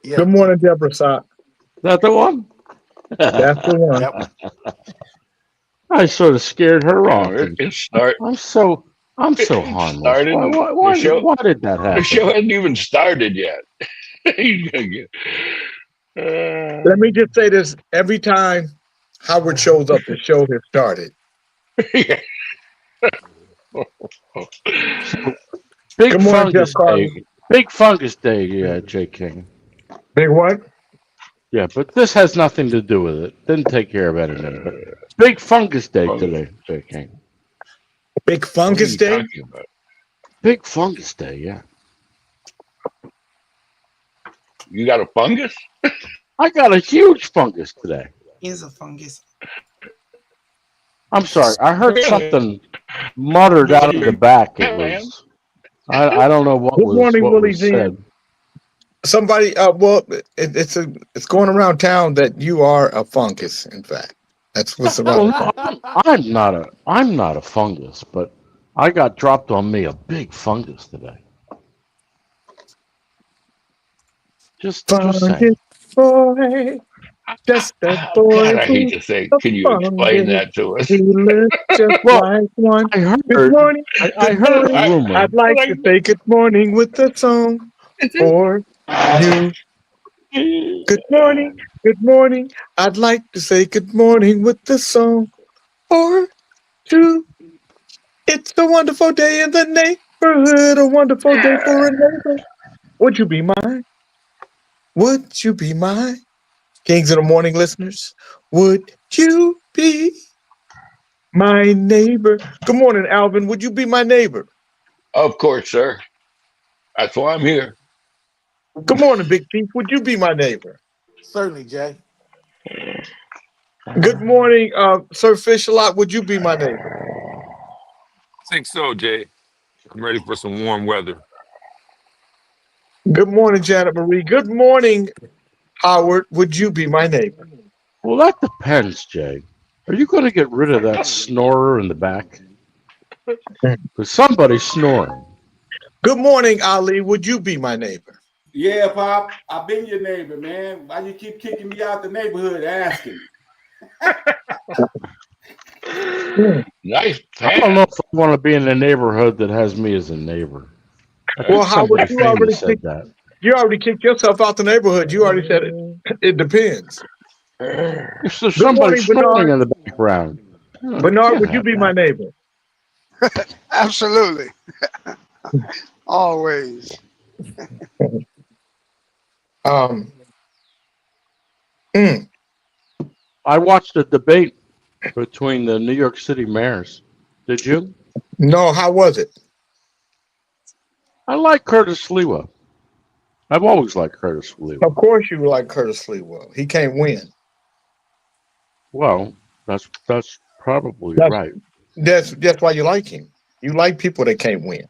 Yeah. Good morning, Deborah Sock. That the one? That's the one. Yep. I sort of scared her off. It, And it start. I'm so I'm so It harmless. started. Why why The why, show. why did that The show happen? hadn't even started yet. He's gonna get. Let me just say this: every time Howard shows up, the show has started. Yeah. So big Good morning, Jeff fungus day. Carter. Big fungus day, J. King. Big what? Yeah, but this has nothing to do with it. Didn't take care of anything. But big fungus day Fungus. today, J. King. Big What are Fungus you Day. talking about? Big fungus day, yeah. You got a fungus? I got a huge fungus today. Is a fungus. I'm sorry. I heard Really? something muttered out of the back. It Yeah, man. was I don't know Good morning, what Willie was Zen. said. Somebody, well, it's going around town that you are a fungus. In fact, that's what's Well, around. no, I'm not a fungus, but I got dropped on me a big fungus today. Just saying. Fungus boy, just a Oh, boy God, I hate who's to say. a Can you explain fungus. that to us? He looks just Well, like one. I Good heard morning, I good heard a morning. I, rumor. I'd like to like, say good morning with a song for you. Good morning, good morning. I'd like to say good morning with a song or two. It's a wonderful day in the neighborhood, a wonderful day for a neighbor. Would you be mine? Would you be mine? Kings of the Morning listeners, would you be my neighbor? Good morning, Alvin. Would you be my neighbor? of course, sir. That's why I'm here. Good morning, Big Chief. Would you be my neighbor? Certainly, Jay. Good morning, Sir Fish-a-lot. Would you be my neighbor? Think so, Jay. I'm ready for some warm weather. Good morning, Janet Marie. Good morning, Howard. Would you be my neighbor? Well, that depends, Jay. Are you going to get rid of that snorer in the back? Because somebody's snoring. Good morning, Ali. Would you be my neighbor? Yeah, Pop, I've been your neighbor, man. Why you keep kicking me out the neighborhood asking? Nice I don't know pants. if I want to be in a neighborhood that has me as a neighbor. I Well, think Howard, somebody famous said that. you already kicked yourself out the neighborhood. You already said it. It depends. If there's Good somebody morning, snoring Bernard. in the background, you Bernard, can't would you have be my that. neighbor? Absolutely. Always. Um, mm, I watched a debate between the New York City mayors. Did you? no, how was it? I like Curtis Lewa. I've always liked Curtis Lewa. Of course, you like Curtis Lewa. He can't win. Well, that's probably That's right. that's why you like him. You like people that can't win.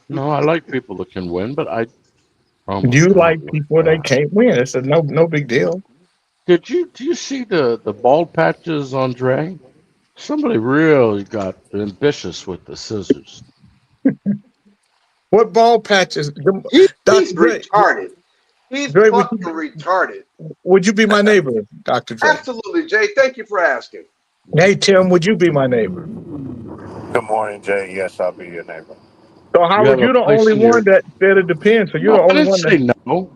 No, I like people that can win, but I. Oh my You God! like Look people at that that. can't win. It's a no big deal. Do you see the bald patches on Dre? Somebody really got ambitious with the scissors. What ball patches, He's Dr. Dre? retarded. He's Dre, fucking retarded. would you be my neighbor, Dr. Dre? Absolutely, Jay. Thank you for asking. Hey Tim, would you be my neighbor? Good morning, Jay. Yes, I'll be your neighbor. So You Howard, have a you're the place only in your. one that said it depends. So you're No, the I only didn't one that say no.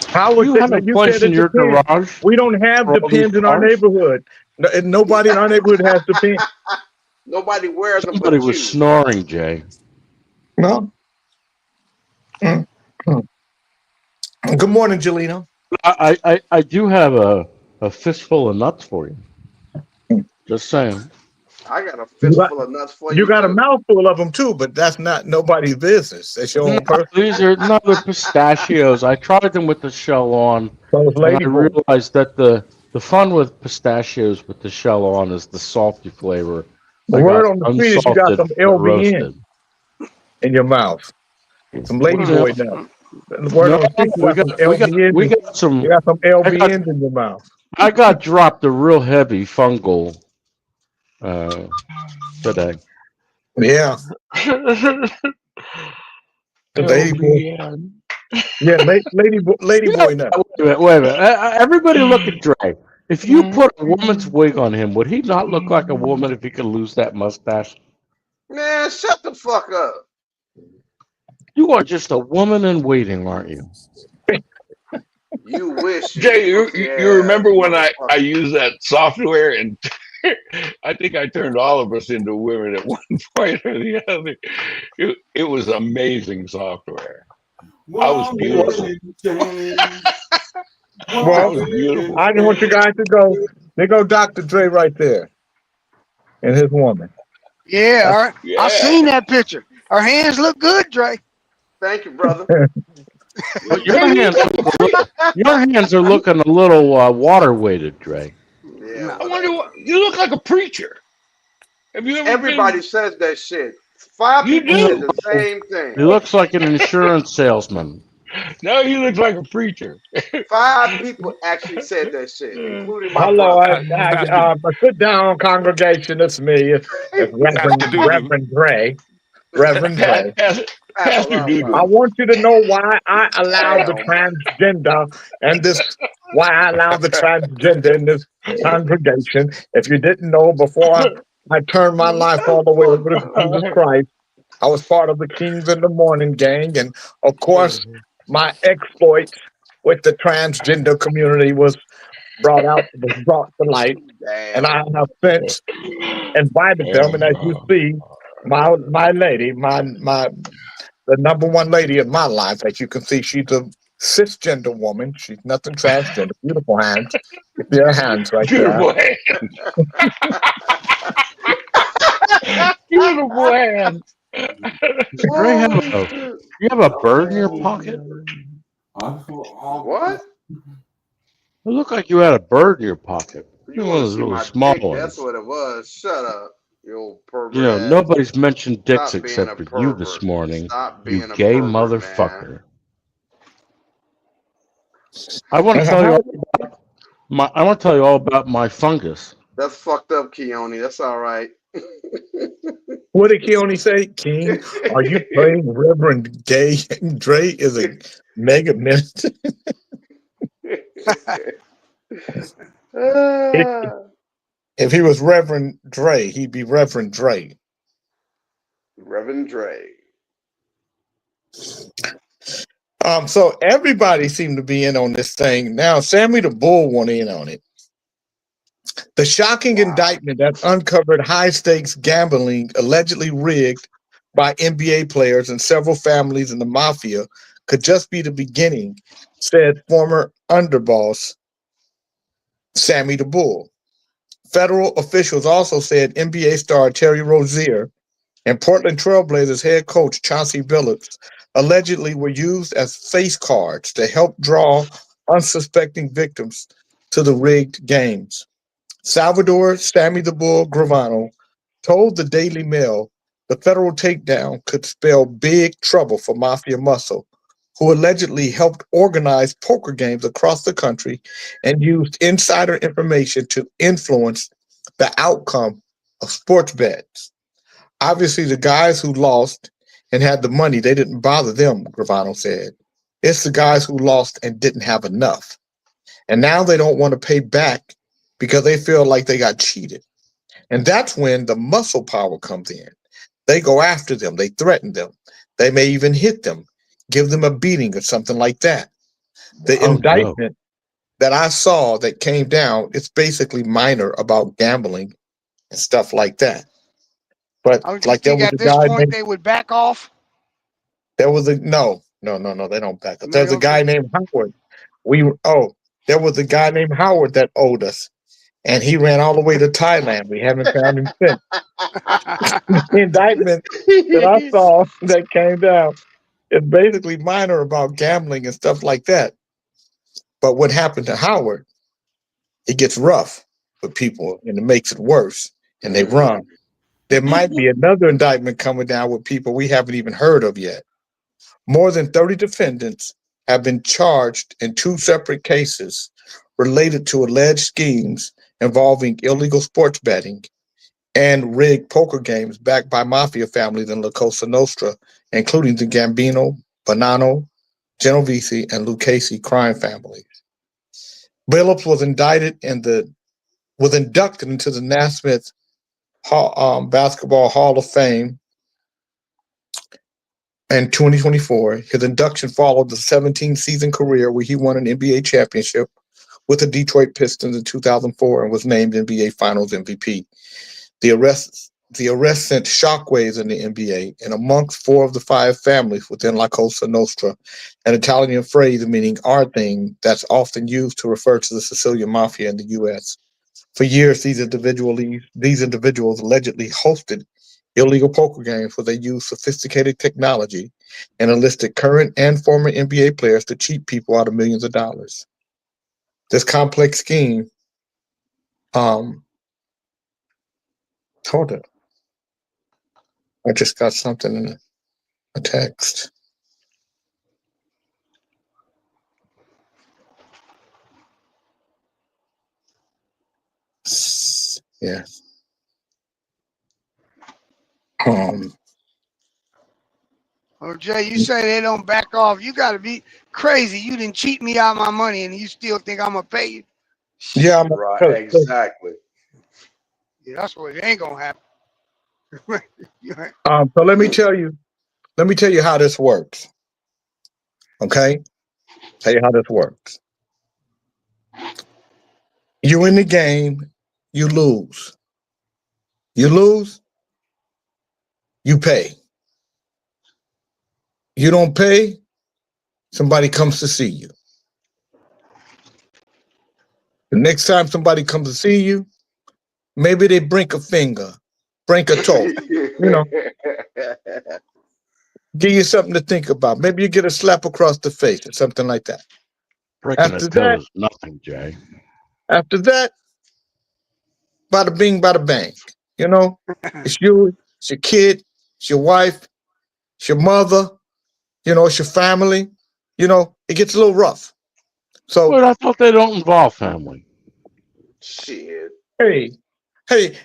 Howard You said have a that you said place in it your depends. garage We don't have for all these depends in our cars. neighborhood. And nobody in our neighborhood has depends. Nobody wears them Somebody but was you. snoring, Jay. No. Mm, mm. Good morning, Jelena. I do have a fistful of nuts for you. Just saying. I got a You got fistful of nuts for you you got a too. mouthful of them too, but that's not nobody's business. That's your No, own person. these are no, they're pistachios. I tried them with the shell on, So it's and I lady boy. realized that the fun with pistachios with the shell on is the salty flavor. The I word got on the street is you got unsalted some but LBN roasted. in your mouth. Some lady Well, boy nuts. The word no, on the street, you got some we LBNs. got You some. got some I got LBNs in your mouth. I got dropped a real heavy fungal uh, today. Yeah. Lady boy. Yeah, lady boy now. Wait a minute. Everybody look at Dre. If you put a woman's wig on him, would he not look like a woman if he could lose that mustache? Man, shut the fuck up. You are just a woman in waiting, aren't you? You wish. Jay, you Yeah, remember when I motherfucker. used that software and I think I turned all of us into women at one point or the other. It was amazing software. I was beautiful. Well, was beautiful. I just want you guys to go. There go Dr. Dre right there, and his woman. Yeah, Yeah. I've seen that picture. Her hands look good, Dre. Thank you, brother. But your hands are looking a little water weighted, Dre. Yeah. I wonder what you look like a preacher. Have you ever Everybody says that shit. 5 You people do. said the same He thing. looks like an insurance salesman. No, he looks like a preacher. 5 people actually said that shit, including my Hello, brother. sit down, congregation. It's me. It's Reverend Dre. Reverend Dre. Pastor Doodoo. I want you to know why I allowed the transgender and why I allowed the transgender in this congregation. If you didn't know, before I turned my life all the way over to Jesus Christ, I was part of the Kings in the Morning gang, and of course, my exploits with the transgender community was brought to light, and I have since invited them. And as you see, my lady, the number one lady in my life, as you can see, she's a cisgender woman. She's nothing transgender. Beautiful hands. You see her hands right Beautiful there. hands. Beautiful hands. Dre, you have a bird in your pocket? What? It looked like you had a bird in your pocket. You One of want to those see little my small dick? ones. That's what it was. Shut up, you old pervert. You know, ass. nobody's mentioned dicks Stop being except a for you pervert. this morning. Stop being You a gay pervert, motherfucker. man. I want to tell you all about my fungus. That's fucked up, Keone. That's all right. What did Keone say? King, are you playing Reverend Gay? Dre is a mega minister. If he was Reverend Dre, he'd be Reverend Dre. Reverend Dre. So everybody seemed to be in on this thing. Now, Sammy the Bull went in on it. The shocking indictment that uncovered high-stakes gambling allegedly rigged by NBA players and several families in the mafia could just be the beginning, said former underboss Sammy the Bull. Federal officials also said NBA star Terry Rozier and Portland Trailblazers head coach Chauncey Billups allegedly were used as face cards to help draw unsuspecting victims to the rigged games. Salvador Sammy the Bull Gravano told the Daily Mail the federal takedown could spell big trouble for Mafia Muscle, who allegedly helped organize poker games across the country and used insider information to influence the outcome of sports bets. Obviously, the guys who lost and had the money, they didn't bother them, Gravano said. It's the guys who lost and didn't have enough. And now they don't want to pay back because they feel like they got cheated. And that's when the muscle power comes in. They go after them. They threaten them. They may even hit them, give them a beating or something like that. The indictment that I saw that came down, it's basically minor about gambling and stuff like that. But like there was at a this guy point named, they would back off. there was a no, they don't back up. There's a guy named Howard. There was a guy named Howard that owed us. And he ran all the way to Thailand. We haven't found him since. The indictment that I saw that came down is basically minor about gambling and stuff like that. But what happened to Howard, it gets rough for people and it makes it worse. And they run. There might be another indictment coming down with people we haven't even heard of yet. More than 30 defendants have been charged in 2 separate cases related to alleged schemes involving illegal sports betting and rigged poker games backed by mafia families in La Cosa Nostra, including the Gambino Bonanno, Genovese, and Lucchese crime families. Billups was inducted into the Naismith Basketball Hall of Fame in 2024. His induction followed the 17-season career where he won an NBA championship with the Detroit Pistons in 2004 and was named NBA Finals MVP. The arrest sent shockwaves in the NBA, and amongst 4 of the 5 families within La Cosa Nostra, an Italian phrase meaning our thing that's often used to refer to the Sicilian Mafia in the U.S. For years, these individuals allegedly hosted illegal poker games where they used sophisticated technology and enlisted current and former NBA players to cheat people out of millions of dollars. This complex scheme, hold up. I just got something in a text. Yeah. Oh, Jay, you say they don't back off. You got to be crazy. You didn't cheat me out of my money, and you still think I'm going to pay you? Yeah, Right, exactly. Yeah, that's what it ain't going to happen. So let me tell you how this works. Okay? Tell you how this works. You in the game, you lose. You lose, you pay. You don't pay, somebody comes to see you. The next time somebody comes to see you, maybe they break a finger, break a toe, give you something to think about. Maybe you get a slap across the face or something like that. Breaking a toe is nothing, Jay. After that, bada bing, bada bang. It's you, it's your kid, it's your wife, it's your mother, it's your family. It gets a little rough. So, But I thought they don't involve family. Shit. Hey,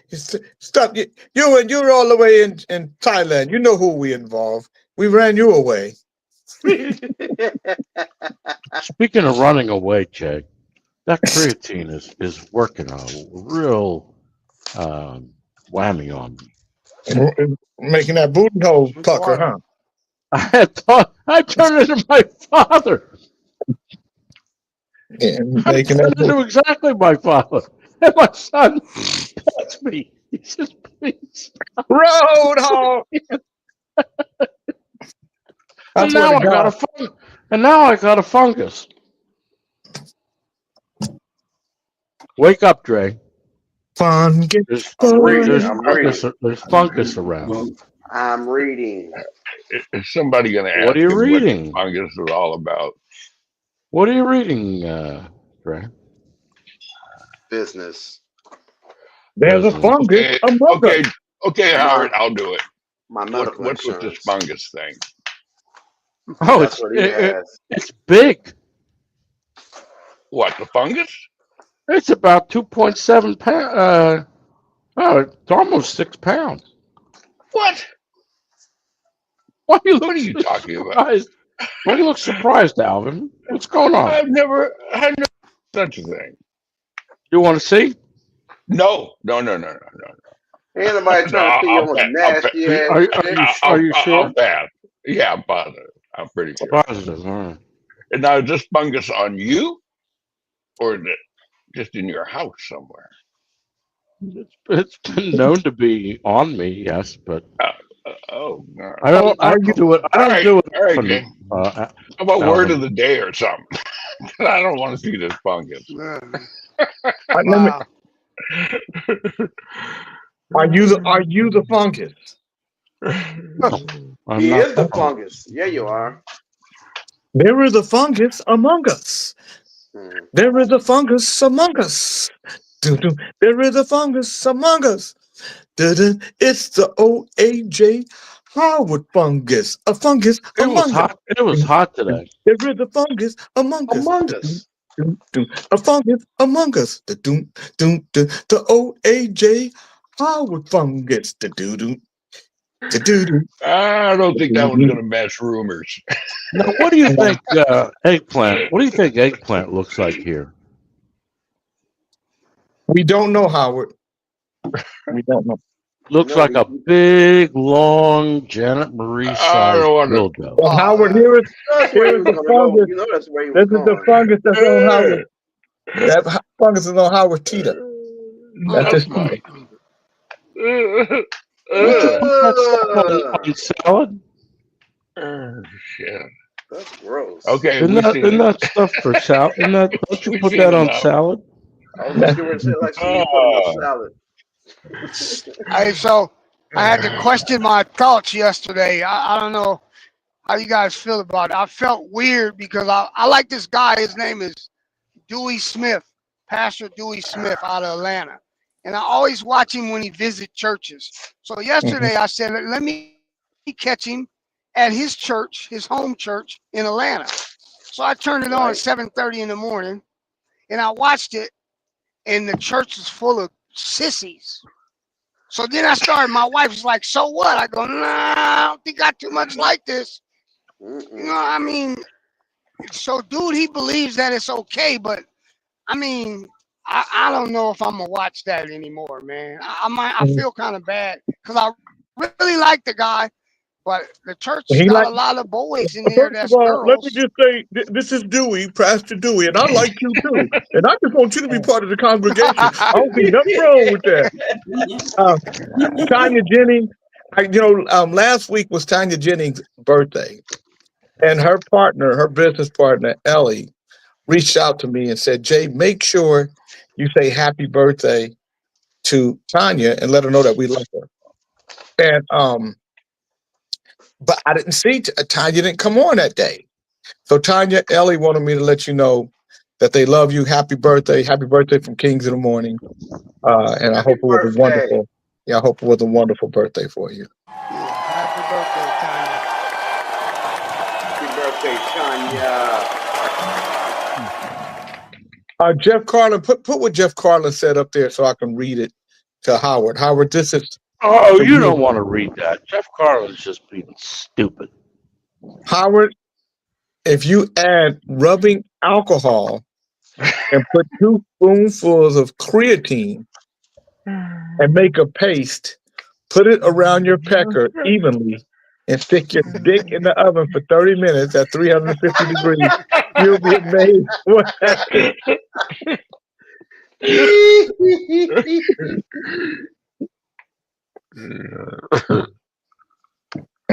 stop. You're all the way in Thailand. You know who we involve. We ran you away. Speaking of running away, Jay, that creatine is working a real whammy on me. Making that booty hole pucker, huh? I had thought I turned into my father. Yeah, I making turned that into exactly my father. And my son pets me. He says, please. Roadhog. And now I got a fungus. Wake up, Dre. Fungus. There's fungus around. I'm reading. Is somebody going to ask What are you him reading? what fungus is all about? What are you reading, Dre? Business. There's a fungus among us. Okay, Howard, I'll do it. My medical What's with insurance. this fungus thing? Oh, That's what he has. it's big. What, the fungus? It's about 2.7 pounds. It's almost 6 pounds. What? What are you talking about? Surprised? Why do you look surprised, Alvin? What's going on? I've never such a thing. You want to see? No. Ain't nobody trying to see your nasty ass. Are you sure? I'm bad. Yeah, I'm positive. I'm pretty sure. Positive, all right. And now, is this fungus on you? Or is it just in your house somewhere? It's been known to be on me, yes, but Oh, no. I don't do it. I don't do it. All right, often, Jay. How about word of the day or something? I don't want to see this fungus. Wow. Are you the fungus? He is the fungus. Yeah, you are. There is a fungus among us. There is a fungus among us. There is a fungus among us. It's the OAJ Howard fungus. A fungus among us. It was hot today. There is a fungus among us. A fungus among us. The OAJ Howard fungus. Do-do-do. I don't think that one's gonna match rumors. Now, what do you think, eggplant? What do you think eggplant looks like here? We don't know, Howard. We don't know. Looks No, like a big, long Janet Marie I sized don't want to. dildo. Well, Howard, here is that's where he was the gonna go. fungus. You know that's where he was This is the going. fungus that's on Howard. That fungus is on Howard Tita. That's his fungus. On salad? Shit. That's gross. Okay, Isn't we've that, seen isn't it. that stuff for salad? Don't you We've put seen that on enough. salad? I was just going to say like so you put it on salad. So I had to question my thoughts yesterday. I don't know how you guys feel about it. I felt weird because I like this guy. His name is Dewey Smith, Pastor Dewey Smith out of Atlanta. And I always watch him when he visits churches. So yesterday I said, let me catch him at his church, his home church in Atlanta. So I turned it on at 7:30 in the morning and I watched it, and the church is full of sissies. So then I started, my wife was like, so what? I go, nah, I don't think I too much like this. You know, I mean, so dude, he believes that it's okay, but I mean, I don't know if I'm gonna watch that anymore, man. I feel kind of bad because I really like the guy, but the church has got a lot of boys in there that's girls. Let me just say, this is Dewey, Pastor Dewey, and I like you too. And I just want you to be part of the congregation. I don't see nothing wrong with that. Tanya Jennings, last week was Tanya Jennings' birthday. And her partner, her business partner, Ellie, reached out to me and said, Jay, make sure you say happy birthday to Tanya and let her know that we love her. And but I didn't see Tanya didn't come on that day. So Tanya, Ellie wanted me to let you know that they love you. Happy birthday from Kings in the Morning. And I hope it was a wonderful. Yeah, I hope it was a wonderful birthday for you. Happy birthday, Tanya. Happy birthday, Tanya. Jeff Carlin, put what Jeff Carlin said up there so I can read it to Howard. Howard, this is. Oh, you don't want to read that. Jeff Carlin's just being stupid. Howard, if you add rubbing alcohol and put 2 spoonfuls of creatine and make a paste, put it around your pecker evenly, and stick your dick in the oven for 30 minutes at 350 degrees, you'll be amazed what happens.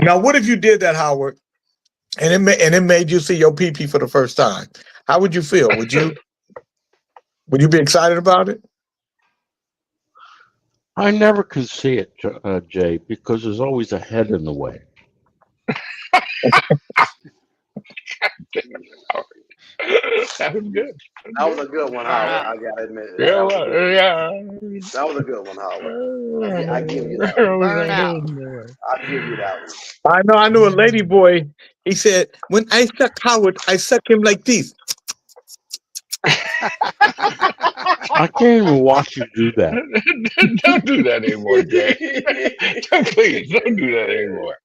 Now, what if you did that, Howard, and it made you see your pee-pee for the first time? How would you feel? Would you be excited about it? I never could see it, Jay, because there's always a head in the way. That was good. That was a good one, Howard. I gotta admit. Yeah. That was a good one, Howard. I give you that Burn out. I'll give you that one. I knew a lady boy. He said, when I suck Howard, I suck him like this. I can't even watch you do that. Don't do that anymore, Jay. Please, don't do that anymore.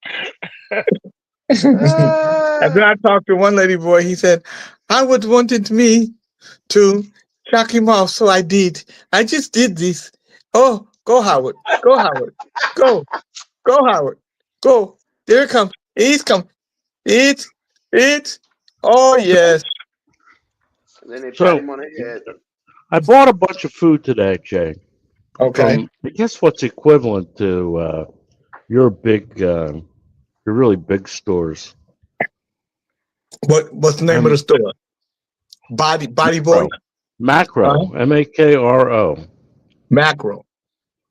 And then I talked to one lady boy. He said, Howard wanted me to shock him off, so I did. I just did this. Oh, go Howard. Go Howard. Go. Go Howard. Go. There it comes. He's come. It's. Oh, yes. And then they pat So, him on the head. I bought a bunch of food today, Jay. Okay. I guess what's equivalent to your really big stores. What's the name of the store? Body Boy? Macro. Makro. Macro.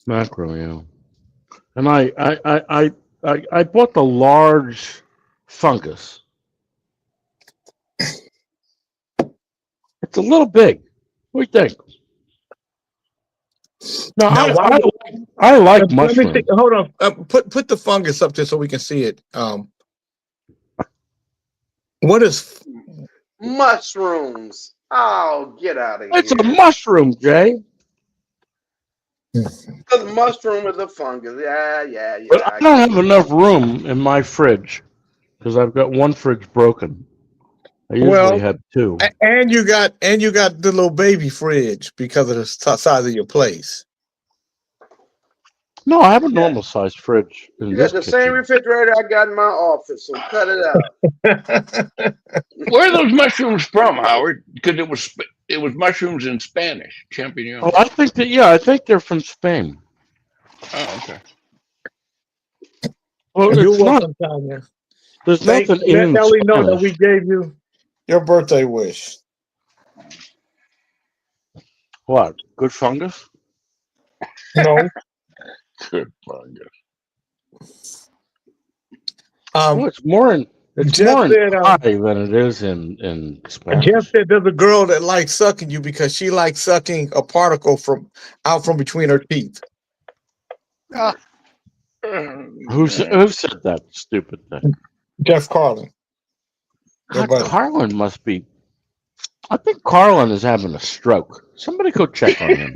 Macro, yeah. And I bought the large fungus. It's a little big. What do you think? No, I like mushrooms. Hold on. Put the fungus up there so we can see it. What is mushrooms? Oh, get out of here! It's a mushroom, Jay. The mushroom is a fungus. Yeah. But I don't have enough room in my fridge because I've got one fridge broken. I usually have two. And you got the little baby fridge because of the size of your place. No, I have a normal sized fridge. You got the same refrigerator I got in my office, so cut it out. Where are those mushrooms from, Howard? Because it was mushrooms in Spanish, champignons. Oh, I think they're from Spain. Oh, okay. Well, You're it's welcome, not. Tanya. There's nothing in Let Ellie know that Spanish. we gave you your birthday wish. What? Good fungus? No. Good fungus. Well, it's more in Jeff said, Thai than it is in Spanish. Jeff said there's a girl that likes sucking you because she likes sucking a particle out from between her teeth. Who said that stupid thing? Jeff Carlin. God, Carlin must be. I think Carlin is having a stroke. Somebody go check on him.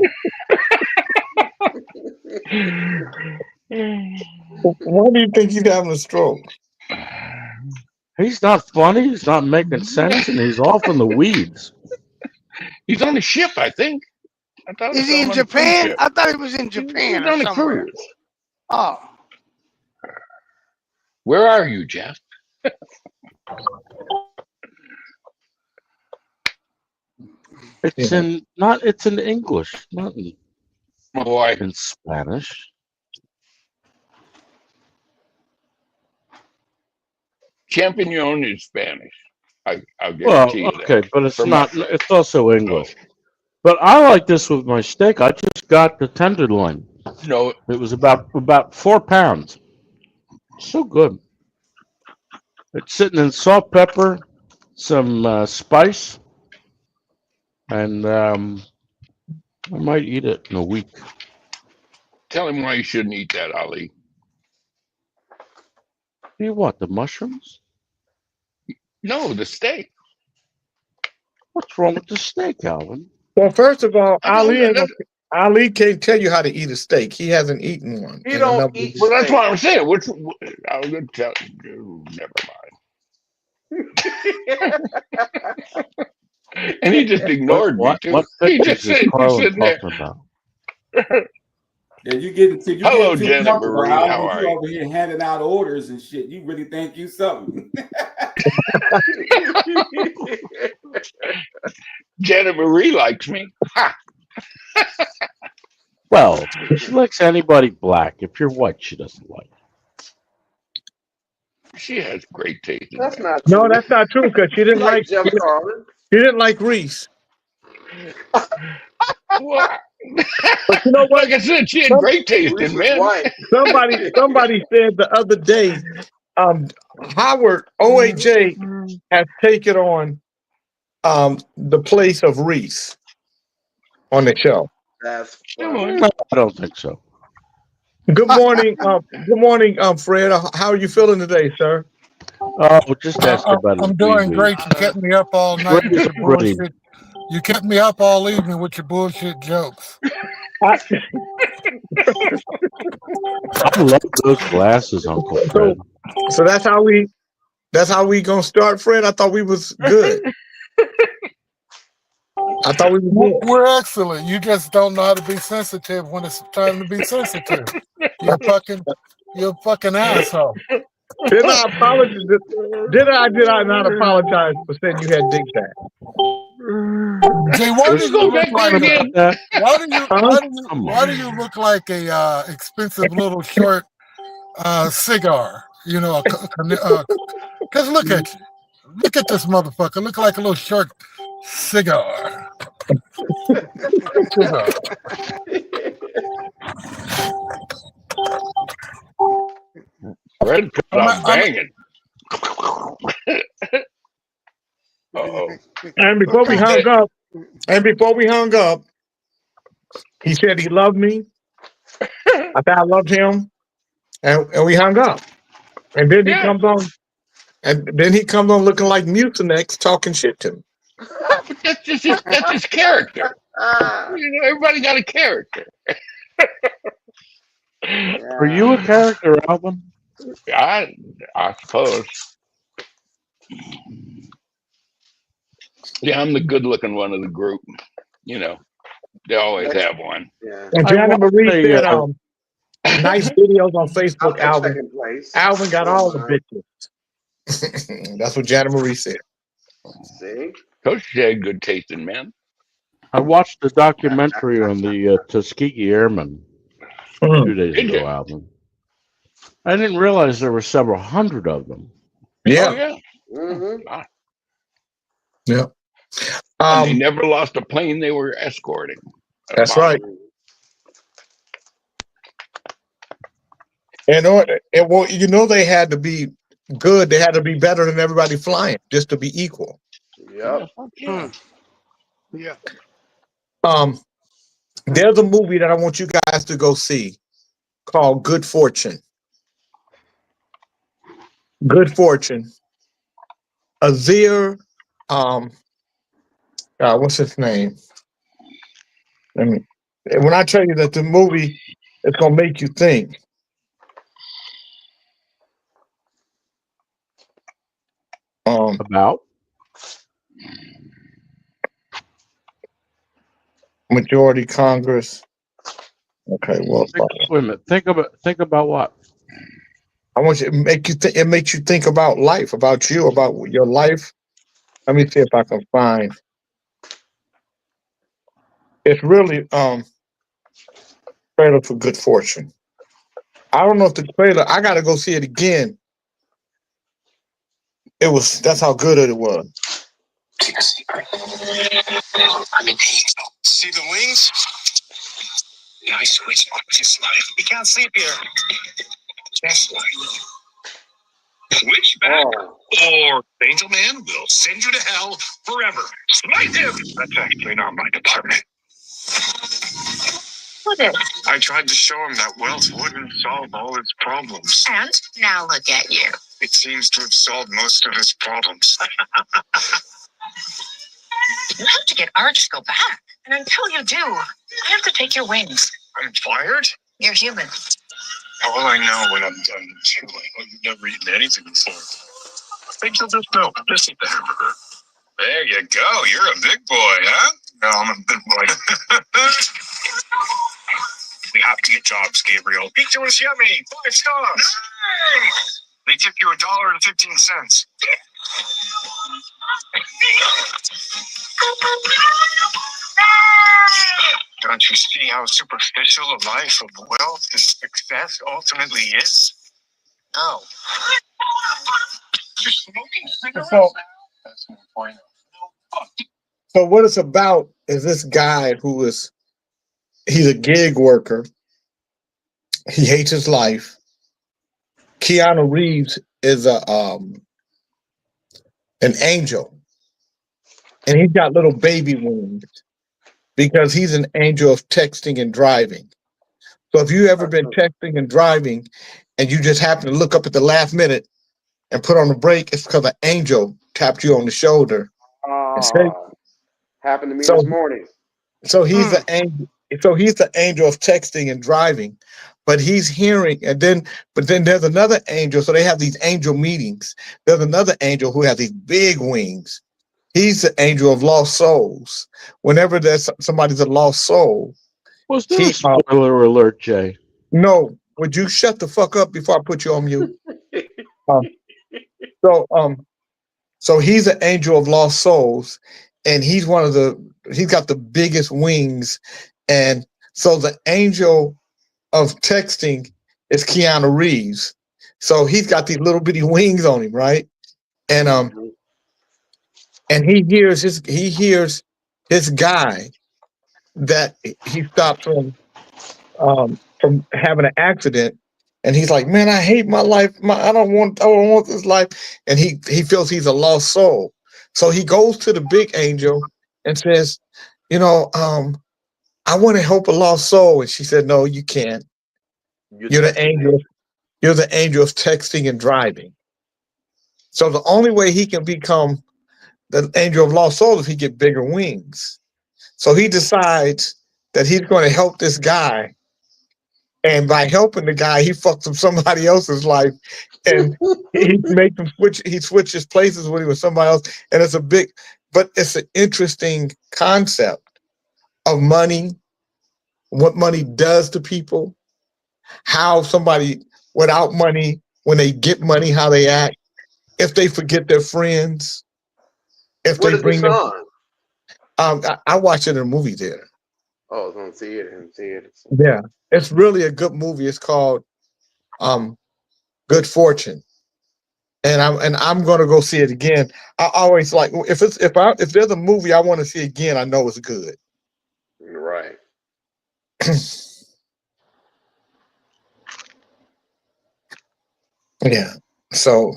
Why do you think he's having a stroke? He's not funny. He's not making sense, and he's off in the weeds. He's on a ship, I think. Is he in Japan? I thought he was in Japan. He's on a somewhere. cruise. Oh. Where are you, Jeff? It's in English, not in Spanish. Champignon is Spanish. I'll Well, guarantee you okay, that. but it's For not. my- It's also English. But I like this with my steak. I just got the tenderloin. No, it was about 4 pounds. So good. It's sitting in salt, pepper, some spice, and I might eat it in a week. Tell him why you shouldn't eat that, Ali. You what? The mushrooms? No, the steak. What's wrong with the steak, Alvin? Well, first of all, Ali can't tell you how to eat a steak. He hasn't eaten one. He don't eat. Well, that's what I'm saying. I was going to tell you. Never mind. And he just ignored me too. What He pictures just is said, Carlin sitting there. talking about? Yeah, you get to Hello, get Jenna Marie. How are you? you? Over here handing out orders and shit. You really think you something? Jenna Marie likes me. Ha! Well, she likes anybody black. If you're white, she doesn't like. She has great taste. That's not No, true. that's not true because she didn't like Jeff Carlin. She didn't like Reese. What? But you know what? Like I said, she had great taste in men. Somebody said the other day, Howard OAJ has taken on the place of Reese on the show. That's I don't think so. Good morning, Fred. How are you feeling today, sir? Oh, just ask about I'm his doing BV. great. You kept me up all night with your Pretty. bullshit. You kept me up all evening with your bullshit jokes. I love those glasses, Uncle Fred. So that's how we gonna start, Fred. I thought we was good. I thought we were good. We're excellent. You just don't know how to be sensitive when it's time to be sensitive. You're a fucking asshole. Did I apologize? Did I not apologize for saying you had dick tag? Jay, why do you look like a expensive little short cigar? You know, because look at you. Look at this motherfucker. Look like a little short cigar. Red I'm banging. Uh-oh. And before we hung up, he said he loved me. I said I loved him, and we hung up. And then he comes on, looking like Mucinex, talking shit to me. That's his character. You know, everybody got a character. Are you a character, Alvin? I suppose. Yeah, I'm the good-looking one of the group. You know, they always have one. Yeah. And I Janet watched Marie said, a, nice videos on I'm Facebook, in Alvin. second place. Alvin got Don't all the mind. bitches. That's what Janet Marie said. See? Coach Jay, good taste in men. I watched a documentary on the Tuskegee Airmen 2 days Did ago, you? Alvin. I didn't realize there were several hundred of them. Oh Yeah. yeah. Mm-hmm. God. Yeah. And they never lost a plane they were escorting. That's right. And well, you know, they had to be good. They had to be better than everybody flying just to be equal. Yep. Yeah. Yeah. There's a movie that I want you guys to go see called Good Fortune. Good Fortune. Azir, what's his name? When I tell you that the movie is gonna make you think. About Majority Congress. Okay, well, wait a minute. Think about what? I want you to make you think. It makes you think about life, about you, about your life. Let me see if I can find. It's really trailer for Good Fortune. I don't know if the trailer. I got to go see it again. That's how good it was. Keep a secret. I'm in heat. See the wings? Nice switch. Just life. We can't sleep here. Just life. Switchback or Angel Man will send you to hell forever. Smite him! That's actually not my department. What is? I tried to show him that wealth wouldn't solve all its problems. And now look at you. It seems to have solved most of his problems. You have to get Arch to go back. And until you do, I have to take your wings. I'm fired? You're human. How will I know when I'm done chewing? Well, you've never eaten anything before. Think you'll just know. Just eat the hamburger. There you go. You're a big boy, huh? No, I'm a big boy. We have to get jobs, Gabriel. Pizza was yummy. 5 stars. Nice. They tip you $1.15. Don't you see how superficial a life of wealth and success ultimately is? No. You're smoking cigarettes So- now? That's my point. So what it's about is this guy he's a gig worker. He hates his life. Keanu Reeves is an angel, and he's got little baby wings because he's an angel of texting and driving. So if you ever been texting and driving, and you just happen to look up at the last minute and put on the brake, it's because an angel tapped you on the shoulder. Happened to me this morning. So he's the angel. So he's the angel of texting and driving, but he's hearing. But then there's another angel. So they have these angel meetings. There's another angel who has these big wings. He's the angel of lost souls. Whenever there's somebody's a lost soul. Was there a spoiler alert, Jay? No. Would you shut the fuck up before I put you on mute? So he's an angel of lost souls, and he's got the biggest wings. And so the angel of texting is Keanu Reeves. So he's got these little bitty wings on him, right? And he hears his guy that he stopped from having an accident. And he's like, man, I hate my life. I don't want this life. And he feels he's a lost soul. So he goes to the big angel and says, I want to help a lost soul. And she said, no, you can't. You're the angel. You're the angel of texting and driving. So the only way he can become the angel of lost souls is he get bigger wings. So he decides that he's going to help this guy And by helping the guy, he fucked up somebody else's life, and he made him switch. He switched his places when he was somebody else, and but it's an interesting concept of money, what money does to people, how somebody without money, when they get money, how they act, if they forget their friends, if What they is bring this them. on? I watched it in a movie theater. Oh, I was gonna see it and see it. Yeah, it's really a good movie. It's called Good Fortune, and I'm gonna go see it again. I always like if there's a movie I want to see again, I know it's good. Right. Yeah. So,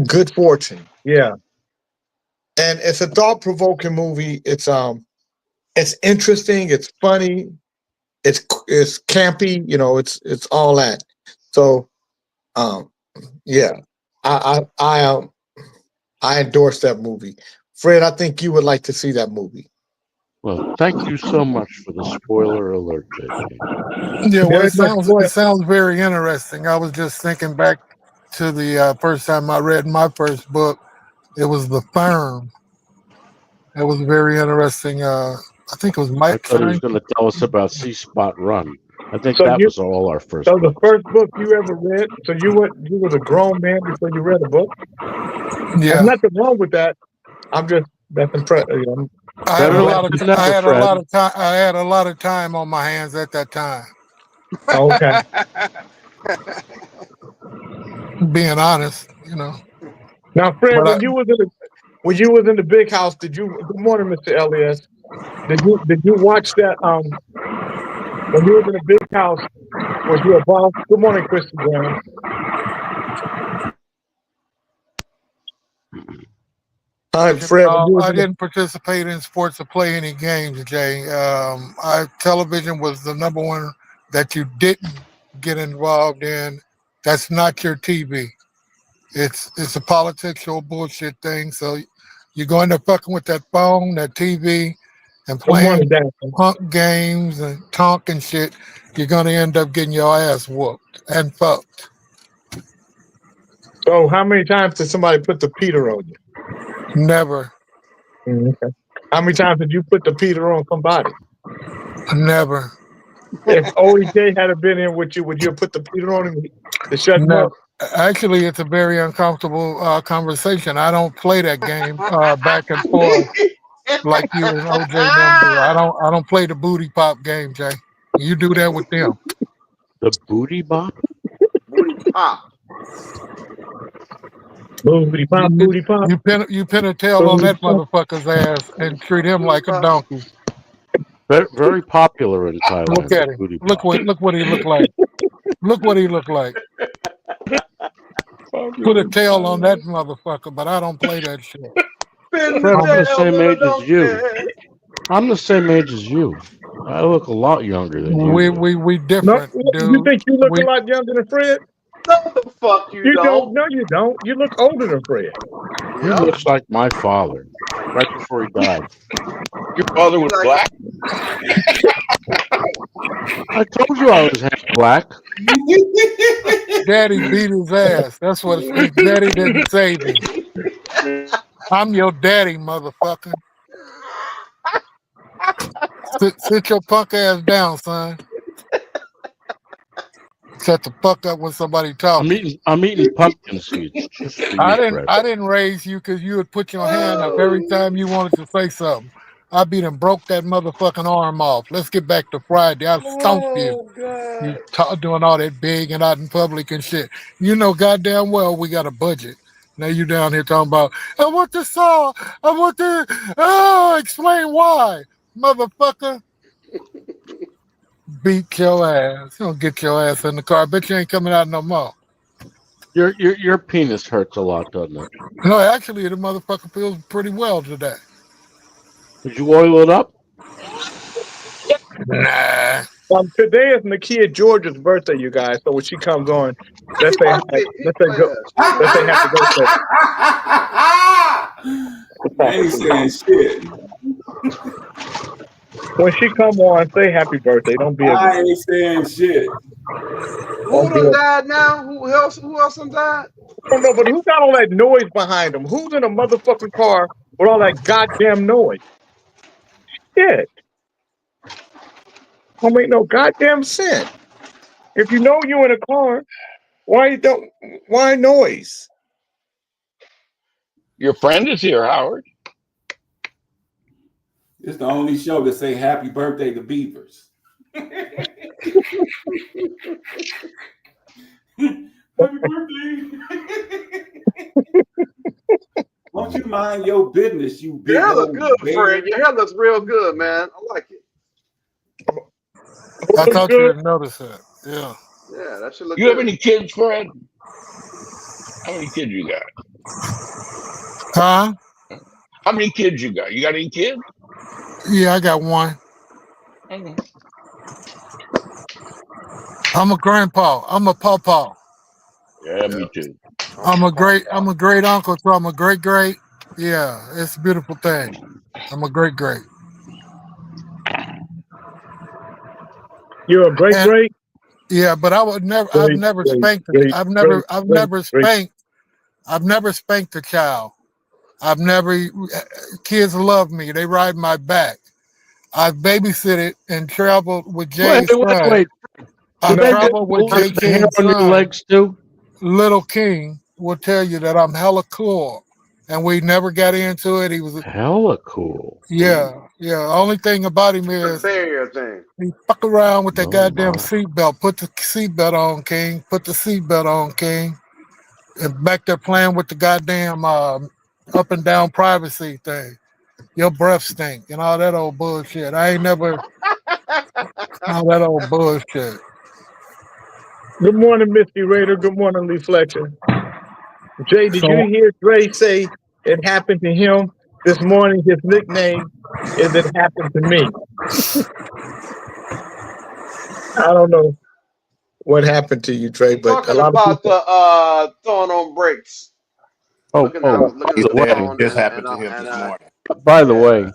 Good Fortune. Yeah, and it's a thought-provoking movie. It's interesting. It's funny. It's campy. You know, it's all that. So, yeah, I endorse that movie. Fred, I think you would like to see that movie. Well, thank you so much for the spoiler alert, JJ. Yeah, well, Very it much sounds very interesting. I was just thinking back to the first time I read my first book. It was The Firm. It was very interesting. I think it was I Mike. thought he was going to tell us about C-Spot Run. I think So that you- was all our first So the book. first book you ever read. So you was a grown man before you read a book. Yeah, There's nothing wrong with that. That's impressive. You know? I had Better a late lot of than never, I had a Fred. lot of time. I had a lot of time on my hands at that time. Okay. Being honest, you know. Now, Fred, But when you was in the big house, did you? Good morning, Mr. Elias. Did you watch that? When you was in the big house, was you a boss? Good morning, Christy Brown. All right, Fred. When you was I in the- didn't participate in sports or play any games, Jay. Television was the number one that you didn't get involved in. That's not your TV. It's a political bullshit thing. So you go in there fucking with that phone, that TV, and Good playing morning, Dan. punk games and talking shit. You're gonna end up getting your ass whooped and fucked. So, how many times did somebody put the Peter on you? Never, Okay. How many times did you put the Peter on somebody? never, If OEJ had been in with you, would you have put the Peter on him to shut him never. up? Actually, it's a very uncomfortable conversation. I don't play that game back and forth like you and OJ number. I don't play the booty pop game, Jay. You do that with them. The booty bop? Booty pop. Booty pop, booty pop. You pin a tail on that motherfucker's ass and treat him like a donkey. Very, very popular in Thailand. Look at the him. booty Look pop. what he looked like. Look what he looked like. Put a tail on that motherfucker, but I don't play that shit. Fred, I'm the same age as you. I'm the same age as you. I look a lot younger than you. We No, different, you dude. think you look We- a lot younger than Fred? No, the fuck you don't. No, you don't. You look older than Fred. He looks like my father, right before he died. Your father was black? I told you I was half black. Daddy beat his ass. That's what his daddy didn't save him. I'm your daddy, motherfucker. Sit your punk ass down, son. Shut the fuck up when somebody talks. I'm eating pumpkin seeds. Just for you, Fred. I didn't raise you because you would put your hand up every time you wanted to say something. I beat and broke that motherfucking arm off. Let's get back to Friday. I stomped you. You doing all that big and out in public and shit. You know goddamn well we got a budget. Now you down here talking about, I want the saw. I want the, explain why. Motherfucker. Beat your ass. You don't get your ass in the car. I bet you ain't coming out no more. Your penis hurts a lot, doesn't it? No, actually, the motherfucker feels pretty well today. Did you oil it up? Nah. Today is Nakia George's birthday, you guys. So when she comes on, let's say happy birthday. I ain't saying shit. When she come on, say happy birthday. Don't be a. I ain't saying shit. Who done died now? Who else done died? I don't know, but who got all that noise behind them? Who's in a motherfucking car with all that goddamn noise? Shit. Don't make no goddamn sense. If you know you in a car, why noise? Your friend is here, Howard. It's the only show that say happy birthday to Beavers. Happy birthday. Don't you mind your business, you big Your hair look old good, bear. Fred. Your hair looks real good, man. I like it. I thought you didn't notice that. Yeah. Yeah, that should look You good. have any kids, Fred? How many kids you got? Huh? How many kids you got? You got any kids? Yeah, I got one. Okay. I'm a grandpa. I'm a pawpaw. Yeah, me too. I'm a great uncle, so I'm a great. Yeah, it's a beautiful thing. I'm a great. You're a great. Yeah, but I've never spanked I've never spanked a child. Kids love me. They ride my back. I've babysitted and traveled with Jay's son. Wait. I've traveled with Jay King's on your son. legs too? Little King will tell you that I'm hella cool. And we never got into it. He was hella cool. Yeah. Only thing about him is barrier thing. he fuck around with that goddamn seatbelt. Put the seatbelt on, King. Put the seatbelt on, King. And back there playing with the goddamn up and down privacy thing. Your breath stink and all that old bullshit. I ain't never all that old bullshit. Good morning, Misty Raider. Good morning, Lee Fletcher. Jay, did you hear Dre say it happened to him this morning? His nickname is "It Happened to Me." I don't know what happened to you, Dre, but Talking a lot about of people. the throwing on brakes. Looking at the phone This and, happened to him this morning. By the way,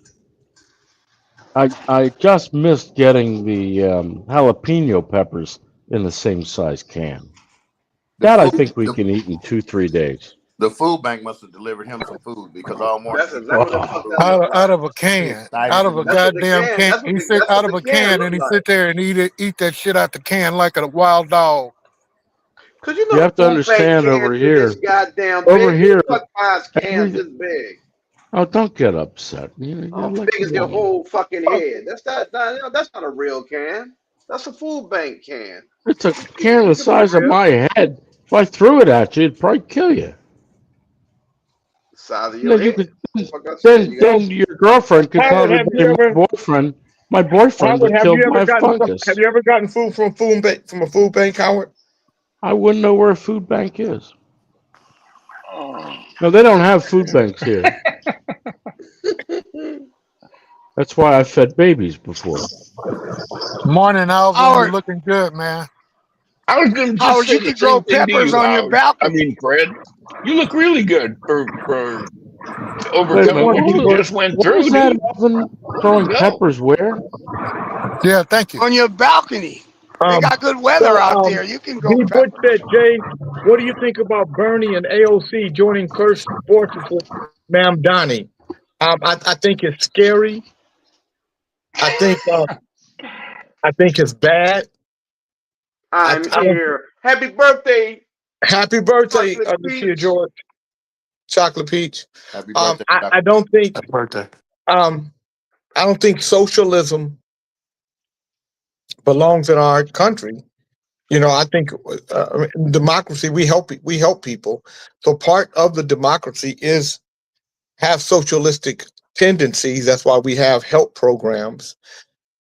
I just missed getting the jalapeno peppers in the same size can. That I think we can eat in 2-3 days. The food bank must have delivered him some food because all morning Out of a can, out of a goddamn can. He sit out of a can and he sit there and eat that shit out the can like a wild dog. Cause you You have to understand over here. Over here. Cans this big. Oh, don't get upset. How big is your whole fucking head? That's not a real can. That's a food bank can. It's a can the size of my head. If I threw it at you, it'd probably kill you. Size of your head. Then your girlfriend could probably be my boyfriend. My boyfriend would kill my fungus. Have you ever gotten food from a food bank, Howard? I wouldn't know where a food bank is. No, they don't have food banks here. That's why I fed babies before. Morning, Alvin. You're looking good, man. I was going to just say the same thing to you, Howard. I mean, Fred, you look really good for overcoming what you just went through. What was that, Alvin, throwing peppers where? Yeah, thank you. On your balcony. They got good weather out there. You can go. Butch said, Jay, what do you think about Bernie and AOC joining First Forces with Ma'am Donnie? I think it's scary. I think it's bad. I'm here. Happy birthday. Happy birthday, Lucia George. Chocolate Peach. Happy birthday. I don't think Happy birthday. I don't think socialism belongs in our country. You know, I think democracy, we help people. So part of the democracy is have socialistic tendencies. That's why we have help programs.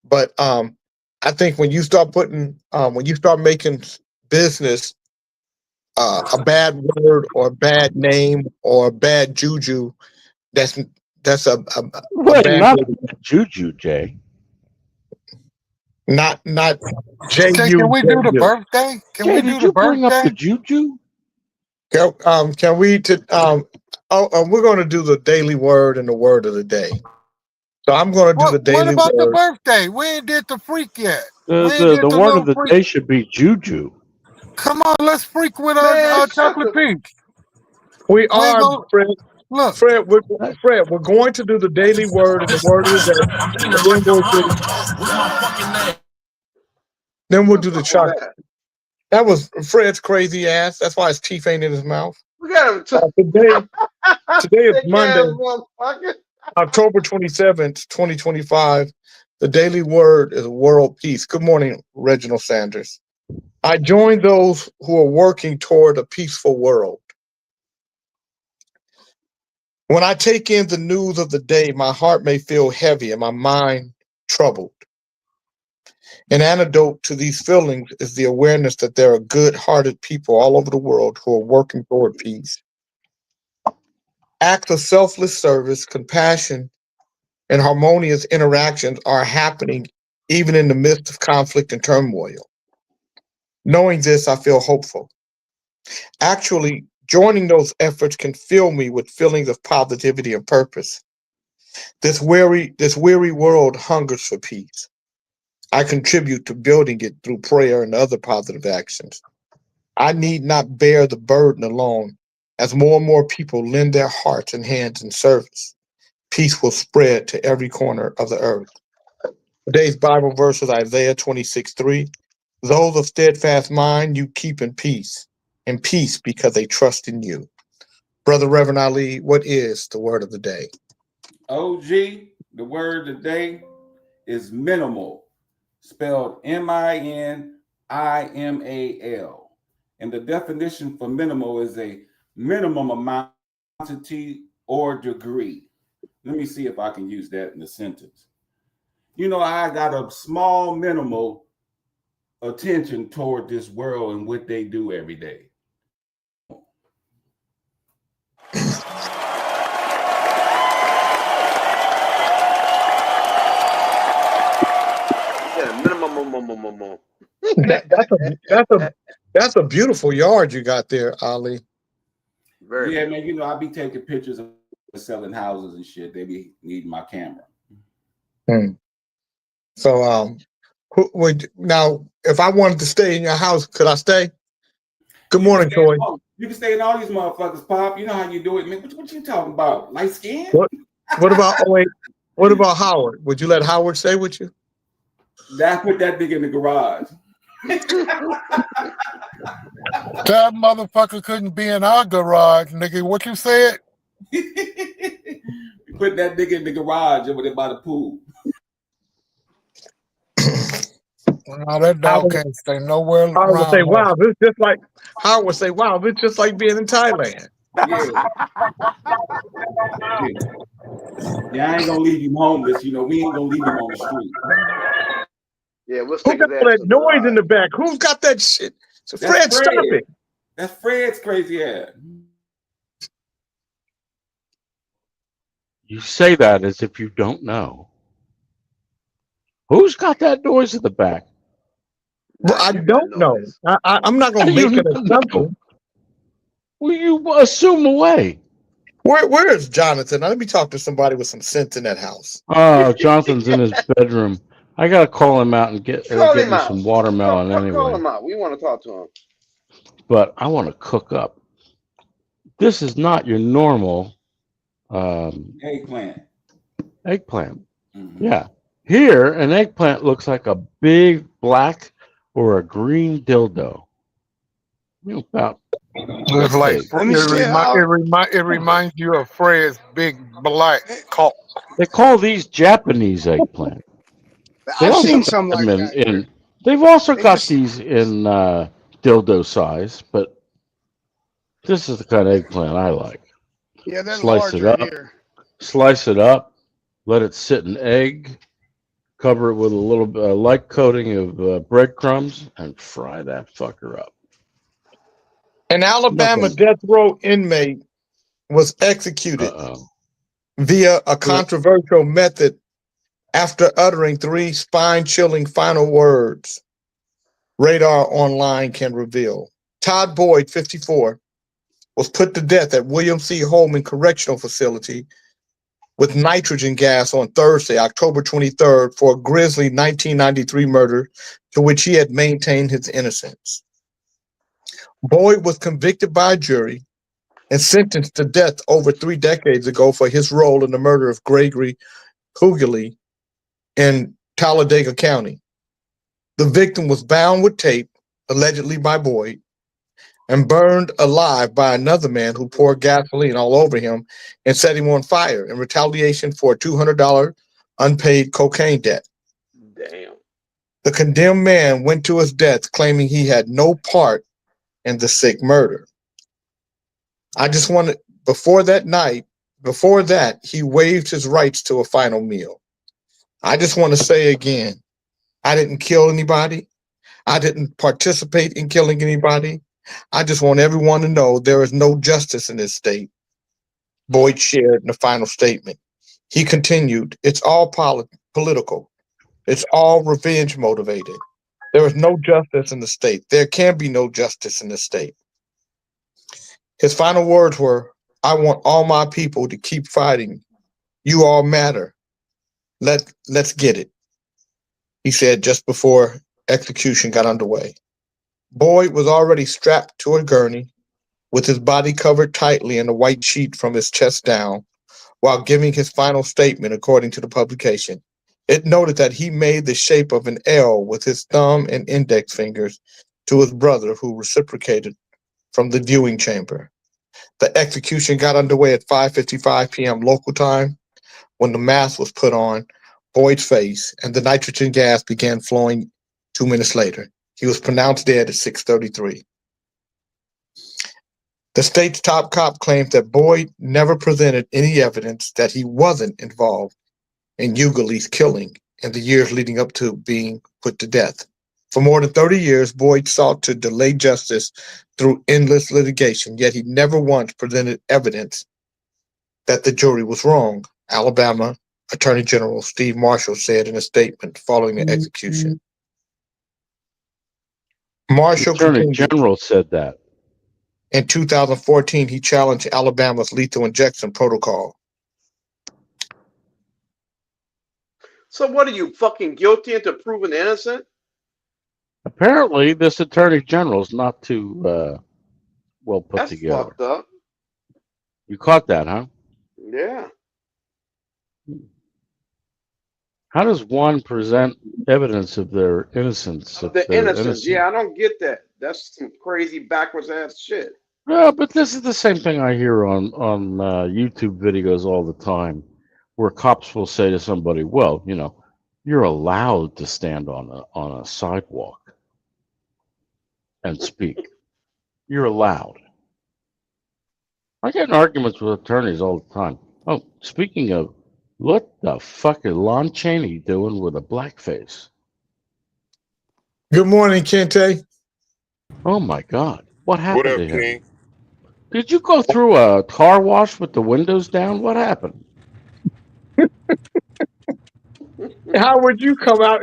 But I think when you start making business a bad word or a bad name or a bad juju, that's a bad not juju, Jay. Not Jay, can we do the birthday? Can we do the bring up the birthday? juju? Can we we're going to do the daily word and the word of the day. So I'm going to do the What daily about the word. birthday? We ain't did the freak yet. We ain't The did the the word little of the freak. day should be juju. Come on, let's freak with Man, our shut chocolate the peach. We We ain't are, gonna Fred. look. Fred, we're going to do the daily word and the word of the day. And then we'll what do the the fuck was chocolate. that? That was Fred's crazy ass. That's why his teeth ain't in his mouth. We got him Today is thick Monday, ass motherfucker. October 27th, 2025. The daily word is world peace. Good morning, Reginald Sanders. I join those who are working toward a peaceful world. When I take in the news of the day, my heart may feel heavy and my mind troubled. An antidote to these feelings is the awareness that there are good-hearted people all over the world who are working toward peace. Acts of selfless service, compassion, and harmonious interactions are happening even in the midst of conflict and turmoil. Knowing this, I feel hopeful. Actually, joining those efforts can fill me with feelings of positivity and purpose. This weary world hungers for peace. I contribute to building it through prayer and other positive actions. I need not bear the burden alone. As more and more people lend their hearts and hands in service, peace will spread to every corner of the earth. Today's Bible verse is Isaiah 26:3. Those of steadfast mind you keep in peace because they trust in you. Brother Reverend Ali, what is the word of the day? OG, the word today is minimal, spelled MINIMAL. And the definition for minimal is a minimum amount, quantity, or degree. Let me see if I can use that in a sentence. You know, I got a small minimal attention toward this world and what they do every day. Yeah, minimum. That's a beautiful yard you got there, Ali. Very yeah, man. You know, I be taking pictures of selling houses and shit. They be needing my camera. So, now if I wanted to stay in your house, could I stay? Good morning, Troy. You can stay in all these motherfuckers, Pop. You know how you do it, man. What you talking about? Light skin? What about what about Howard? Would you let Howard stay with you? I put that nigga in the garage. That motherfucker couldn't be in our garage, nigga. What you said? Put that nigga in the garage over there by the pool. No, that dog can't stay nowhere around. Howard would say, "Wow, us. this just like." Howard would say, "Wow, this just like being in Thailand." Yeah, I ain't gonna leave him homeless. You know, we ain't gonna leave him on the street. Yeah, we'll Who stick got his all ass that in the noise in garage. the back? Who's got that shit? So That's Fred, stop it. That's Fred's crazy ass. You say that as if you don't know. Who's got that noise in the back? Well, I don't know. I'm not going to make an assumption. Well, you assume away. Where is Jonathan? Let me talk to somebody with some sense in that house. Jonathan's in his bedroom. I gotta call him out and get Call get him me out. some watermelon Call anyway. him out. We want to talk to him. But I want to cook up. This is not your normal eggplant. Eggplant. Yeah. Here, an eggplant looks like a big black or a green dildo. About It's like it reminds you of Fred's big black cock. They call these Japanese eggplant. I've seen some like that. They've also got these in dildo size, but this is the kind of eggplant I like. Yeah, they're Slice it larger up, here. slice it up, let it sit in egg, cover it with a little light coating of breadcrumbs, and fry that fucker up. An Alabama death row inmate was executed via a controversial method after uttering 3 spine-chilling final words. Radar Online can reveal. Todd Boyd, 54, was put to death at William C. Holman Correctional Facility with nitrogen gas on Thursday, October 23rd, for a grisly 1993 murder to which he had maintained his innocence. Boyd was convicted by a jury and sentenced to death over 3 decades ago for his role in the murder of Gregory Hughley in Talladega County. The victim was bound with tape, allegedly by Boyd, and burned alive by another man who poured gasoline all over him and set him on fire in retaliation for a $200 unpaid cocaine debt. Damn. The condemned man went to his death claiming he had no part in the sick murder. I just wanted, before that, he waived his rights to a final meal. I just want to say again, I didn't kill anybody. I didn't participate in killing anybody. I just want everyone to know there is no justice in this state, Boyd shared in the final statement. He continued, it's all political. It's all revenge motivated. There is no justice in the state. There can be no justice in the state. His final words were, I want all my people to keep fighting. You all matter. Let's get it, he said just before execution got underway. Boyd was already strapped to a gurney with his body covered tightly in a white sheet from his chest down while giving his final statement, according to the publication. It noted that he made the shape of an L with his thumb and index fingers to his brother, who reciprocated from the viewing chamber. The execution got underway at 5:55 p.m. local time when the mask was put on Boyd's face and the nitrogen gas began flowing 2 minutes later. He was pronounced dead at 6:33. The state's top cop claimed that Boyd never presented any evidence that he wasn't involved in Hughley's killing in the years leading up to being put to death. For more than 30 years, Boyd sought to delay justice through endless litigation, yet he never once presented evidence that the jury was wrong, Alabama Attorney General Steve Marshall said in a statement following the execution. Marshall Attorney continued, General said that. in 2014, he challenged Alabama's lethal injection protocol. So what are you, fucking guilty until proven innocent? Apparently, this Attorney General's not too well put That's together. fucked up. You caught that, huh? Yeah. How does one present evidence of their innocence? if The they're innocence. innocent? Yeah, I don't get that. That's some crazy backwards ass shit. Yeah, but this is the same thing I hear on YouTube videos all the time, where cops will say to somebody, "Well, you know, you're allowed to stand on a sidewalk and speak. You're allowed." I get in arguments with attorneys all the time. Oh, speaking of, what the fuck is Lon Chaney doing with a blackface? Good morning, Kente. Oh my God, what happened What up, to him? King? Did you go through a car wash with the windows down? What happened? How would you come out?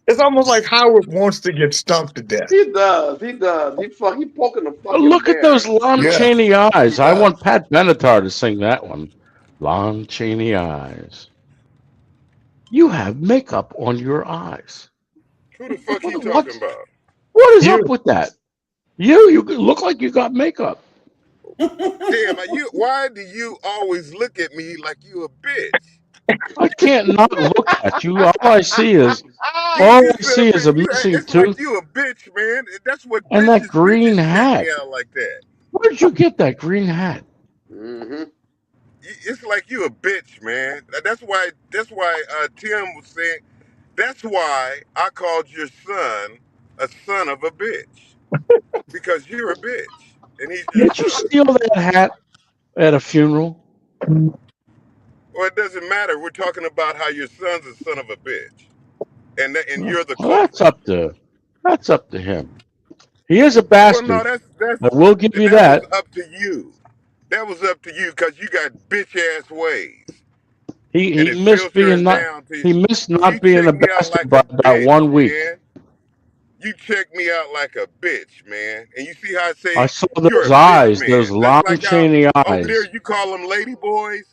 It's almost like Howard wants to get stumped to death. He does. He does. He poking the fucking Look at bear. those Lon Yeah. Chaney eyes. He I does. want Pat Benatar to sing that one. Lon Chaney eyes. You have makeup on your eyes. Who the fuck he What- talking about? What is You. up with that? You look like you got makeup. Damn, why do you always look at me like you a bitch? I can't not look at you. All I see is a missing It's like tooth you a bitch, man. That's what and that bitches green check hat. me out like that. Where'd you get that green hat? Mm-hmm. It's like you a bitch, man. That's why Tim was saying. That's why I called your son a son of a bitch, because you're a bitch and he's your Did you son. steal that hat at a funeral? Well, it doesn't matter. We're talking about how your son's a son of a bitch, and you're the Well, culprit. that's up to him. He is a Well, bastard. no, that's I will give you that. was up to you. That was up to you because you got bitch ass ways. He And it missed being filters not down to he missed you not being a check me out bastard like by a about bitch, 1 week. man. You check me out like a bitch, man. And you see how I say I saw you're those a eyes, bitch, man. those Just Lon like Chaney over there eyes. you call them lady boys.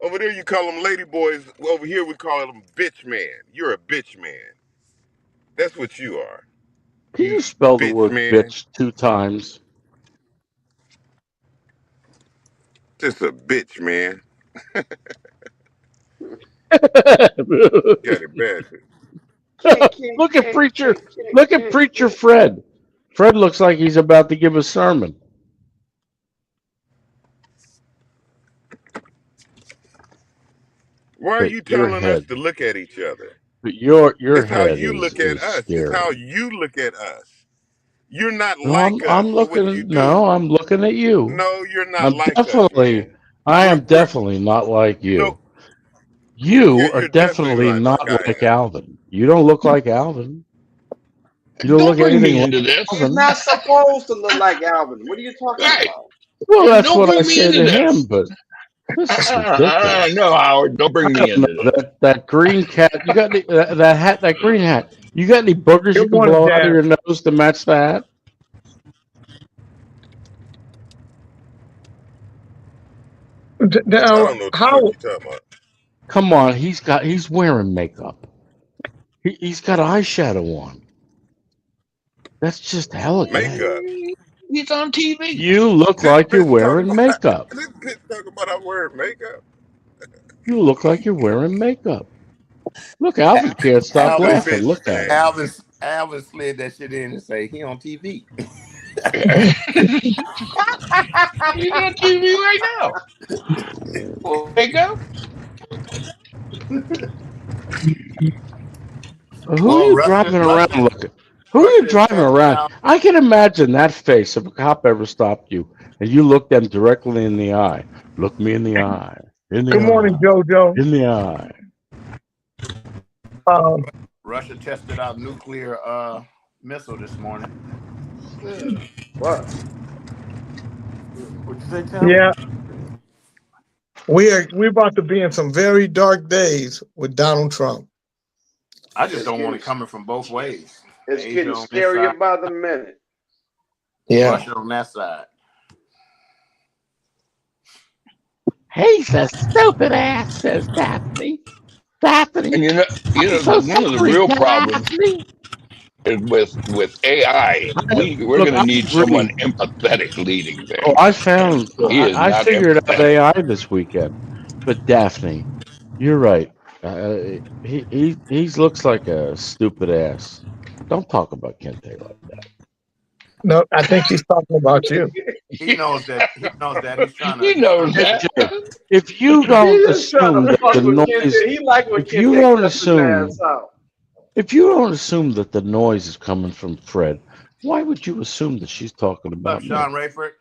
Over there you call them lady boys. Over here we call them bitch man. You're a bitch man. That's what you are. Can you You spell the bitch word man. bitch 2 times? Just a bitch man. Got it bad. Look at preacher. Look at preacher Fred. Fred looks like he's about to give a sermon. Why are But you your telling us head, to look at each other? but your It's how head you look at is us. It's how scary. you look at us. You're not No, like us. I'm So what you looking. do? No, I'm looking at you. No, you're not like us, I man. am definitely not like No, you. You yeah, are you're definitely definitely not not like I like am. Alvin. You don't look like Alvin. You don't Don't look bring anything me like into this. He's Alvin. not supposed to look like Alvin. What are you talking Right. about? Well, And that's don't what I bring me say into to him, this. but this is ridiculous. No, Howard, don't I bring me don't know into this. that green cat. You got any, that hat? That green hat. You got any boogers you Good can morning, blow out of Dad. your nose to match the hat? I Now, don't know what the fuck how? you talking about. Come on, he's wearing makeup. He's got eyeshadow on. That's just elegant. Makeup. He's on TV. You look This like you're bitch talking wearing about makeup. this bitch talking about I'm wearing makeup. You look like you're wearing makeup. Look, Alvin can't stop Alvin, laughing. Bitch, Look at him. man. Alvin slid that shit in and say he on TV. He's on TV right now. Wake up. Who are Well, you driving around Russia, looking? Who are you Russia is driving testing around? out. I can imagine that face if a cop ever stopped you and you looked them directly in the eye. Look me in the eye. In the Good morning, eye. JoJo. In the eye. Russia tested out nuclear missile this morning. What? What'd you say, Tim? Yeah, we're about to be in some very dark days with Donald Trump. I just don't want it coming from both ways. It's Asia getting on this scarier side, by the minute. Yeah. Russia on that side. He's a stupid ass, says Daphne. Daphne. And you know, I'm so one of the sorry, real problems Daphne. is with AI. We're Look, going to I need someone agree. empathetic leading Oh, things. He is I not figured out empathetic. AI this weekend. But Daphne, you're right. He looks like a stupid ass. Don't talk about Kente like that. No, I think she's talking about you. He knows that. He knows that. He's trying to. He knows that. If you don't He's just trying assume to that fuck the with noise, Kente. He like when if you Kente don't cuts his assume, ass out. if you don't assume that the noise is coming from Fred, why would you assume that she's talking What's about up, me? Sean Rayford?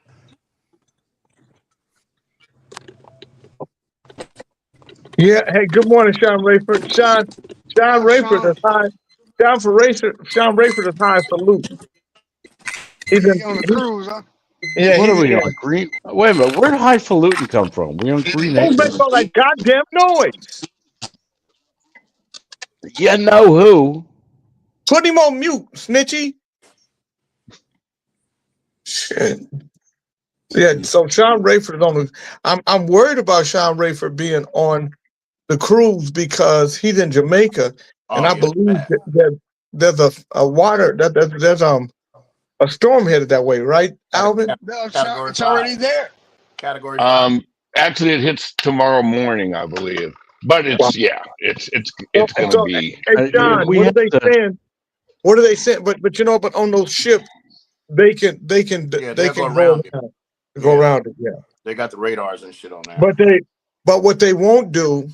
Yeah. Hey, good morning, Sean Rayford. Sean Rayford is high. Sean Rayford is high salute. He's He on the cruise, huh? yeah. What are we Yeah. on green? Wait a minute. Where did highfalutin come from? We on Green Who makes Acres? all that goddamn noise? You know who? Put him on mute, Snitchy. Shit. Yeah. So Sean Rayford is on the. I'm worried about Sean Rayford being on the cruise because he's in Jamaica, and I believe that there's a water that there's a storm headed that way, right, Alvin? It's already there. Category Actually, it hits tomorrow morning, I believe. But it's going to So, be. hey, John, we what are have they to- saying? What are they saying? But you know, but on those ships, they can they'll go around it. go around it. Yeah. They got the radars and shit on there. But what they won't do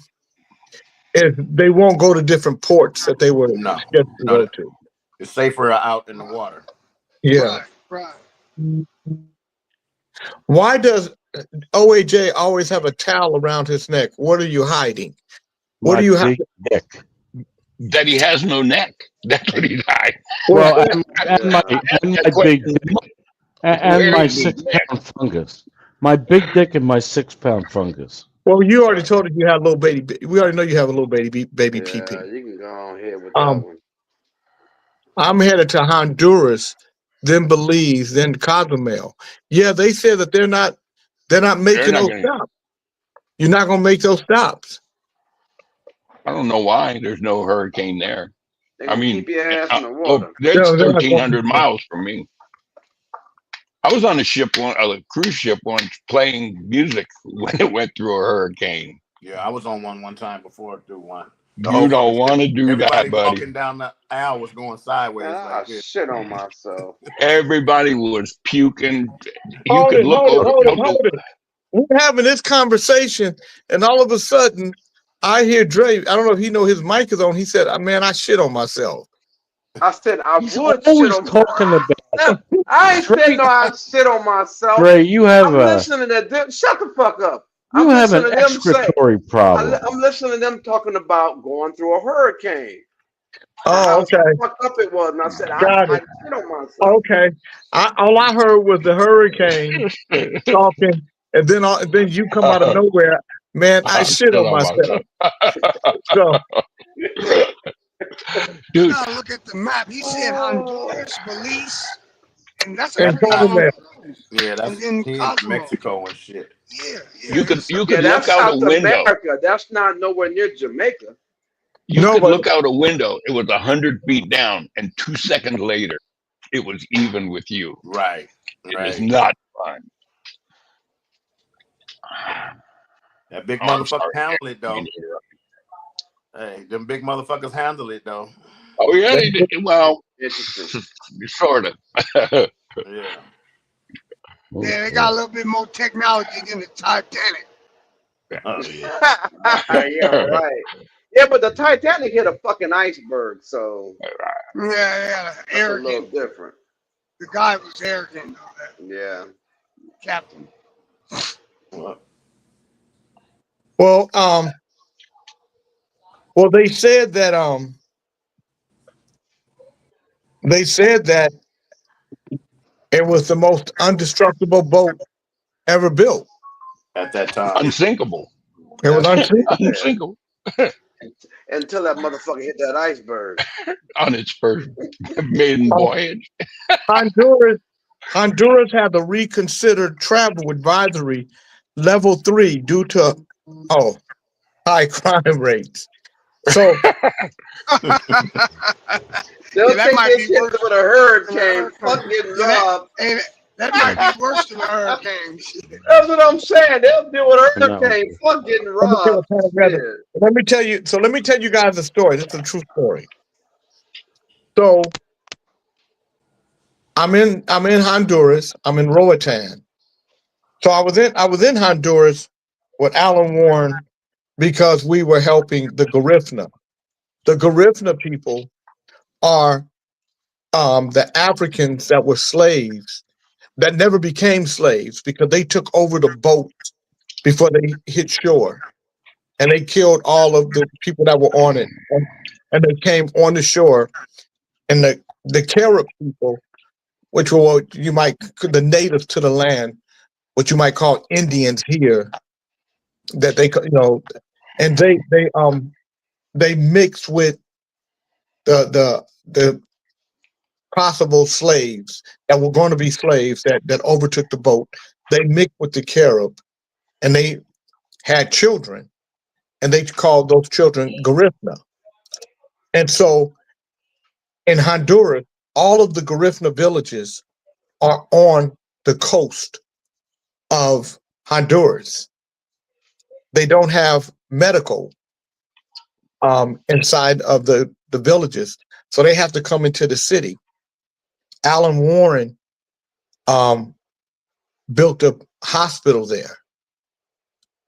is they won't go to different ports that they were scheduled to go to. It's safer out in the water. Yeah. Right. Why does OAJ always have a towel around his neck? What are you hiding? What My do you big hide? dick. That he has no neck. That's what he's hiding. Well, and my big dick, and my Where is his 6-pound fungus. My big dick and my 6-pound fungus. Well, you already told us you had a little baby. We already know you have a little baby pee. Yeah, you can go on ahead with that one. I'm headed to Honduras, then Belize, then Cozumel. Yeah, they said that they're not making no stop. You're not gonna make those stops. I don't know why there's no hurricane there. They I gonna mean, keep your ass in the water. that's No, they're not 1,300 going- miles from me. I was on a cruise ship once playing music when it went through a hurricane. Yeah, I was on one time before through one. You don't want to do Everybody that, buddy. walking down the aisle was going sideways Man, I like this. shit on myself. Everybody was puking. You Hold could it, look hold it, over. hold it, hold it. We're having this conversation, and all of a sudden, I hear Dre. I don't know if he know his mic is on. He said, "Man, I shit on myself." I said I He's would always shit on talking about. I ain't saying no I shit on myself. Ray, you have I'm a listening to them. Shut the fuck up. you I'm have an listening to them say. excretory problem. I'm listening to them talking about going through a hurricane. Oh, okay, How fucked up it was, and I said got I it. shit on myself. Okay, all I heard was the hurricane talking, and then you come out of nowhere. Man, I shit on myself. So, Dude, Now look at the map. He said Honduras, Belize, and that's and Cozumel. Yeah, that's And then he in Cosmo. Mexico and shit. Yeah, you could Yeah, that's look out South a window. America. That's not nowhere near Jamaica. You No, could but- look out a window. It was 100 feet down, and 2 seconds later, it was even with you. Right. It is Right. not fun. That big Oh, I'm motherfucker sorry. handle it though. You interrupted. Hey, them big motherfuckers handle it though. Oh yeah, they did. Well, Interesting. sort of. Yeah. Yeah, they got a little bit more technology than the Titanic. Oh yeah. Yeah, right. Yeah, but the Titanic hit a fucking iceberg, so Yeah, that's a little arrogant. different. The guy was arrogant, though, Yeah. that captain. well, they said that it was the most indestructible boat ever built. At that time. Unsinkable. It was That's what they said. Unsinkable. Until that motherfucker hit that iceberg. On its first maiden voyage. Honduras had a reconsidered travel advisory level 3 due to high crime rates. So They'll Yeah, that take might their be kids worse with a hurricane. Fuck getting Yeah, that- robbed. Hey, that might be worse than a hurricane. That's what I'm saying. They'll deal with a I know. hurricane. Fuck getting let me tell robbed. you- let me tell you. So let me tell you guys a story. This is a true story. So I'm in Honduras. I'm in Roatan. So I was in Honduras with Alan Warren because we were helping the Garifuna. The Garifuna people are the Africans that were slaves that never became slaves because they took over the boat before they hit shore, and they killed all of the people that were on it, and they came on the shore, and the Carib people, which were what you might the natives to the land, what you might call Indians here, that and they mixed with the possible slaves that were going to be slaves that overtook the boat. They mixed with the Carib, and they had children, and they called those children Garifuna. And so in Honduras, all of the Garifuna villages are on the coast of Honduras. They don't have medical inside of the villages, so they have to come into the city. Alan Warren built a hospital there.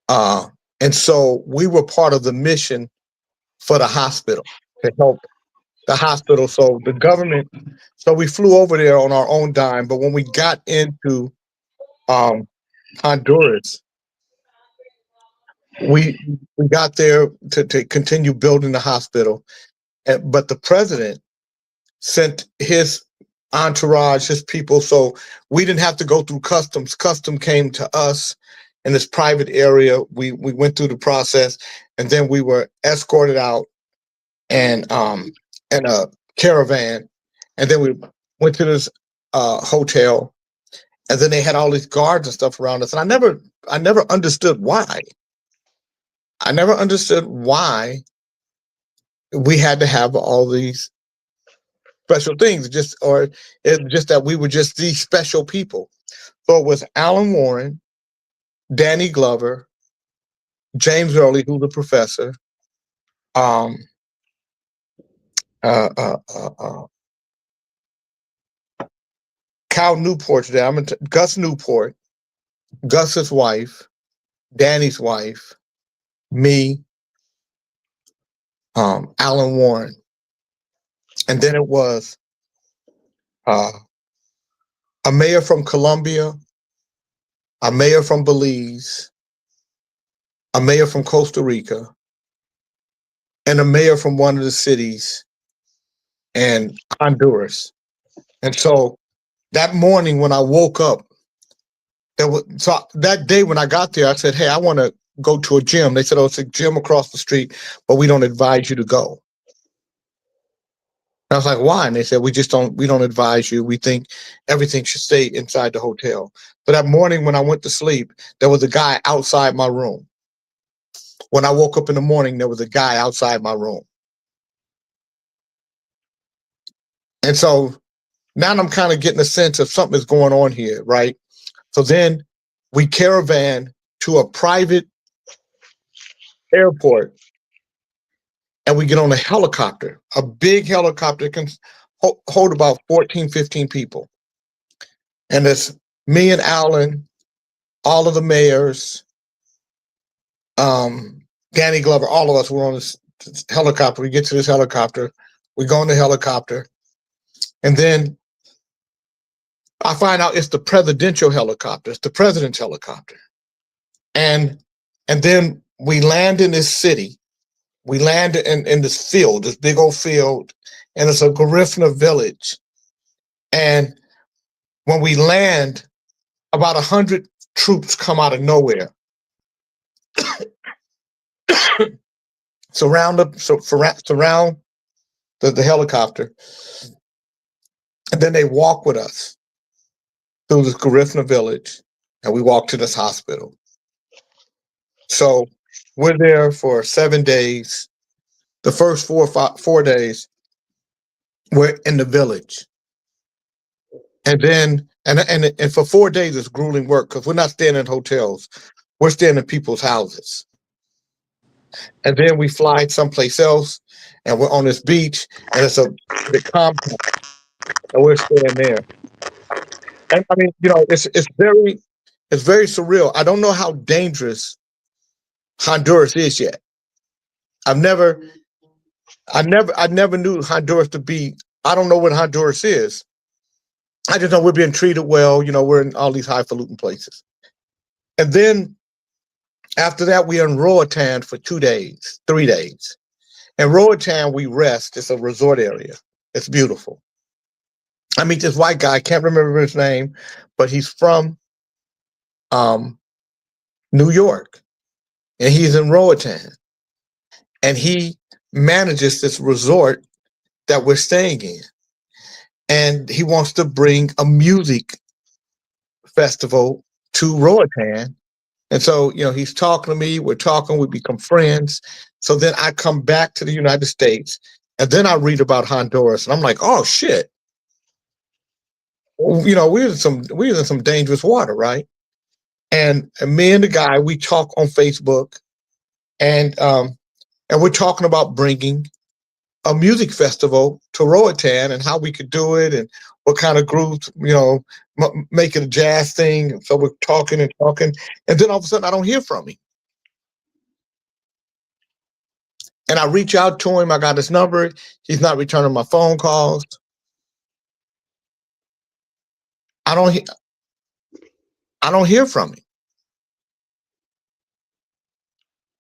And so we were part of the mission for the hospital to help the hospital. So the government, so we flew over there on our own dime. But when we got into Honduras, we got there to continue building the hospital. But the president sent his entourage, his people. So we didn't have to go through customs. Custom came to us in this private area. We went through the process, and then we were escorted out and in a caravan, and then we went to this hotel, and then they had all these guards and stuff around us, and I never understood why. I never understood why we had to have all these special things, it's just that we were just these special people. So it was Alan Warren, Danny Glover, James Early, who's the professor, um, uh, uh, uh, uh, Cal Newport's there. Gus Newport, Gus's wife, Danny's wife, me, Alan Warren, and then it was a mayor from Colombia, a mayor from Belize, a mayor from Costa Rica, and a mayor from one of the cities in Honduras. And so that morning when I woke up, so that day when I got there, I said, hey, I want to go to a gym. They said, oh, it's a gym across the street, but we don't advise you to go. And I was like, why? And they said, we don't advise you. We think everything should stay inside the hotel. But that morning when I went to sleep, there was a guy outside my room. When I woke up in the morning, there was a guy outside my room. And so now I'm kind of getting a sense of something is going on here, right? So then we caravan to a private airport and we get on a helicopter, a big helicopter that can hold about 14, 15 people. And it's me and Alan, all of the mayors, Danny Glover, all of us were on this helicopter. We get to this helicopter, we go on the helicopter, and then I find out it's the presidential helicopter, it's the president's helicopter. And then we land in this city. We land in this field, this big old field, and it's a Garifuna village. And when we land, about 100 troops come out of nowhere. surround the helicopter. And then they walk with us through this Garifuna village, and we walk to this hospital. So we're there for 7 days. The first 4 days, we're in the village. And then, and for 4 days, it's grueling work because we're not staying in hotels. We're staying in people's houses. And then we fly someplace else, and we're on this beach, and it's a big compound, and we're staying there. And I mean, it's very surreal. I don't know how dangerous Honduras is yet. I never knew Honduras to be. I don't know what Honduras is. I just know we're being treated well. We're in all these highfalutin places. And then after that, we're in Roatan for 3 days. In Roatan, we rest. It's a resort area. It's beautiful. I meet this white guy. I can't remember his name, but he's from New York, and he's in Roatan, and he manages this resort that we're staying in, and he wants to bring a music festival to Roatan. And so, he's talking to me, we become friends. So then I come back to the United States, and then I read about Honduras, and I'm like, oh shit. We're in some dangerous water, right? And me and the guy, we talk on Facebook, and we're talking about bringing a music festival to Roatan and how we could do it and what kind of groups, make it a jazz thing. So we're talking, and then all of a sudden I don't hear from him. And I reach out to him. I got his number. He's not returning my phone calls. I don't hear from him.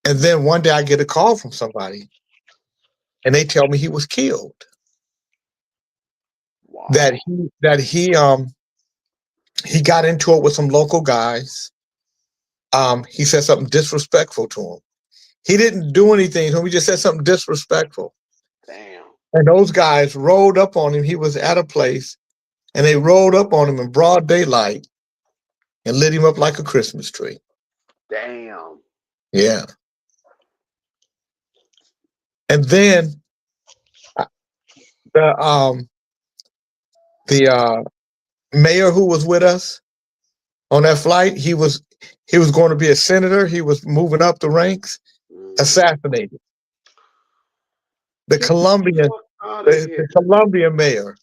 And then one day I get a call from somebody, and they tell me he was killed. Wow. That he got into it with some local guys. He said something disrespectful to him. He didn't do anything, so he just said something disrespectful. Damn. And those guys rolled up on him. He was at a place, and they rolled up on him in broad daylight and lit him up like a Christmas tree. Damn. Yeah. And then the mayor who was with us on that flight, he was going to be a senator. He was moving up the ranks. Assassinated. The Colombian mayor.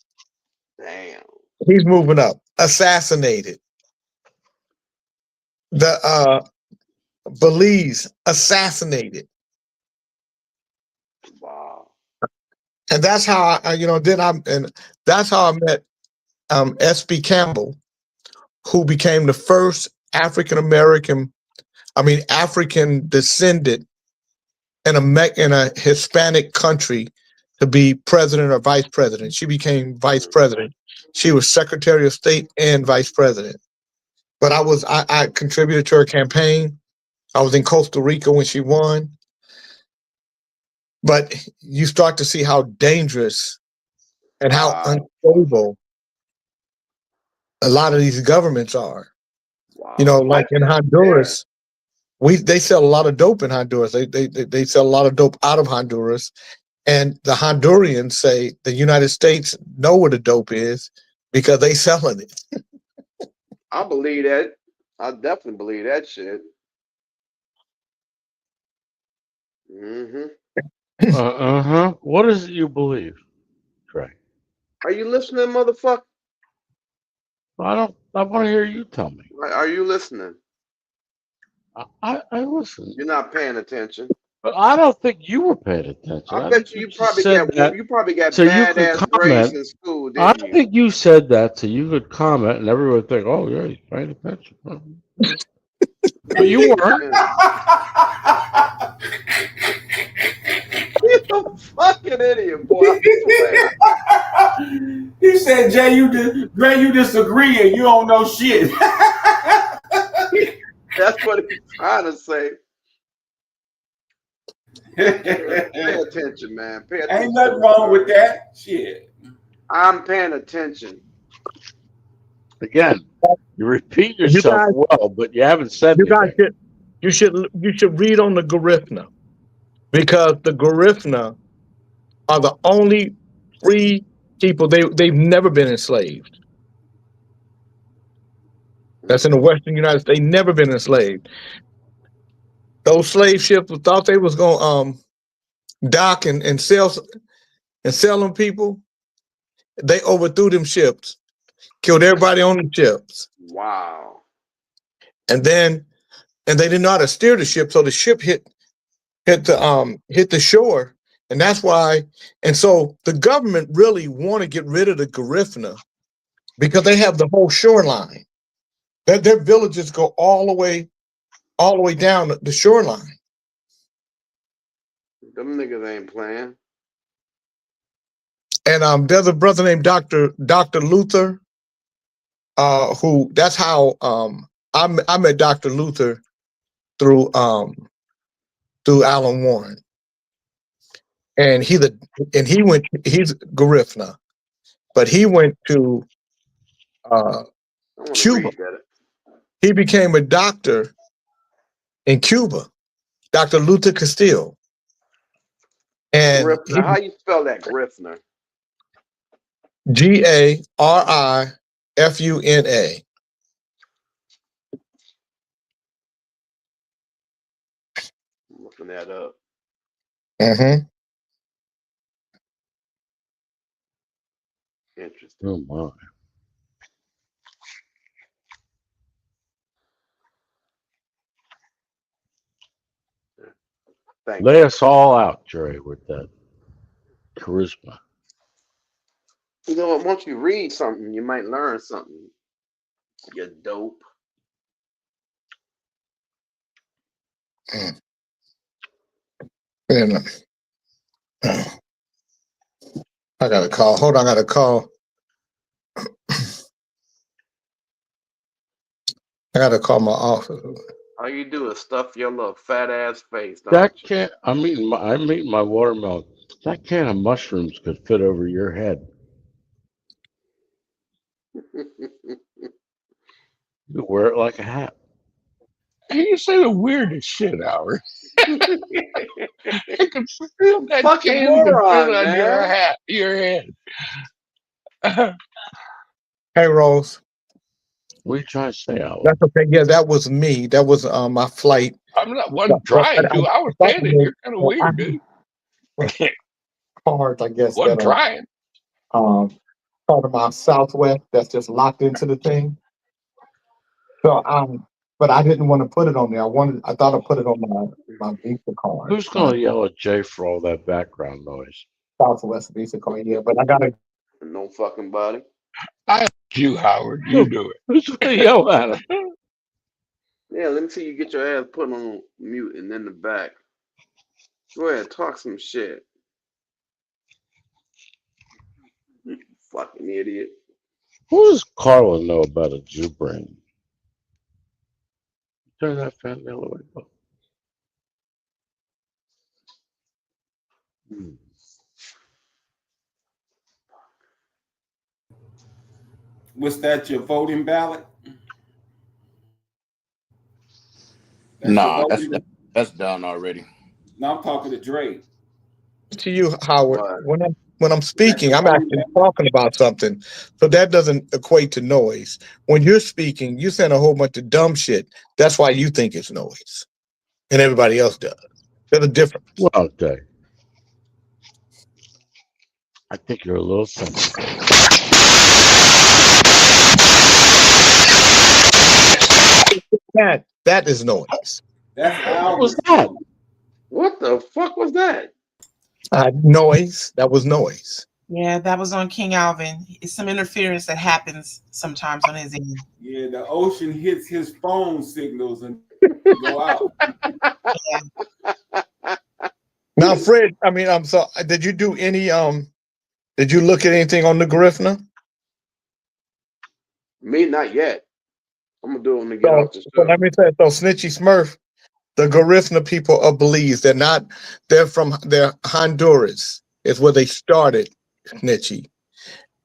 Damn. He's moving up. Assassinated. The Belize assassinated. Wow. And that's how that's how I met S.B. Campbell, who became the first African descendant in a Hispanic country to be president or vice president. She became vice president. She was Secretary of State and vice president. But I contributed to her campaign. I was in Costa Rica when she won. But you start to see how dangerous and how unstable a lot of these governments are. Wow. You know, like in Honduras, they sell a lot of dope in Honduras. They sell a lot of dope out of Honduras. And the Hondurans say the United States know where the dope is because they selling it. I believe that. I definitely believe that shit. Mm-hmm. What is it you believe, Trey? Are you listening, motherfucker? I want to hear you tell me. Are you listening? I listen. You're not paying attention. But I don't think you were paying attention. I bet you probably got so badass grades in school, I didn't you? think you said that so you could comment and everyone would think, oh yeah, he's paying attention. But you weren't. You're a fucking idiot, boy. He said, Jay, you disagree and you don't know shit. That's what he's trying to say. Pay attention, man. Pay attention. Ain't nothing wrong with that. Shit. I'm paying attention. Again, you repeat yourself well, but you haven't said anything. You should read on the Garifuna, because the Garifuna are the only free people. They've never been enslaved. That's in the Western United States. They've never been enslaved. Those slave ships thought they was gonna dock and sell them people. They overthrew them ships, killed everybody on the ships. Wow. And they didn't know how to steer the ship, so the ship hit the shore, and that's why. And so the government really want to get rid of the Garifuna because they have the whole shoreline. Their villages go all the way down the shoreline. Them niggas ain't playing. And there's a brother named Dr. Luther, who that's how I met Dr. Luther through Alan Warren. And he's Garifuna, but he went to Cuba. He became a doctor in Cuba, Dr. Luther Castillo. And Grifner. How you spell that, Grifner? Garifuna. I'm looking that up. Interesting. Oh my. Lay us all out, Jerry, with that charisma. You know, once you read something, you might learn something. You're dope. And I got a call. Hold on, I got a call. I got to call my office. All you do is stuff your little fat ass face. I'm eating my watermelon. That can of mushrooms could fit over your head. You wear it like a hat. And you say the weirdest shit, Howard. I can feel that Fucking can moron, on your man. hat, your head. Hey, Rose. What are you trying to say, Alan? That's okay. Yeah, that was me. That was my flight. I'm not one trying to. I was standing. You're kind of weird, dude. Cards, I guess, One that are trying. part of my Southwest that's just locked into the thing. So but I didn't want to put it on there. I thought I put it on my Visa card. Who's gonna yell at Jay for all that background noise? Southwest Visa card, yeah. But I gotta No fucking body. I asked you, Howard. You do it. Who's gonna yell at him? Yeah, let me see you get your ass put on mute and then the back. Go ahead, talk some shit. You fucking idiot. What does Carla know about a Jew brain? Turn that fan the other way. Was that your voting ballot? Nah, that's done already. No, I'm talking to Dre. to you, Howard. What? When I'm speaking, I'm actually talking about something. So that doesn't equate to noise. When you're speaking, you saying a whole bunch of dumb shit. That's why you think it's noise. And everybody else does. There's a difference. Well, okay. I think you're a little sensitive. That is noise. What was that? What the fuck was that? Noise. That was noise. Yeah, that was on King Alvin. It's some interference that happens sometimes on his end. Yeah, the ocean hits his phone signals and go out. Now, Fred, I'm sorry. Did you do any did you look at anything on the Garifuna? Me, not yet. I'm gonna do it when we get off the So show. let me tell you, so Snitchy Smurf, the Garifuna people are Belize. They're Honduras. It's where they started Snitchy.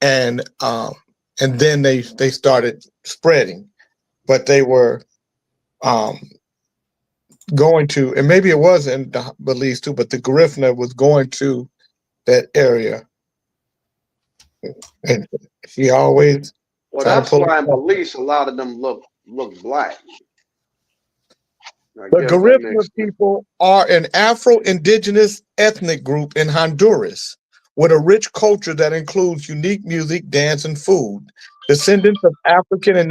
And then they started spreading. But they were going to, and maybe it was in Belize too, but the Garifuna was going to that area. And she always Well, tried to that's pull why it in off. Belize a lot of them look black. I The guess that Garifuna makes people are an Afro-Indigenous ethnic group in Honduras with a rich culture that includes unique music, dance, and food. Descendants of African and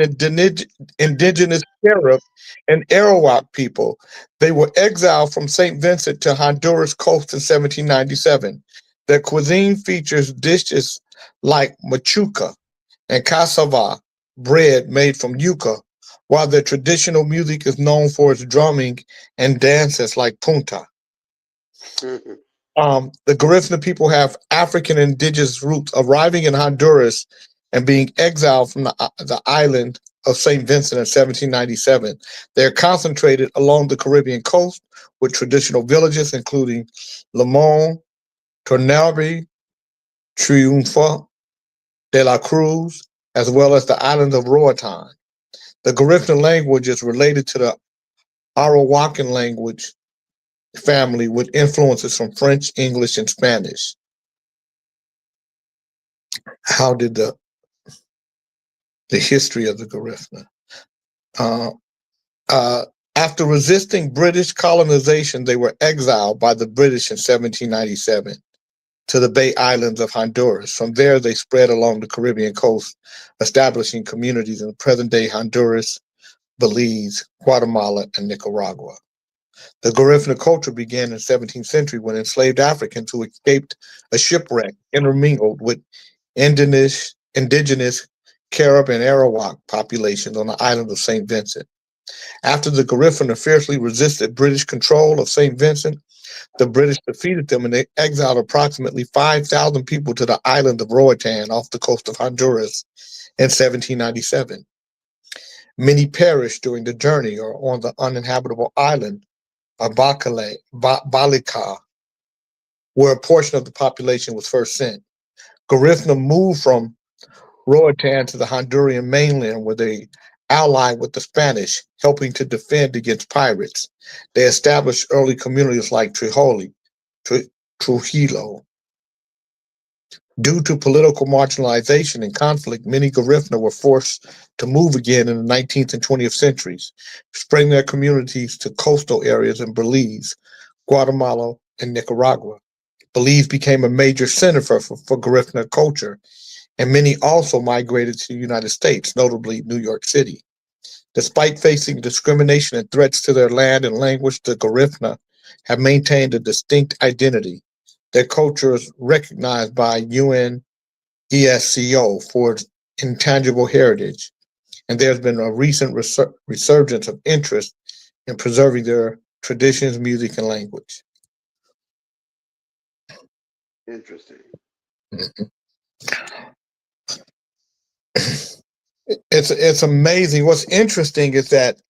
indigenous Carib and Arawak people, they were exiled from St. Vincent to Honduras coast in 1797. Their cuisine features dishes like machuca and cassava, bread made from yuca, while their traditional music is known for its drumming and dances like punta. The Garifuna people have African indigenous roots, arriving in Honduras and being exiled from the island of St. Vincent in 1797. They're concentrated along the Caribbean coast with traditional villages including Limon, Tornelby, Triunfa, De La Cruz, as well as the island of Roatan. The Garifuna language is related to the Arawakan language family with influences from French, English, and Spanish. How did the history of the Garifuna? After resisting British colonization, they were exiled by the British in 1797 to the Bay Islands of Honduras. From there, they spread along the Caribbean coast, establishing communities in present-day Honduras, Belize, Guatemala, and Nicaragua. The Garifuna culture began in the 17th century when enslaved Africans who escaped a shipwreck intermingled with indigenous Carib and Arawak populations on the island of St. Vincent. After the Garifuna fiercely resisted British control of St. Vincent, the British defeated them and they exiled approximately 5,000 people to the island of Roatan off the coast of Honduras in 1797. Many perished during the journey or on the uninhabitable island of Balika, where a portion of the population was first sent. Garifuna moved from Roatan to the Honduran mainland, where they allied with the Spanish, helping to defend against pirates. They established early communities like Trujillo. Due to political marginalization and conflict, many Garifuna were forced to move again in the 19th and 20th centuries, spreading their communities to coastal areas in Belize, Guatemala, and Nicaragua. Belize became a major center for Garifuna culture, and many also migrated to the United States, notably New York City. Despite facing discrimination and threats to their land and language, the Garifuna have maintained a distinct identity. Their culture is recognized by UNESCO for its intangible heritage, and there's been a recent resurgence of interest in preserving their traditions, music, and language. Interesting. It's amazing. What's interesting is that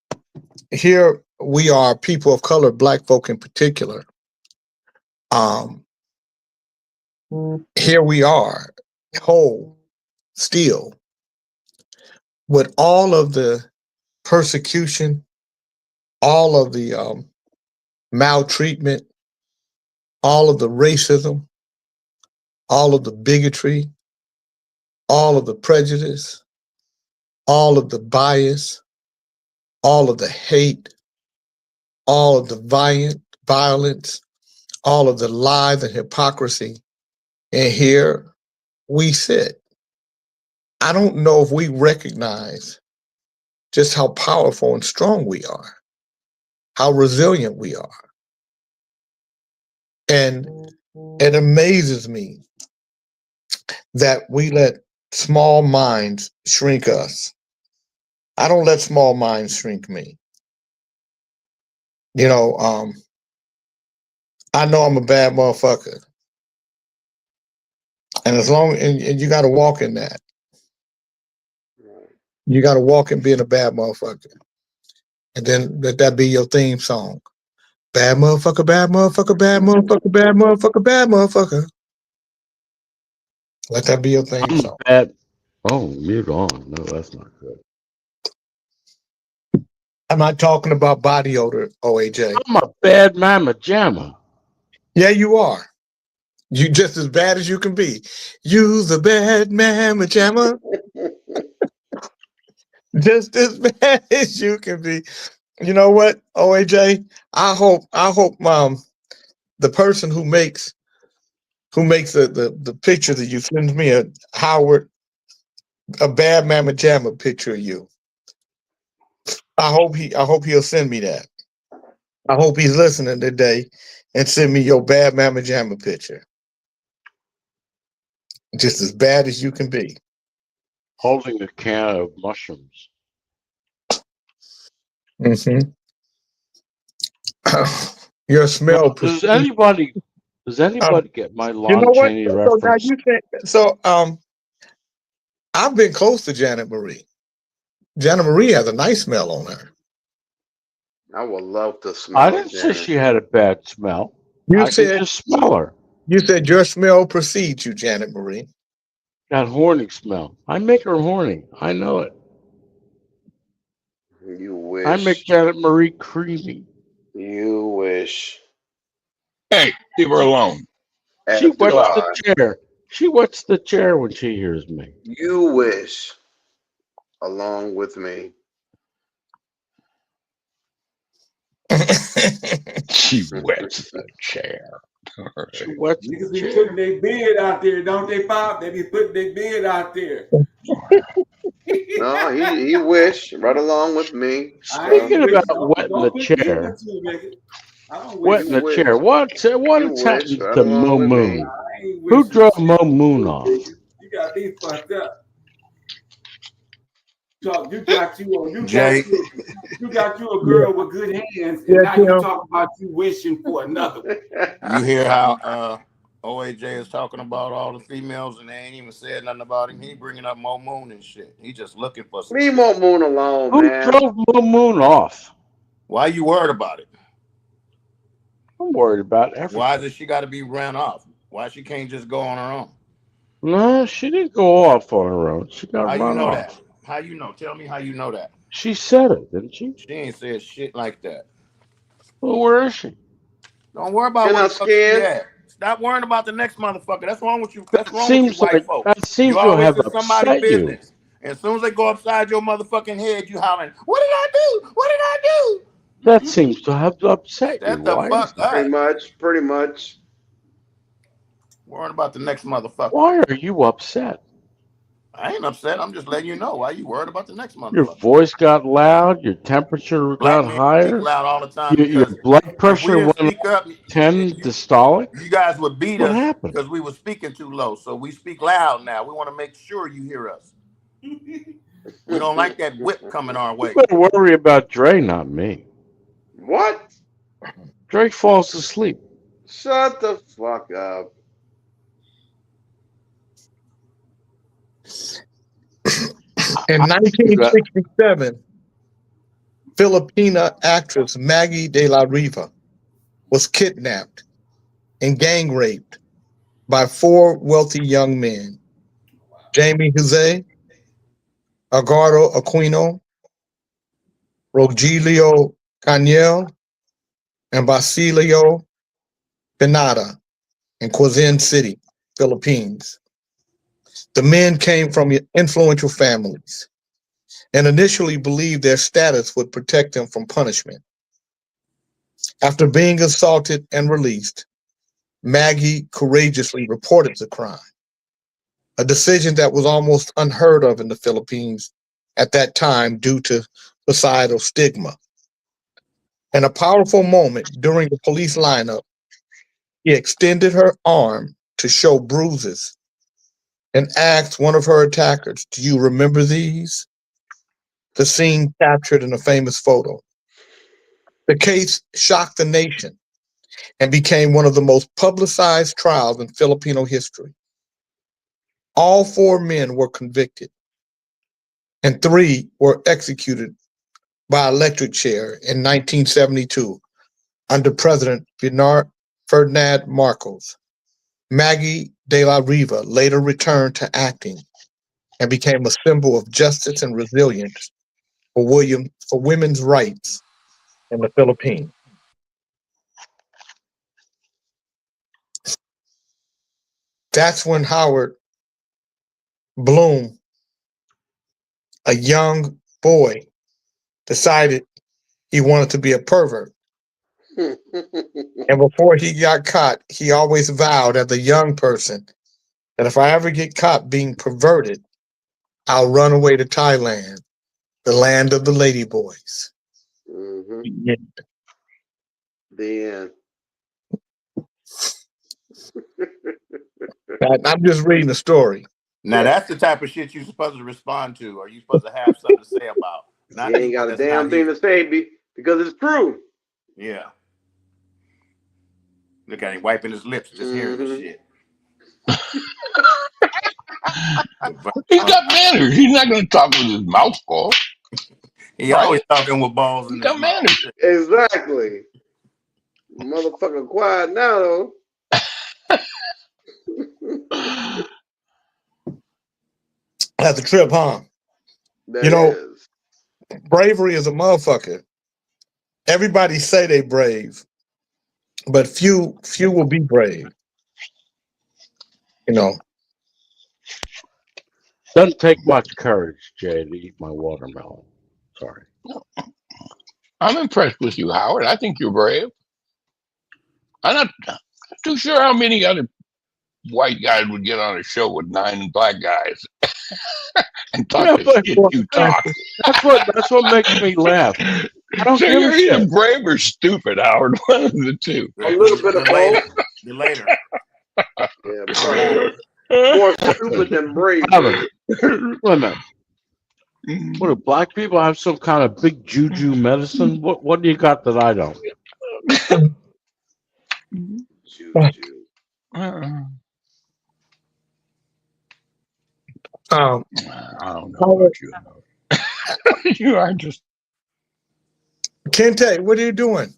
here we are, people of color, Black folk in particular. Here we are, whole, still, with all of the persecution, all of the maltreatment, all of the racism, all of the bigotry, all of the prejudice, all of the bias, all of the hate, all of the violence, all of the lies and hypocrisy. And here we sit. I don't know if we recognize just how powerful and strong we are, how resilient we are. And it amazes me that we let small minds shrink us. I don't let small minds shrink me. You know, I know I'm a bad motherfucker. And as long and you got to walk in that. You got to walk in being a bad motherfucker. And then let that be your theme song. Bad motherfucker, bad motherfucker, bad motherfucker, bad motherfucker, bad motherfucker. Let that be your theme song. Bad. Oh, mute on. No, that's not good. I'm not talking about body odor, OAJ. I'm a bad mama jamma. Yeah, you are. You just as bad as you can be. You's a bad mama jamma. Just as bad as you can be. You know what, OAJ? I hope the person who makes the picture that you send me a bad mama jamma picture of you. I hope he'll send me that. I hope he's listening today and send me your bad mama jamma picture. Just as bad as you can be. Holding a can of mushrooms. Mm-hmm. Your smell. Does anybody get my Lon You know what? Chaney So now reference? you think I've been close to Janet Marie. Janet Marie has a nice smell on her. I would love to smell I didn't say she had a bad smell. I can just smell her. You said your smell precedes you, Janet Marie. That horny smell. I make her horny. I know it. You wish. I make Janet Marie creamy. You wish. Hey, leave her alone. She wets the chair. She wets the chair when she hears me. You wish. Along with me. She wets the chair. She wets Niggas the be chair. putting their bid out there, don't they, Pop? They be putting their bid out there. No, he wish right along with me. Speaking about wetting the chair. Wetting the chair. What has happened to Mo Moon? Who drove Mo Moon off? You got me fucked up. You got you a girl with good hands, and now you talk about you wishing for another one. You hear how OAJ is talking about all the females and they ain't even said nothing about him. He bringing up Mo Moon and shit. He just looking for some. Leave Mo Moon alone, Who man. drove Mo Moon off? Why you worried about it? I'm worried about everything. Why does she got to be ran off? Why she can't just go on her own? No, she didn't go off on her own. She got How run you know off. that? How you know? Tell me how you know that. She said it, didn't she? She ain't said shit like that. Well, where is she? Don't worry about You're where the not fuck she scared? at. Stop worrying about the next motherfucker. That's wrong with you. That That's wrong with you, seems white like folks. that seems You to always have in somebody's upset you. business. And as soon as they go upside your motherfucking head, you hollering, "What did I do? What did I do?" That seems to have upset you. Shut the Why is fuck that? Pretty up. much. Pretty much. Worrying about the next motherfucker. Why are you upset? I ain't upset. I'm just letting you know. Why you worried about the next Your motherfucker? voice got loud. Your temperature Black got men speak higher. loud all the time Your because blood if we pressure didn't went speak up, 10 systolic. you guys would beat What us happened? because we were speaking too low. So we speak loud now. We want to make sure you hear us. We don't like that whip coming our You way. better worry about Dre, not me. What? Dre falls asleep. Shut the fuck up. In You got 1967, Filipina actress Maggie de la Riva was kidnapped and gang raped by 4 wealthy young men: Jamie Jose, Edgardo Aquino, Rogelio Caniel, and Basilio Pinada in Quezon City, Philippines. The men came from influential families and initially believed their status would protect them from punishment. After being assaulted and released, Maggie courageously reported the crime, a decision that was almost unheard of in the Philippines at that time due to societal stigma. In a powerful moment during the police lineup, she extended her arm to show bruises and asked one of her attackers, "Do you remember these?" The scene captured in a famous photo. The case shocked the nation and became one of the most publicized trials in Filipino history. All 4 men were convicted, and 3 were executed by electric chair in 1972 under President Ferdinand Marcos. Maggie de la Riva later returned to acting and became a symbol of justice and resilience for women's rights in the Philippines. That's when Howard Bloom, a young boy, decided he wanted to be a pervert. And before he got caught, he always vowed as a young person that if I ever get caught being perverted, I'll run away to Thailand, the land of the ladyboys. Mm-hmm. The end. I'm just reading the story. Now that's the type of shit you're supposed to respond to, or you're supposed to have something to say about. Not He ain't got a damn thing to say, because it's true. Yeah. Look at him wiping his lips, just hearing this shit. He's got manners. He's not going to talk with his mouth full. He always talking with balls in He's his got mouth. manners. Exactly. Motherfucker quiet now, though. That's a trip, huh? That You know, is. bravery is a motherfucker. Everybody say they brave, but few will be brave. You know. Doesn't take much courage, Jay, to eat my watermelon. Sorry. I'm impressed with you, Howard. I think you're brave. I'm not too sure how many other white guys would get on a show with 9 black guys and talk the shit you talk. That's what makes me laugh. I don't So give a you're either shit. brave or stupid, Howard. One of the two. A little bit of both. The later. Yeah, probably more stupid than brave. Wait a minute. What, do black people have some kind of big juju medicine? What do you got that I don't? Juju. I don't know about you. You are just. Kente, what are you doing?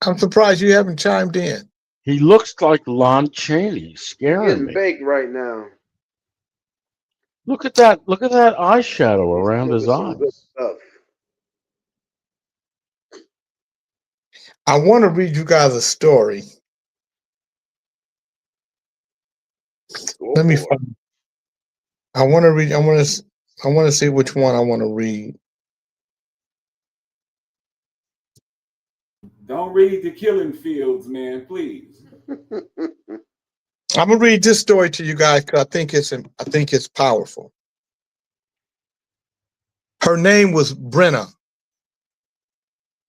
I'm surprised you haven't chimed in. He looks like Lon Chaney, scaring Getting me. baked right now. Look at that. Look at that eyeshadow around Give his us some good eyes. stuff. I want to read you guys a story. Go Let me for it. find. I want to read. I want to. I want to see which one I want to read. Don't read the killing fields, man, please. I'm gonna read this story to you guys because I think it's powerful. Her name was Brenna,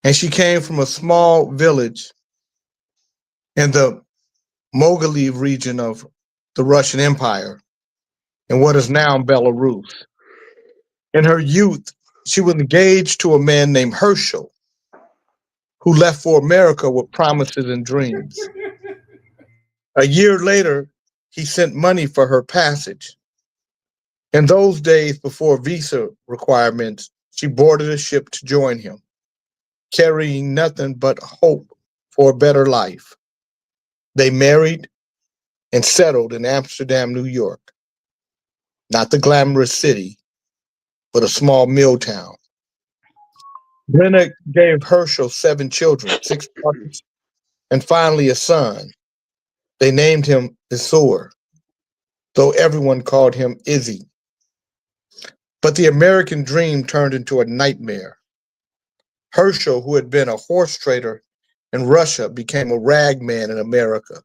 and she came from a small village in the Mogilev region of the Russian Empire, in what is now Belarus. In her youth, she was engaged to a man named Herschel, who left for America with promises and dreams. A year later, he sent money for her passage. In those days before visa requirements, she boarded a ship to join him, carrying nothing but hope for a better life. They married and settled in Amsterdam, New York. Not the glamorous city, but a small mill town. Brenna gave Herschel 7 children, 6 daughters, and finally a son. They named him Isur, though everyone called him Izzy. But the American dream turned into a nightmare. Herschel, who had been a horse trader in Russia, became a rag man in America,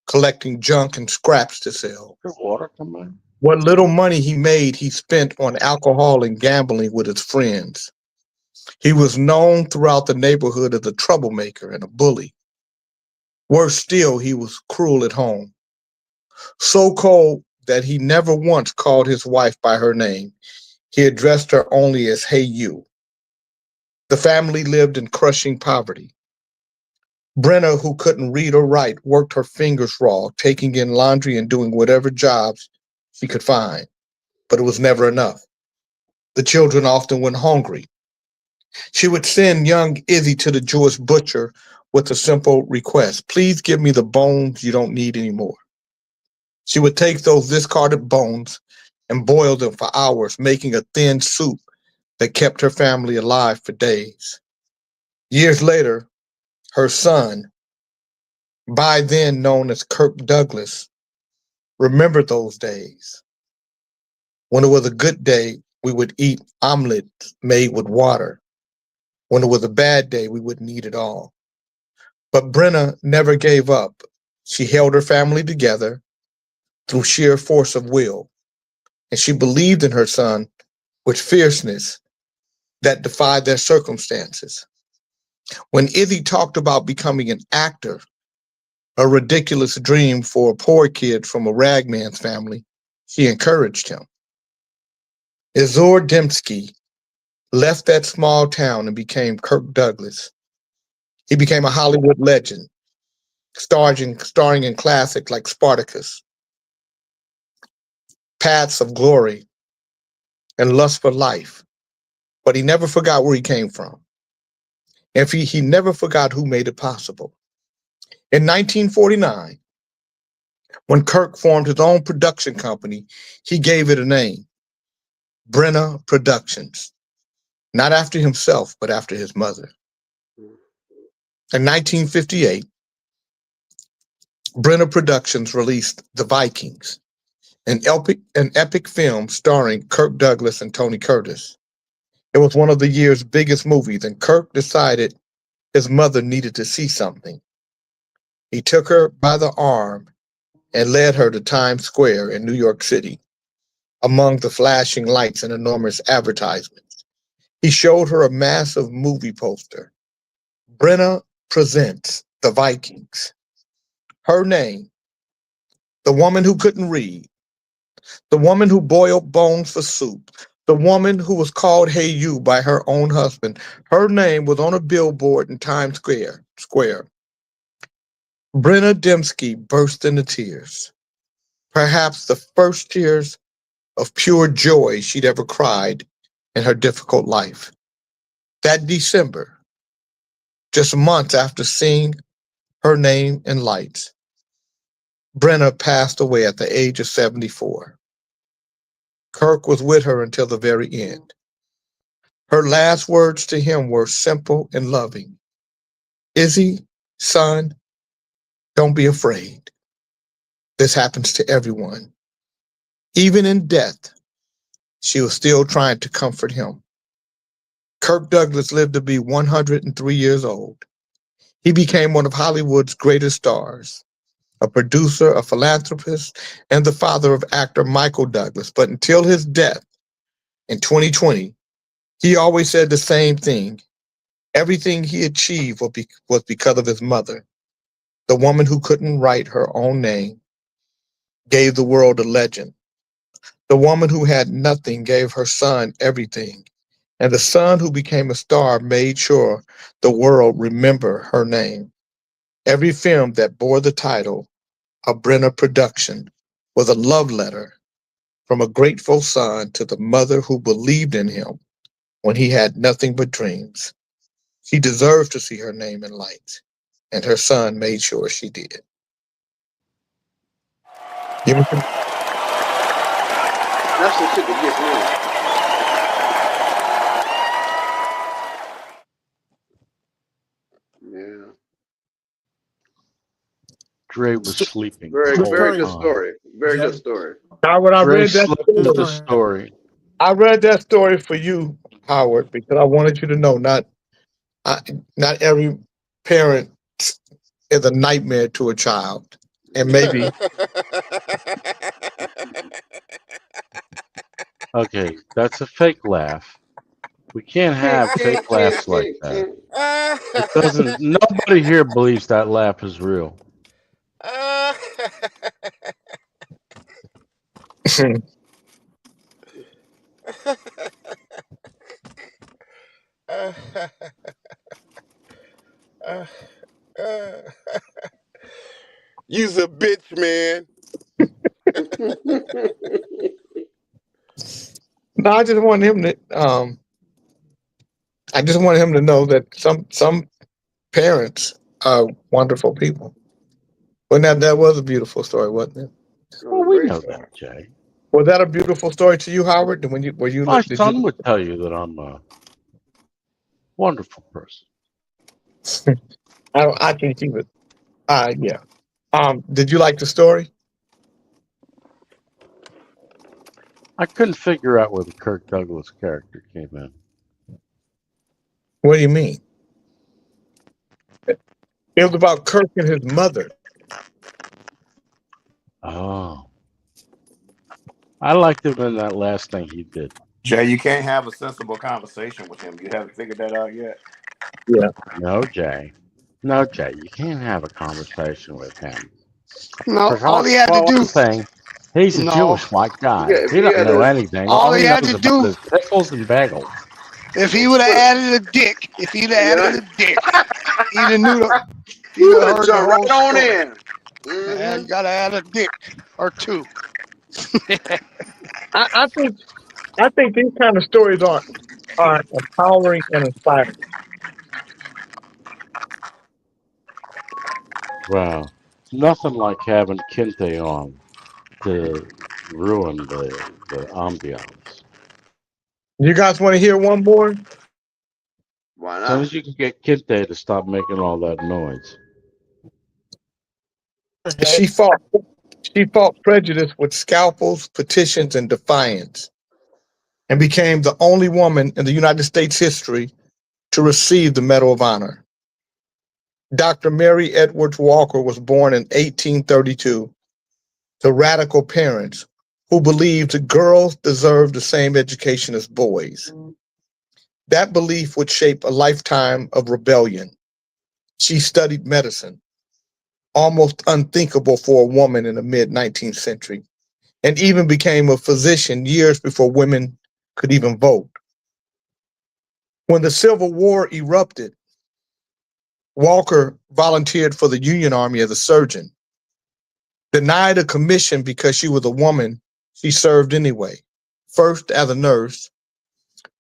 collecting junk and scraps to sell. Water come on. What little money he made, he spent on alcohol and gambling with his friends. He was known throughout the neighborhood as a troublemaker and a bully. Worse still, he was cruel at home. So cold that he never once called his wife by her name. He addressed her only as "Hey, you." The family lived in crushing poverty. Brenna, who couldn't read or write, worked her fingers raw, taking in laundry and doing whatever jobs she could find. But it was never enough. The children often went hungry. She would send young Izzy to the Jewish butcher with a simple request: please give me the bones you don't need anymore. She would take those discarded bones and boil them for hours, making a thin soup that kept her family alive for days. Years later, her son, by then known as Kirk Douglas, remembered those days. When it was a good day, we would eat omelets made with water. When it was a bad day, we wouldn't eat at all. But Brenna never gave up. She held her family together through sheer force of will, and she believed in her son with fierceness that defied their circumstances. When Izzy talked about becoming an actor, a ridiculous dream for a poor kid from a ragman's family, she encouraged him. Izur Dembski left that small town and became Kirk Douglas. He became a Hollywood legend, starring in classics like Spartacus, Paths of Glory, and Lust for Life. But he never forgot where he came from. And he never forgot who made it possible. In 1949, when Kirk formed his own production company, he gave it a name, Brenna Productions. Not after himself, but after his mother. In 1958, Brenna Productions released The Vikings, an epic film starring Kirk Douglas and Tony Curtis. It was one of the year's biggest movies, and Kirk decided his mother needed to see something. He took her by the arm and led her to Times Square in New York City, among the flashing lights and enormous advertisements. He showed her a massive movie poster. Brenna presents The Vikings. Her name, the woman who couldn't read, the woman who boiled bones for soup, the woman who was called "Hey You" by her own husband. Her name was on a billboard in Times Square. Brenna Dembski burst into tears, perhaps the first tears of pure joy she'd ever cried in her difficult life. That December, just months after seeing her name in lights, Brenna passed away at the age of 74. Kirk was with her until the very end. Her last words to him were simple and loving. Izzy, son, don't be afraid. This happens to everyone. Even in death, she was still trying to comfort him. Kirk Douglas lived to be 103 years old. He became one of Hollywood's greatest stars, a producer, a philanthropist, and the father of actor Michael Douglas. But until his death in 2020, he always said the same thing. Everything he achieved was because of his mother, the woman who couldn't write her own name, gave the world a legend. The woman who had nothing gave her son everything. And the son who became a star made sure the world remember her name. Every film that bore the title A Brenner Production was a love letter from a grateful son to the mother who believed in him when he had nothing but dreams. She deserved to see her name in lights, and her son made sure she did. Give me some- That's the shit that gets me. Yeah. Dre was sleeping Very, the whole very good time. story. Very good story. Howard, I Dre read that slept through the story. story. I read that story for you, Howard, because I wanted you to know not every parent is a nightmare to a child, and maybe Okay, that's a fake laugh. We can't have fake laughs like that. It doesn't. Nobody here believes that laugh is real. You's a bitch, man. no, I just want him to. I just want him to know that some parents are wonderful people. Well, that was a beautiful story, wasn't it? Well, we know that, Jay. Was that a beautiful story to you, Howard? When you were you? My did son you? would tell you that I'm a wonderful person. I think he would. Yeah. Did you like the story? I couldn't figure out where the Kirk Douglas character came in. What do you mean? It was about Kirk and his mother. Oh. I liked him in that last thing he did. Jay, you can't have a sensible conversation with him. You haven't figured that out yet. Yeah. No, Jay. No, Jay. You can't have a conversation with him. No, For all he had to one do. thing, he's a No. Jewish white guy. Yeah, if He he doesn't had know a- anything. all he he had knows to about do- is pickles and bagels. If he would have added a dick, he'd have knew You would heard have the jumped right whole on story. in. Yeah, you gotta add a dick or two. I think these kind of stories are empowering and inspiring. Wow. Nothing like having Kente on to ruin the ambiance. You guys want to hear one more? Why As soon not? as you can get Kente to stop making all that noise. She fought prejudice with scalpels, petitions, and defiance, and became the only woman in the United States history to receive the Medal of Honor. Dr. Mary Edwards Walker was born in 1832 to radical parents who believed girls deserved the same education as boys. That belief would shape a lifetime of rebellion. She studied medicine, almost unthinkable for a woman in the mid-19th century, and even became a physician years before women could even vote. When the Civil War erupted, Walker volunteered for the Union Army as a surgeon. Denied a commission because she was a woman, she served anyway, first as a nurse,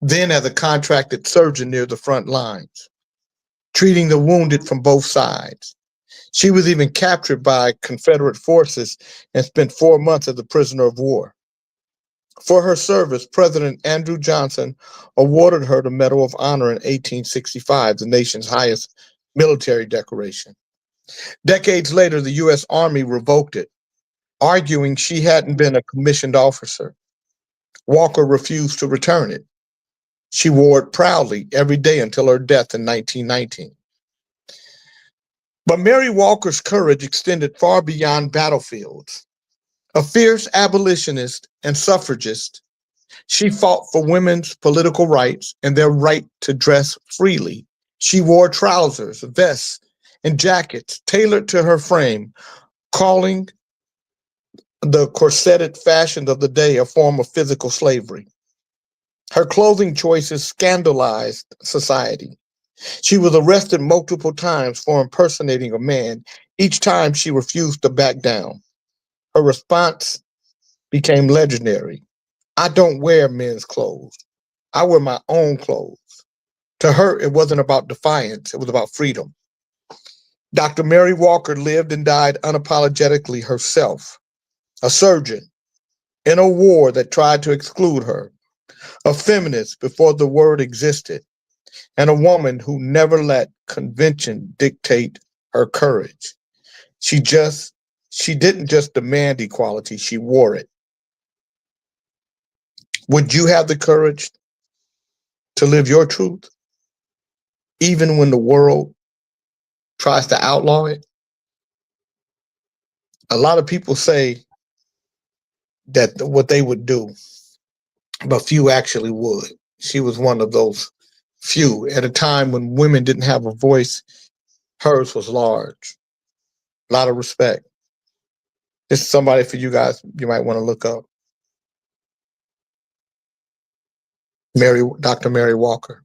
then as a contracted surgeon near the front lines, treating the wounded from both sides. She was even captured by Confederate forces and spent 4 months as a prisoner of war. For her service, President Andrew Johnson awarded her the Medal of Honor in 1865, the nation's highest military decoration. Decades later, the U.S. Army revoked it, arguing she hadn't been a commissioned officer. Walker refused to return it. She wore it proudly every day until her death in 1919. But Mary Walker's courage extended far beyond battlefields. A fierce abolitionist and suffragist, she fought for women's political rights and their right to dress freely. She wore trousers, vests, and jackets tailored to her frame, calling the corseted fashions of the day a form of physical slavery. Her clothing choices scandalized society. She was arrested multiple times for impersonating a man. Each time she refused to back down. Her response became legendary. I don't wear men's clothes. I wear my own clothes. To her, it wasn't about defiance. It was about freedom. Dr. Mary Walker lived and died unapologetically herself, a surgeon in a war that tried to exclude her, a feminist before the word existed, and a woman who never let convention dictate her courage. She didn't just demand equality, she wore it. Would you have the courage to live your truth, even when the world tries to outlaw it? A lot of people say that what they would do, but few actually would. She was one of those few. At a time when women didn't have a voice, hers was large. A lot of respect. This is somebody for you guys you might want to look up. Dr. Mary Walker.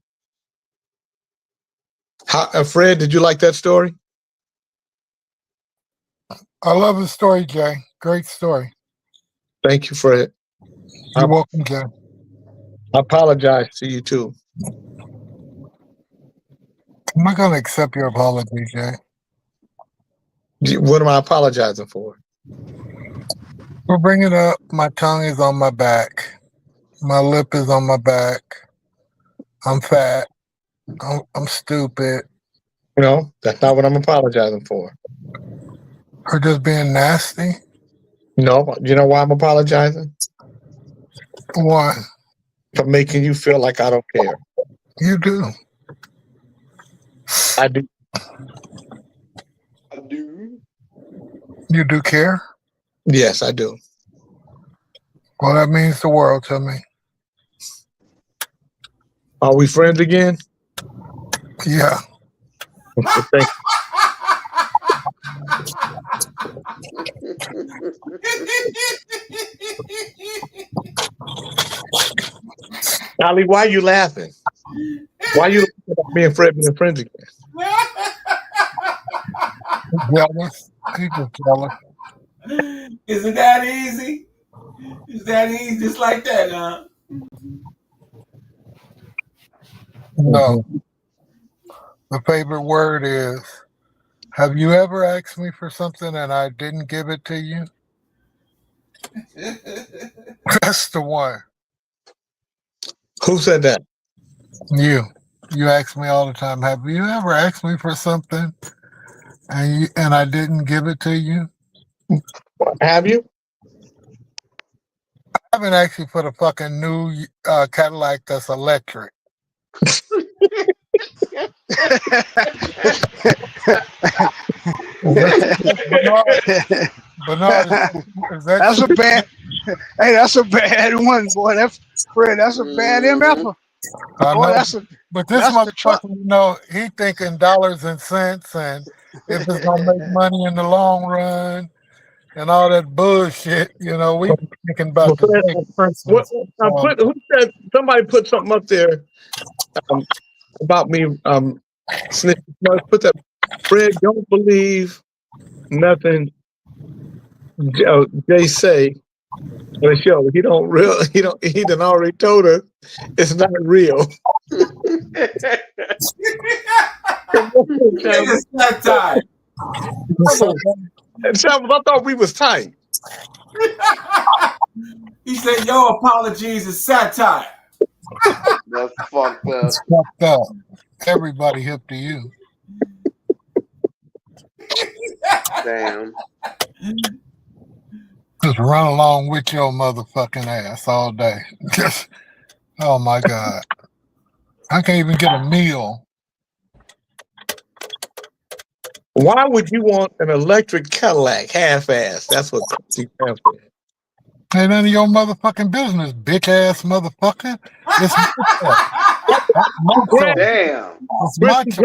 Fred, did you like that story? I love the story, Jay. Great story. Thank you, Fred. You're welcome, Jay. I apologize to you too. I'm not going to accept your apology, Jay. What am I apologizing for? For bringing up my tongue is on my back. My lip is on my back. I'm fat. I'm stupid. No, that's not what I'm apologizing for. For just being nasty? No, you know why I'm apologizing? Why? For making you feel like I don't care. You do. I do. I do. You do care? Yes, I do. Well, that means the world to me. Are we friends again? Yeah. Thank Ali, why are you laughing? Why are you laughing about me and Fred being friends again? Jealous. People jealous. Is it that easy? Is that easy? Just like that, huh? No. The favorite word is, have you ever asked me for something and I didn't give it to you? That's the one. Who said that? You. You ask me all the time, have you ever asked me for something and I didn't give it to you? Have you? I haven't asked you for the fucking new Cadillac that's electric. Bernard, that's a bad. Hey, that's a bad one, boy. That's Fred. That's a bad MF. But this motherfucker, you know, he thinking dollars and cents, and if it's gonna make money in the long run, and all that bullshit. You know, we thinking about who said somebody put something up there about me snitching? Put that. Fred, don't believe nothing Jay say on the show. He done already told us it's not real. It's not tight. I thought we was tight. He said, "Your apologies is satire." That's fucked up. It's fucked up. Everybody hip to you. Damn. Just run along with your motherfucking ass all day. Just, oh my God. I can't even get a meal. Why would you want an electric Cadillac half-ass? That's what she said. Ain't none of your motherfucking business, bitch ass motherfucker. It's macho. Damn. It's macho.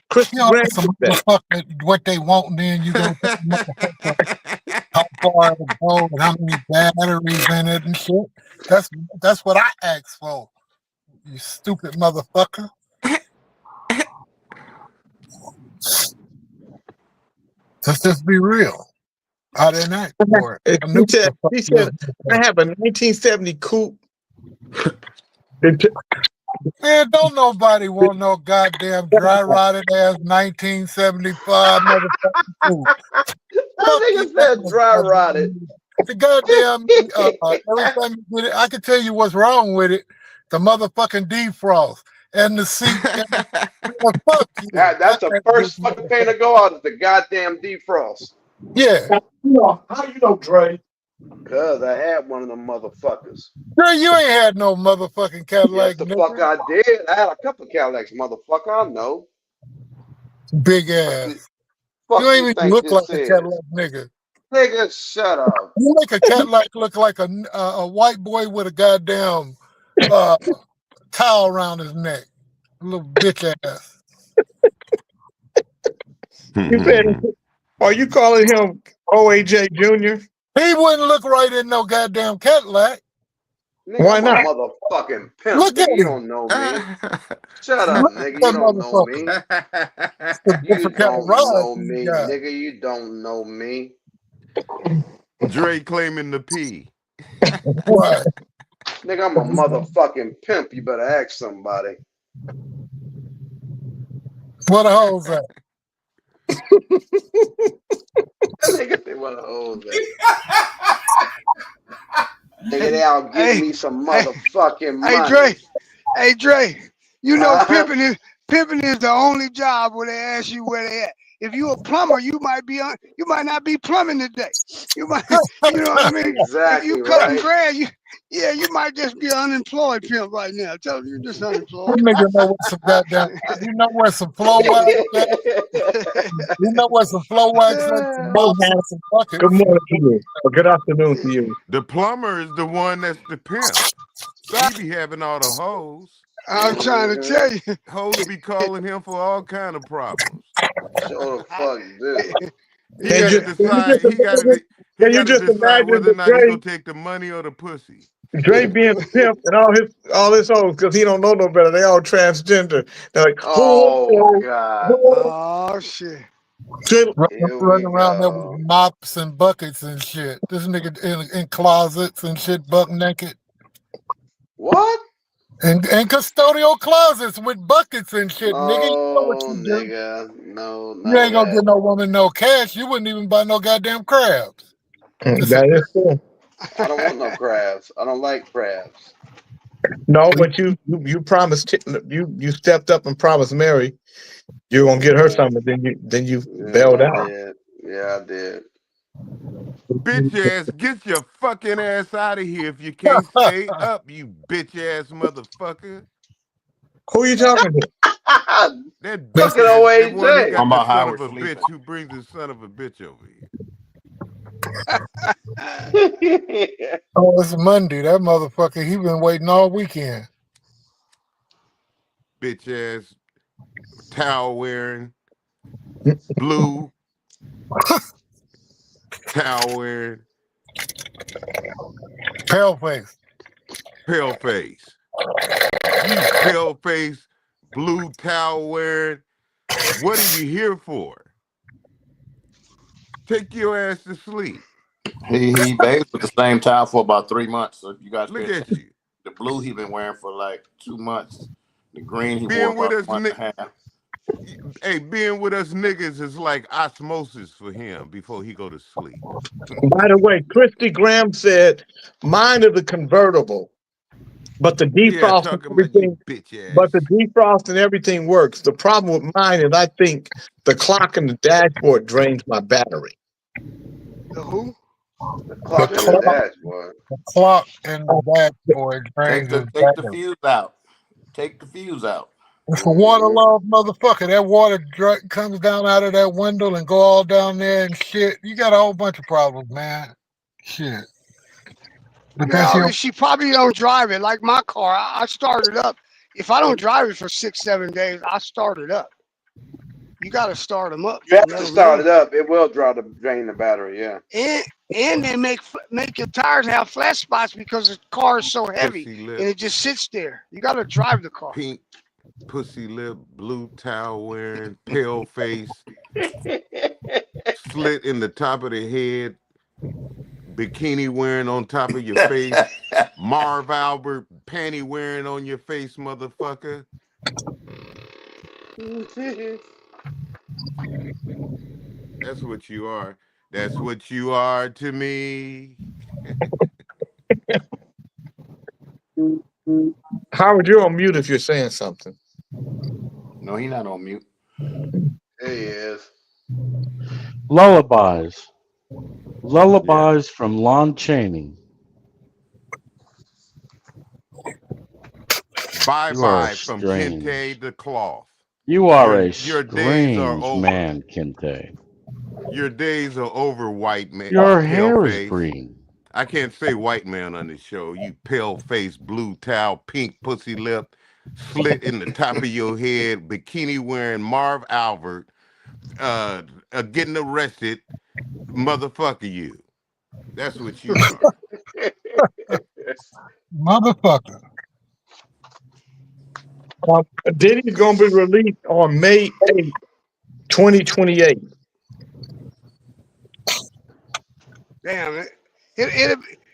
Chris You know, some motherfucker, what they want, and then you go how far it go and how many batteries in it and shit. That's what I asked for. You stupid motherfucker. Let's just be real. I didn't ask for it. He said, I have a 1970 coupe. Man, don't nobody want no goddamn dry rotted ass 1975 motherfucking coupe. That nigga said dry rotted. The goddamn every time you get it, I can tell you what's wrong with it. The motherfucking defrost and the seat. Fuck you. That's the first fucking thing to go out is the goddamn defrost. Yeah. How you know, Dre? Cause I had one of them motherfuckers. Girl, you ain't had no motherfucking Cadillac. Yes, the fuck I did. I had a couple Cadillacs, motherfucker. I know. Big ass. Fuck You ain't even look like is? a Cadillac nigga. Nigga, shut up. You make a Cadillac look like a white boy with a goddamn towel around his neck. A little bitch ass. You said, are you calling him OAJ Jr.? He wouldn't look right in no goddamn Cadillac. Nigga, Why I'm not? a motherfucking pimp. Look at Nigga, you him. don't know me. Shut up, nigga. You don't know me. You don't know me, nigga. You don't know me. Dre claiming the P. What? Nigga, I'm a motherfucking pimp. You better ask somebody. What a hoes at? Nigga, they want to hold that. Nigga, they out give me some motherfucking money. Hey Dre, you know pimping is the only job where they ask you where they at. If you a plumber, you might not be plumbing today. You might, you know what I mean? Exactly. If you cutting grass, you might just be an unemployed pimp right now. Tell you you're just unemployed. You nigga know what some goddamn. You know where some flow wax at? You know where some flow wax at? Some mops and some buckets. Good morning to you. Or good afternoon to you. The plumber is the one that's the pimp. He be having all the hoes. I'm trying to tell you. Hoes be calling him for all kind of problems. Show the fuck, dude. He got to decide. He got to decide whether or not he's gonna take the money or the pussy. Dre being a pimp and all his hoes because he don't know no better. They all transgender. They're like, oh God, oh shit. Running around there with mops and buckets and shit. This nigga in closets and shit, buck naked. What? And custodial closets with buckets and shit, nigga. You know what you do. Nigga, no. You ain't gonna get no woman no cash. You wouldn't even buy no goddamn crabs. That is true. I don't want no crabs. I don't like crabs. No, but you promised you stepped up and promised Mary you're gonna get her something. Then you bailed out. Yeah, I did. Bitch ass, get your fucking ass out of here if you can't stay up, you bitch ass motherfucker. Who you talking to? That Fucking bitch, OAJ. I'm about son of a bitch who brings his son of a bitch over here. Oh, it's Monday. That motherfucker, he been waiting all weekend. Bitch ass, towel wearing, blue. Towel wearing. Pale face. Pale face. You pale face, blue towel wearing. What are you here for? Take your ass to sleep. He bathed with the same towel for about 3 months. So if you guys Look pay at attention, you. the blue he been wearing for like 2 months. The green he Being wore with about us, a month and a half. Hey, being with us niggas is like osmosis for him before he go to sleep. By the way, Christy Graham said, mine is a convertible, but the Yeah, defrost and talking about you everything, bitch ass. but the defrost and everything works. The problem with mine is I think the clock and the dashboard drains my battery. The who? The clock The and the clock, dashboard. the clock and the dashboard drains his Take the battery. fuse out. Take the fuse out. It's a waterlogged motherfucker. That water comes down out of that window and go all down there and shit. You got a whole bunch of problems, man. Shit. But that's No, your she probably don't drive it. Like my car, I start it up. If I don't drive it for 6-7 days, I start it up. You got to start them up. You have to start it up. It will drain the battery. Yeah. And they make your tires have flat spots because the car is so heavy Pussy and lip, it just sits there. You got to drive the car. pink pussy lip, blue towel wearing, pale face, slit in the top of the head, bikini wearing on top of your face, Marv Albert panty wearing on your face, motherfucker. That's what you are. That's what you are to me. Howard, you're on mute if you're saying something. No, he's not on mute. There he is. Lullabies. Lullabies from Lon Chaney. Bye You are bye from strange. Kente the Cloth. You are a Your days are strange over. man, Kente. Your days are over, white man. Your pale hair is face. green. I can't say white man on this show. You pale face, blue towel, pink pussy lip, slit in the top of your head, bikini wearing Marv Albert, getting arrested, motherfucker you. That's what you are. motherfucker. Diddy's going to be released on May 8th, 2028. Damn it.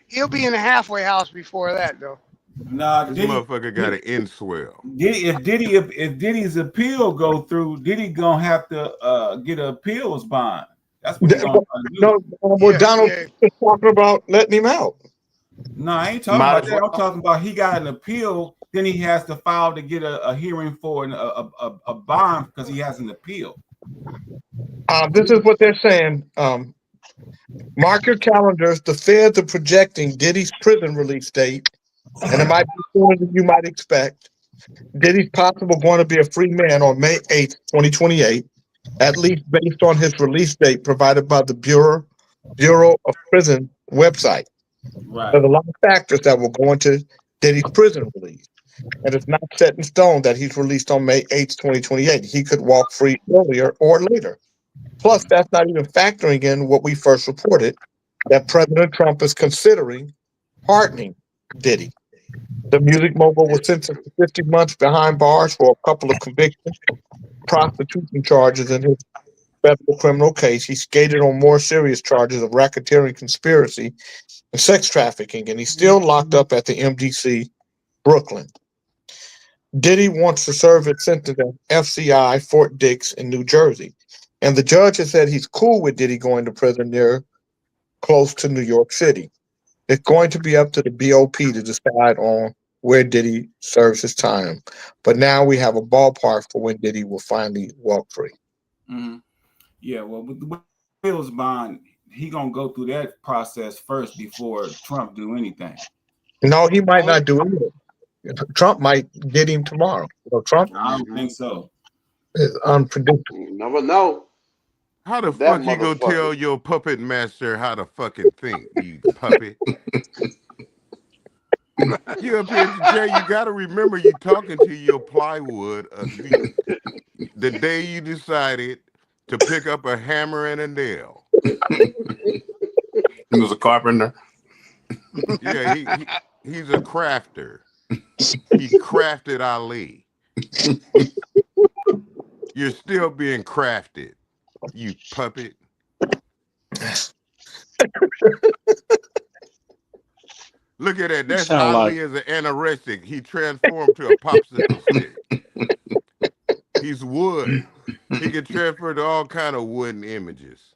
He'll be in the halfway house before that though. Nah, This Diddy, motherfucker got an end swell. if Diddy's appeal go through, Diddy gonna have to get an appeals bond. That's what he's gonna do. No, well, Donald is talking about letting him out. No, I ain't talking about that. I'm talking about he got an appeal, then he has to file to get a hearing for a bond because he has an appeal. This is what they're saying. Mark your calendars. The feds are projecting Diddy's prison release date, and it might be sooner than you might expect. Diddy's possible going to be a free man on May 8th, 2028, at least based on his release date provided by the Bureau of Prison website. Right. There's a lot of factors that will go into Diddy's prison release, and it's not set in stone that he's released on May 8th, 2028. He could walk free earlier or later. Plus, that's not even factoring in what we first reported, that President Trump is considering pardoning Diddy. The music mogul was sentenced to 50 months behind bars for a couple of convictions, prostitution charges in his federal criminal case. He skated on more serious charges of racketeering, conspiracy, and sex trafficking, and he's still locked up at the MDC, Brooklyn. Diddy wants to serve his sentence at FCI Fort Dix in New Jersey. And the judge has said he's cool with Diddy going to prison near close to New York City. It's going to be up to the BOP to decide on where Diddy serves his time. But now we have a ballpark for when Diddy will finally walk free. Mm-hmm. Yeah, well, with the appeals bond, he gonna go through that process first before Trump do anything. No, he might not do anything. Trump might get him tomorrow. Trump, I don't think so. Is unpredictable. You never know. How the That fuck you gonna motherfucker. tell your puppet master how to fucking think, you puppet? You up here, Jay, you gotta remember you talking to your plywood the day you decided to pick up a hammer and a nail. He was a carpenter. Yeah, he's a crafter. He crafted Ali. You're still being crafted, you puppet. Look at that. That's Ali as an anorexic. He transformed to a popsicle stick. He's wood. He can transfer to all kind of wooden images.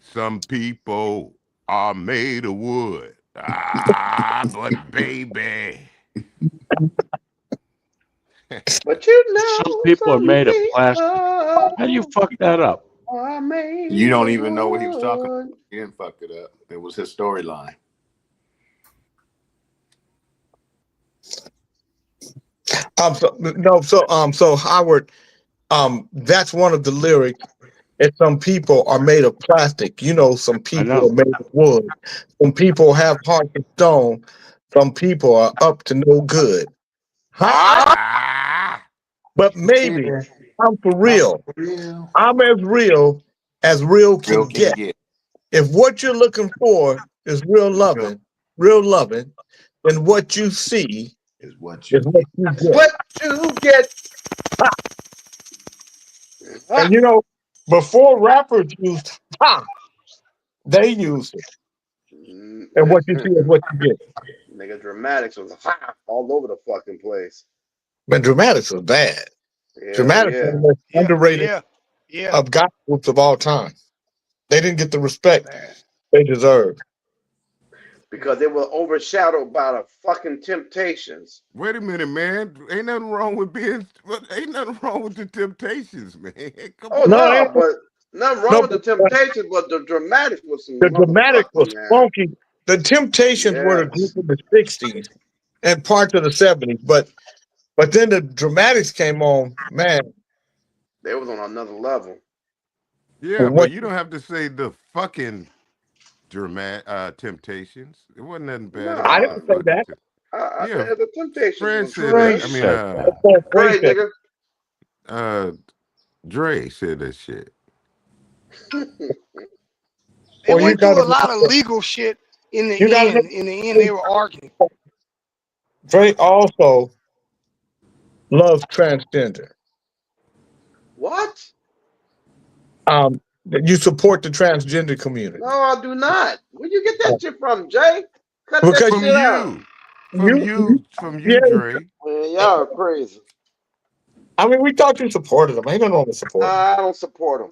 Some people are made of wood. But baby. But you know, Some people are made of plastic. How do you fuck that up? You don't even know what he was talking about. He didn't fuck it up. It was his storyline. So Howard, that's one of the lyrics. And some people are made of plastic. You know, some people are made of wood. Some people have hearts of stone. Some people are up to no good. But maybe I'm for real. I'm as real can get. If what you're looking for is real loving, then what you see is what you get. What you get. And you know, before rappers used they used it. And what you see is what you get. Nigga, Dramatics was all over the fucking place. But Dramatics was bad. Yeah, Dramatics was the most underrated of gospel groups of all time. They didn't get the respect they deserved. Because they were overshadowed by the fucking Temptations. Wait a minute, man. Ain't nothing wrong with the Temptations, man. Come on. No, but nothing wrong with the Temptations, but the Dramatics was some. The Dramatics was funky. The Temptations were the group of the 60s and parts of the 70s, but then the Dramatics came on, man. They was on another level. Yeah, but you don't have to say the fucking Temptations. It wasn't nothing bad. I didn't say that. Yeah, the Temptations. Fred said that. Dre said that shit. They went through a lot of legal shit in the end. In the end, they were arguing. Dre also loves transgender. What? You support the transgender community. No, I do not. Where you get that shit from, Jay? Cut Because that shit out. From you, Dre. Man, y'all are crazy. I mean, we thought you supported them. Ain't nothing wrong with supporting them. I don't support them.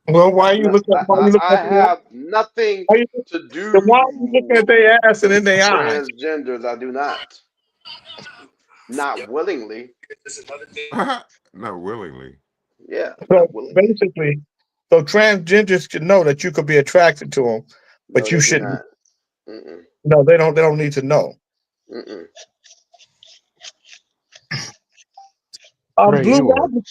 Well, why are you looking at I have nothing to do. Then why are you looking at their ass and in their eyes? Transgenders, I do not. Not willingly. Not willingly. Yeah. So basically, so transgenders should know that you could be attracted to them, but you shouldn't. No, they don't. They don't need to know. Blue Magic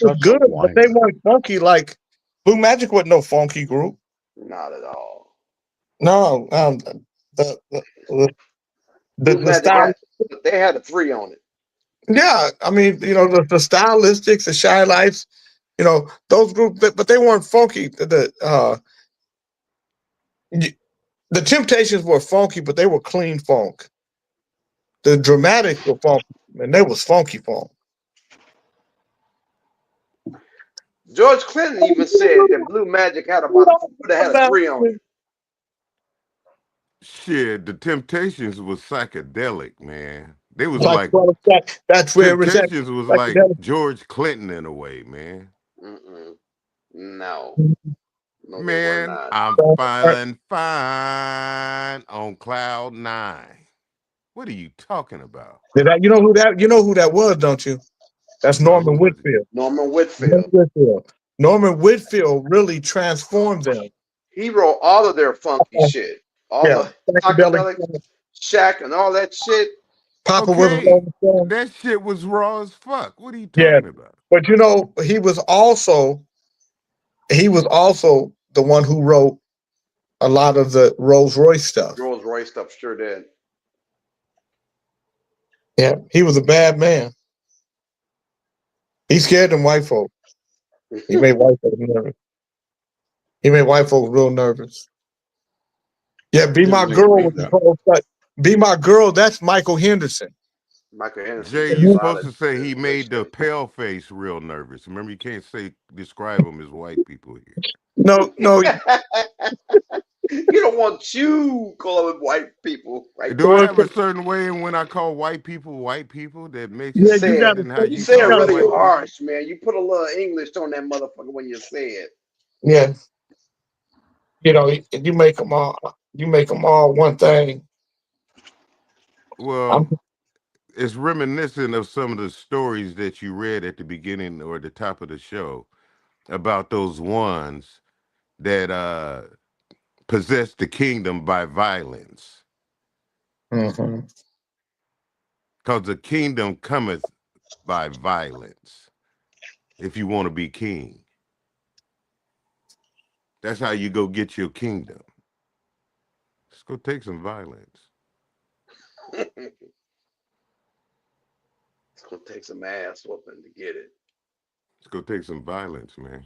was good, but they weren't funky. Like Blue Magic wasn't no funky group. Not at all. No, the style. They had a 3 on it. Yeah, I mean, you know, the Stylistics, the Shy Lights, you know, those groups, but they weren't funky. The Temptations were funky, but they were clean funk. The Dramatics were funky, and they was funky funk. George Clinton even said that Blue Magic had a 3 on it. Shit, the Temptations was psychedelic, man. They was that's where Temptations was like George Clinton in a way, man. No. Man, I'm feeling fine on cloud 9. What are you talking about? You know who that was, don't you? That's Norman Whitfield. Norman Whitfield really transformed them. He wrote all of their funky shit. All the psychedelic Shack and all that shit. Papa that shit was raw as fuck. What are you talking about? But you know, he was also the one who wrote a lot of the Rolls Royce stuff. Rolls Royce stuff sure did. Yeah, he was a bad man. He scared them white folks. He made white folks nervous. He made white folks real nervous. Yeah, Be My Girl was the cold cut. Be My Girl, that's Michael Henderson. Michael Henderson. Jay, you're supposed to say he made the pale face real nervous. Remember, you can't describe them as white people here. No. You don't want you calling white people right Do I there. have a certain way when I call white people that makes You it say different it. than how You you say it call them really white people? harsh, man. You put a little English on that motherfucker when you say it. Yeah, you make them all. You make them all one thing. Well, it's reminiscent of some of the stories that you read at the beginning or the top of the show about those ones that possess the kingdom by violence. Mm-hmm. Because the kingdom cometh by violence. If you want to be king, that's how you go get your kingdom. Let's go take some violence. It's gonna take some ass whooping to get it. Let's go take some violence, man.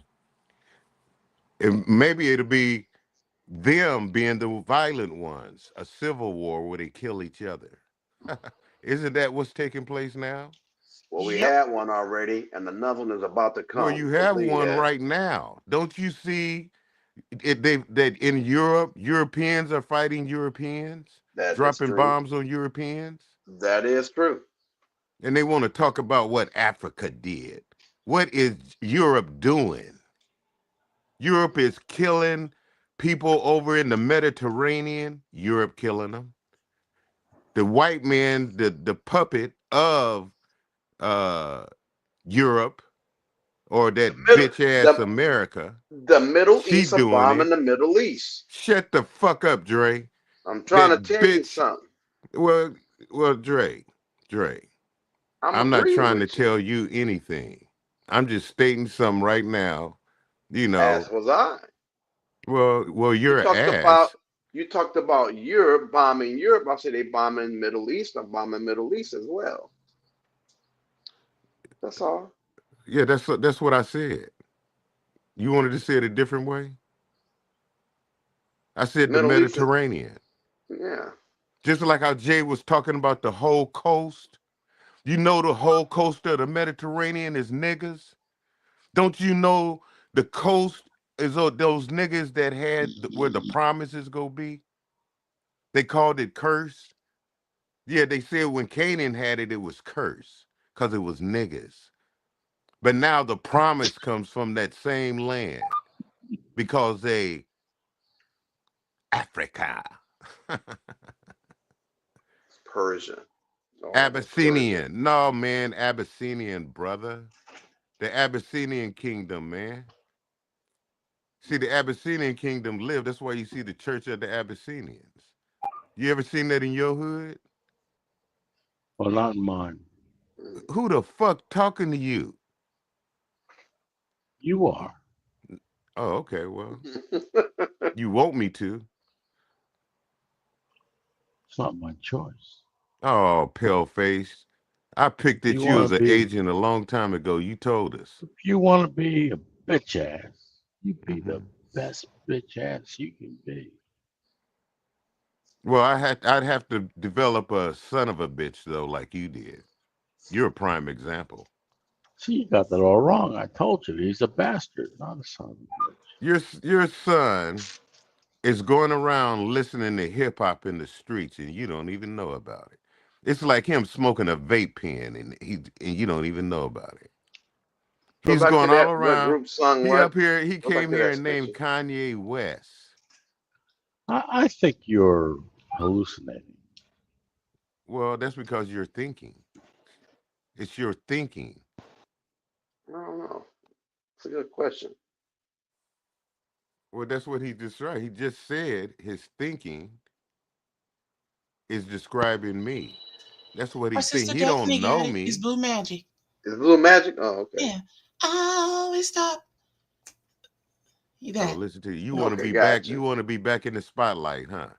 And maybe it'll be them being the violent ones, a civil war where they kill each other. Isn't that what's taking place now? Well, we Yep. had one already, and another one is about to Well, come. you have Believe one that. right now. Don't you see that in Europe, Europeans are fighting Europeans, That is dropping true. bombs on Europeans? That is true. And they want to talk about what Africa did. What is Europe doing? Europe is killing people over in the Mediterranean. Europe killing them. The white man, the puppet of Europe or that bitch ass America. The Middle She East are doing bombing it. the Middle East. Shut the fuck up, Dre. I'm trying to That tell you bitch. something. Well, Dre. I'm not agreeing trying to with you. tell you anything. I'm just stating something right now. You know. As was I. Well, You you're an talked ass. about Europe bombing Europe. I said they bombing Middle East. I'm bombing Middle East as well. That's all. Yeah, that's what I said. You wanted to say it a different way? I said the Middle East. Mediterranean. Yeah. Just like how Jay was talking about the whole coast. You know the whole coast of the Mediterranean is niggas. Don't you know the coast is those niggas that had where the promises go be? They called it cursed. Yeah, they said when Canaan had it, it was cursed because it was niggas. But now the promise comes from that same land because they Africa. Persia. Abyssinian. No, man, Abyssinian, brother. The Abyssinian kingdom, man. See, the Abyssinian kingdom lived. That's why you see the Church of the Abyssinians. You ever seen that in your hood? Well, not mine. Who the fuck talking to you? You are. Oh, okay. Well, you want me to. It's not my choice. Oh, pale face. I picked at you as an agent a long time ago. You told us. If you want to be a bitch ass, you be the best bitch ass you can be. Well, I'd have to develop a son of a bitch though, like you did. You're a prime example. See, you got that all wrong. I told you he's a bastard, not a son of a bitch. Your son is going around listening to hip hop in the streets, and you don't even know about it. It's like him smoking a vape pen, and you don't even know about it. He's going all around. He up here. He came here and named Kanye West. I think you're hallucinating. Well, that's because you're thinking. It's your thinking. I don't know. It's a good question. Well, that's what he just right. He just said his thinking is describing me. That's what Our he's thinking. sister He Daphne don't got know it. me. It's Blue Magic. It's Blue Magic? Oh, okay. Yeah. I always stop. Oh, listen to you. You want to Okay, be gotcha. back. You want to be back in the spotlight, huh?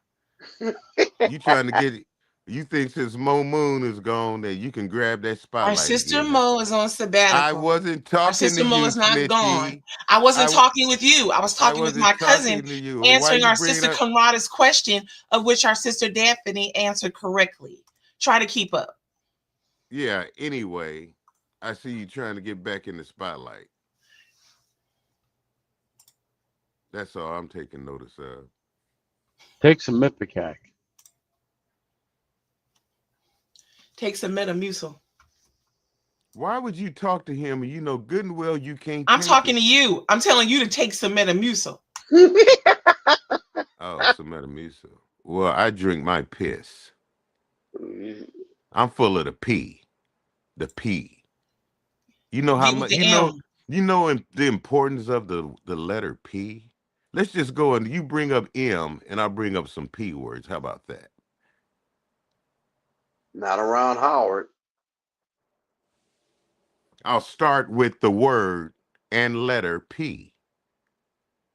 You trying to get. You think since Mo Moon is gone that you can grab that spotlight? Our sister again. Mo is on sabbatical. I wasn't talking Our sister to Mo you, is not Snitchy. gone. I wasn't talking with you. I was talking with my cousin, talking to you. answering Why you our sister up? Conrada's question, of which our sister Daphne answered correctly. Try to keep up. Yeah. Anyway, I see you trying to get back in the spotlight. That's all I'm taking notice of. Take some Mythicac. Take some Metamucil. Why would you talk to him and you know good and well you can't I'm take talking it? to you. I'm telling you to take some Metamucil. Oh, some Metamucil. Well, I drink my piss. I'm full of the P. The P. You know how Get with much the you know. M. You know the importance of the letter P. Let's just go and you bring up M and I'll bring up some P words. How about that? Not around Howard. I'll start with the word and letter P.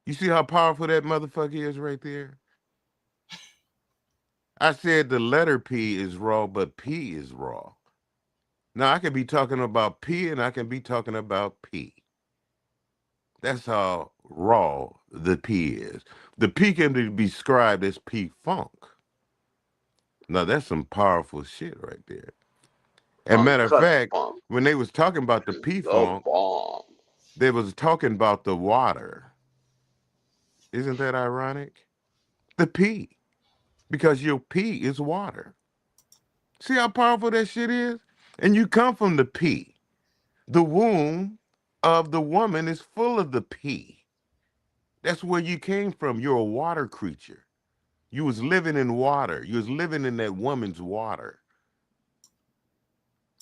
You see how powerful that motherfucker is right there? I said the letter P is raw, but P is raw. Now, I could be talking about P and I can be talking about P. That's how raw the P is. The P can be described as P-Funk. Now, that's some powerful shit right there. And matter of Uncut fact, funk. when they was talking about the P-Funk, they was talking about the water. Isn't that ironic? The P. Because your P is water. See how powerful that shit is? And you come from the P. The womb of the woman is full of the P. That's where you came from. You're a water creature. You was living in water. You was living in that woman's water.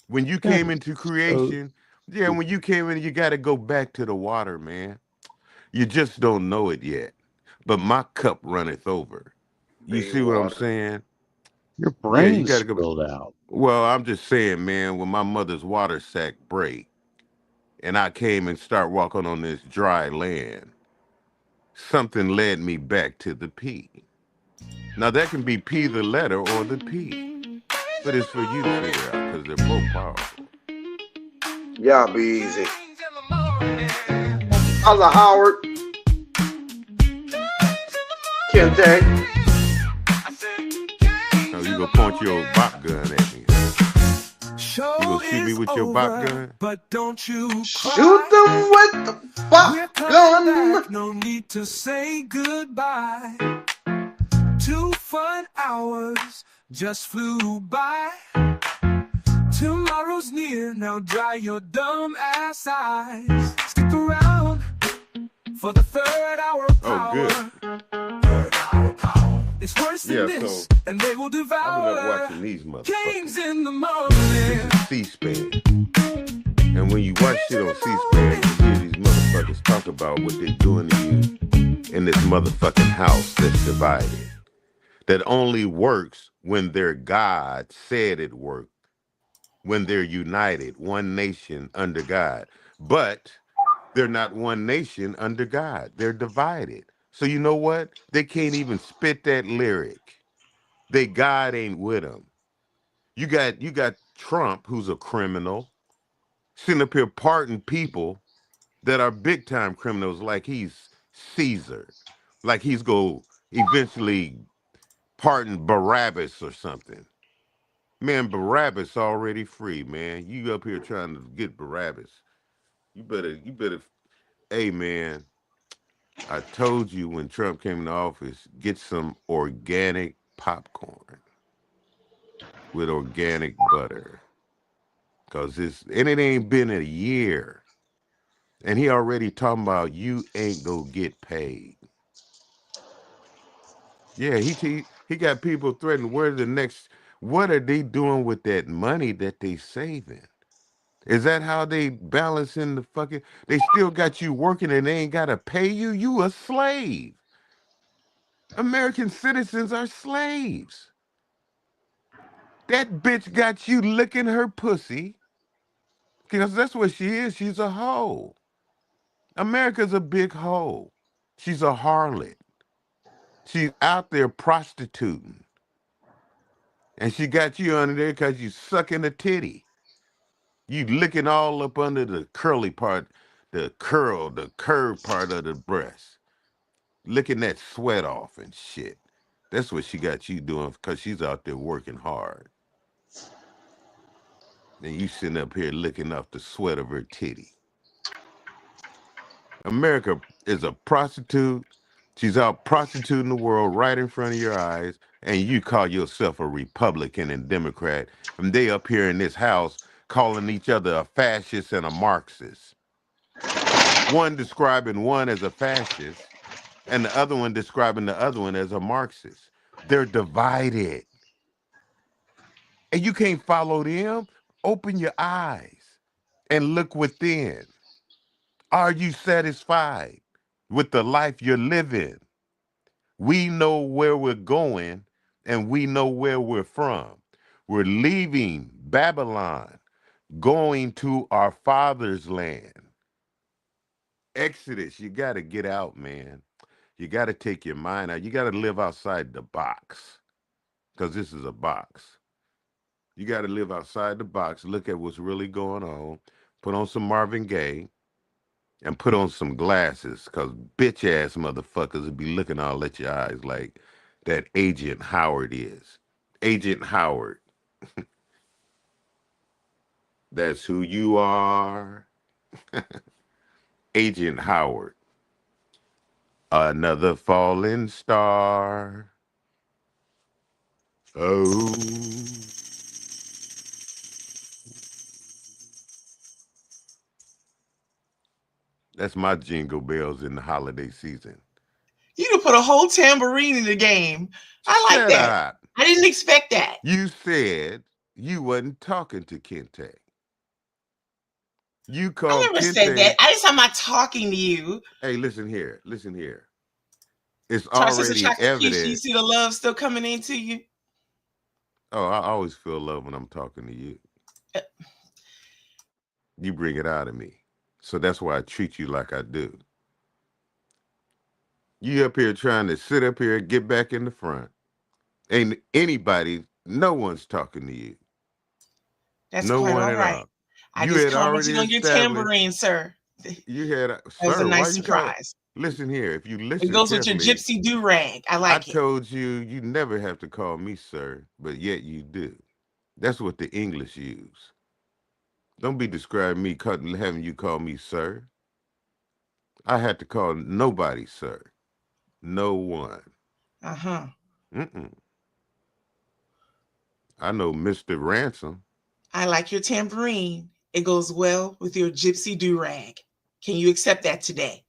When you came into creation, when you came in, you got to go back to the water, man. You just don't know it yet. But my cup runneth over. You see what I'm saying? Your Yeah, brain you got to go. spilled out. Well, I'm just saying, man, when my mother's water sack break and I came and start walking on this dry land, something led me back to the P. Now, that can be P the letter or the P. But it's for you to figure out because they're both powerful. Yeah, be easy. How's it, Howard? Kente. Now, you gonna point your bop gun at me. You gonna shoot me with your bop gun? But don't you shoot them with the bop gun. No need to say goodbye. 2 fun hours just flew by. Tomorrow's near, now dry your dumb ass eyes. Stick around for the 3rd hour power. Oh, good. It's worse than this, so and they will I've been devour up watching these motherfuckers. games in the morning. C-SPAN. And when you watch shit on C-SPAN, you hear these motherfuckers talk about what they're doing to you in this motherfucking house that's divided. That only works when their God said it worked. When they're united, one nation under God. But they're not one nation under God. They're divided. So you know what? They can't even spit that lyric. They God ain't with them. You got Trump, who's a criminal, sitting up here pardoning people that are big time criminals, like he's Caesar, like he's go eventually pardon Barabbas or something. Man, Barabbas already free, man. You up here trying to get Barabbas. You better, hey man, I told you when Trump came into office, get some organic popcorn with organic butter. Cause it ain't been a year. And he already talking about you ain't gonna get paid. Yeah, he got people threatening what are they doing with that money that they saving? Is that how they balancing the fucking, they still got you working and they ain't gotta pay you? You a slave. American citizens are slaves. That bitch got you licking her pussy. Because that's what she is. She's a hoe. America's a big hoe. She's a harlot. She's out there prostituting. And she got you under there because you sucking a titty. You licking all up under the curly part, the curved part of the breast. Licking that sweat off and shit. That's what she got you doing because she's out there working hard. And you sitting up here licking off the sweat of her titty. America is a prostitute. She's out prostituting the world right in front of your eyes, and you call yourself a Republican and Democrat, and they up here in this house calling each other a fascist and a Marxist. One describing one as a fascist, and the other one describing the other one as a Marxist. They're divided. And you can't follow them. Open your eyes and look within. Are you satisfied with the life you're living? We know where we're going and we know where we're from. We're leaving Babylon, going to our father's land. Exodus, you got to get out, man. You got to take your mind out. You got to live outside the box, because this is a box. You got to live outside the box, look at what's really going on, put on some Marvin Gaye, and put on some glasses, because bitch-ass motherfuckers will be looking all at your eyes like that Agent Howard is. Agent Howard. That's who you are. Agent Howard. Another falling star. Oh. That's my jingle bells in the holiday season. You done put a whole tambourine in the game. I like Shut that. up. I didn't expect that. You said you wasn't talking to Kente. You I called never Kente. said that. I just am not talking to you. Hey, listen here. Listen here. It's Our sister already Chocolate Peach, do you evident. see the love still coming into you? Oh, I always feel love when I'm talking to you. You bring it out of me. So that's why I treat you like I do. You up here trying to sit up here and get back in the front. Ain't anybody, no one's talking to you. That's No quite one all at right. all. I You just had commented already on your established. tambourine, sir. You had, That was a sir, why nice you call? surprise. Listen here. If you It listen goes with your carefully, gypsy do-rag. I I like it. told you you never have to call me sir, but yet you do. That's what the English use. Don't be describing me having you call me sir. I had to call nobody sir. No one. Uh-huh. Mm-mm. I know Mr. Ransom. I like your tambourine. It goes well with your gypsy do-rag. Can you accept that today?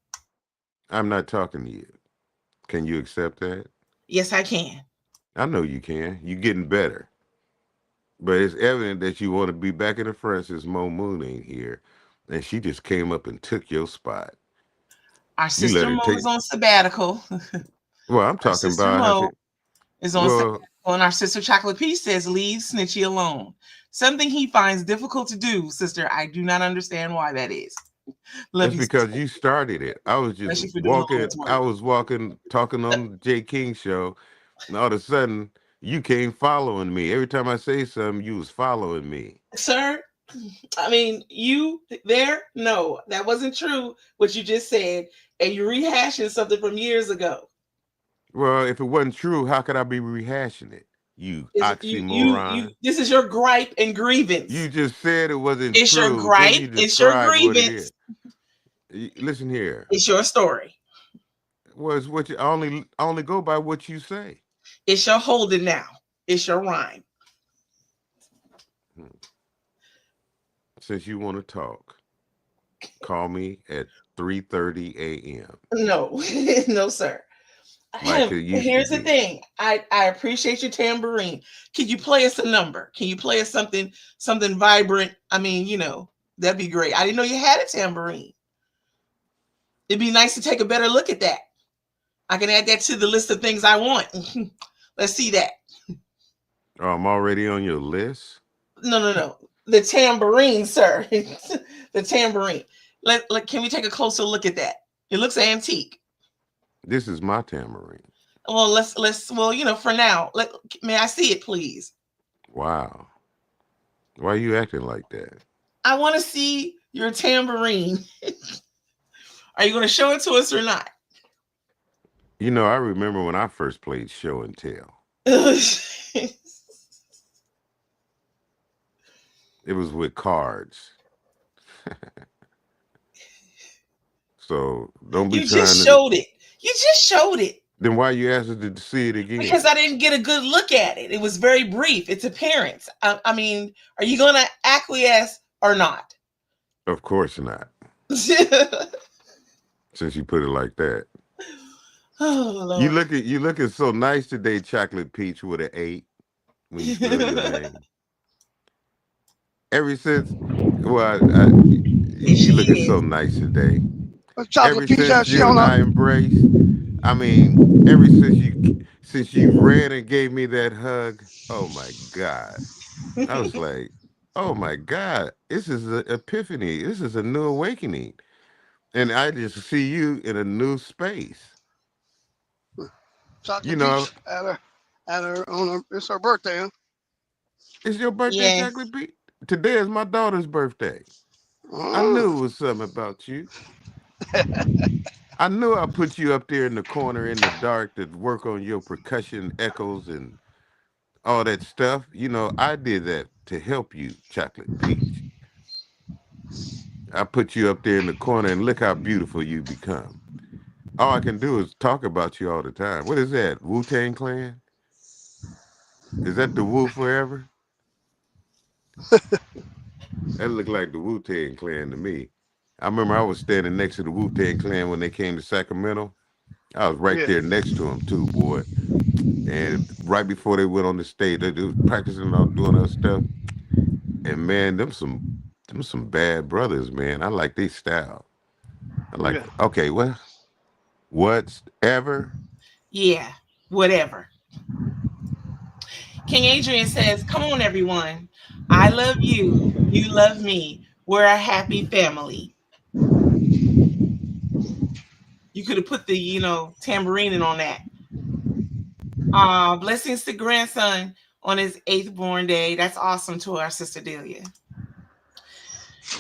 I'm not talking to you. Can you accept that? Yes, I can. I know you can. You're getting better. But it's evident that you want to be back in the front since Mo Moon ain't here. And she just came up and took your spot. Our You sister let her Mo take. is on sabbatical. Well, I'm Our talking sister about how Mo she. is on Well, sabbatical, and our sister Chocolate Peach says, leave Snitchy alone. Something he finds difficult to do, sister. I do not understand why that is. Love that's you, because sister. you started it. I was just Especially for doing the walking. Lord's I work. was walking, talking on the Jay King show, and all of a sudden you came following me. Every time I say something, you was following me. Sir, I mean, you there? No, that wasn't true, what you just said. And you're rehashing something from years ago. Well, if it wasn't true, how could I be rehashing it? You oxymoron. This is your gripe and grievance. You just said it wasn't It's your true. Then you gripe. It's your described what it grievance. is. Listen here. It's your story. Well, it's what you only go by what you say. It's your holding now. It's your rhyme. Since you want to talk, call me at 3:30 a.m. No, no, sir. Like it used Here's to the be. thing. I appreciate your tambourine. Can you play us a number? Can you play us something vibrant? I mean, that'd be great. I didn't know you had a tambourine. It'd be nice to take a better look at that. I can add that to the list of things I want. Let's see that. Oh, I'm already on your list. No. The tambourine, sir. The tambourine. Can we take a closer look at that? It looks antique. This is my tambourine. Well, let's for now. May I see it, please? Wow. Why are you acting like that? I want to see your tambourine. Are you going to show it to us or not? You know, I remember when I first played show and tell. It was with cards. So don't be You trying just to. showed it. You just showed it. Then why you asked us to see it again? Because I didn't get a good look at it. It was very brief. Its appearance. I mean, are you going to acquiesce or not? Of course not. Since you put it like that. Oh, Lord. You looking so nice today, Chocolate Peach with an 8 when you spell your name. Ever since, well, you looking so nice today. Ever since you and I embraced, I mean, ever since you ran and gave me that hug, oh my God. I was like, oh my God, this is an epiphany. This is a new awakening. And I just see you in a new space. Chocolate Peach it's her birthday, huh? It's your birthday, Yes. Chocolate Peach? Today is my daughter's birthday. I knew it was something about you. I knew I put you up there in the corner in the dark to work on your percussion echoes and all that stuff. You know, I did that to help you, Chocolate Peach. I put you up there in the corner and look how beautiful you become. All I can do is talk about you all the time. What is that? Wu-Tang Clan? Is that the Wu Forever? That looked like the Wu-Tang Clan to me. I remember I was standing next to the Wu-Tang Clan when they came to Sacramento. I was right there next to them too, boy. And right before they went on the stage, they was practicing on doing other stuff. And man, them some bad brothers, man. I like their style. I like okay, well, whatever. Yeah, whatever. King Adrian says, come on, everyone. I love you. You love me. We're a happy family. You could have put the, tambourine in on that. Blessings to grandson on his 8th born day. That's awesome to our sister Delia.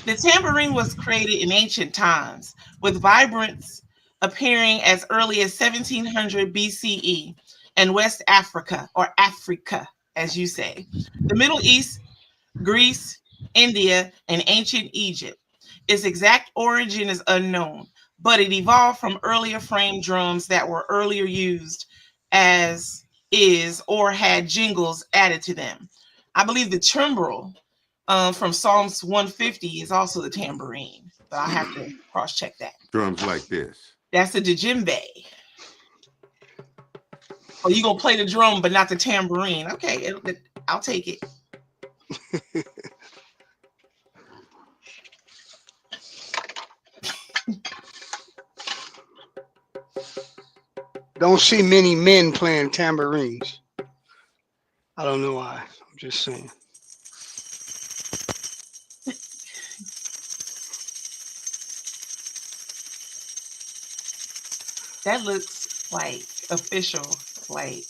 The tambourine was created in ancient times, with vibrance appearing as early as 1700 BCE in West Africa, or Africa, as you say. The Middle East, Greece, India, and ancient Egypt. Its exact origin is unknown, but it evolved from earlier frame drums that were earlier used as is or had jingles added to them. I believe the timbrel from Psalms 150 is also the tambourine, but I'll have to cross-check that. Drums like this. That's a djembe. Oh, you gonna play the drum, but not the tambourine. Okay, I'll take it. Don't see many men playing tambourines. I don't know why. I'm just saying. That looks like official, like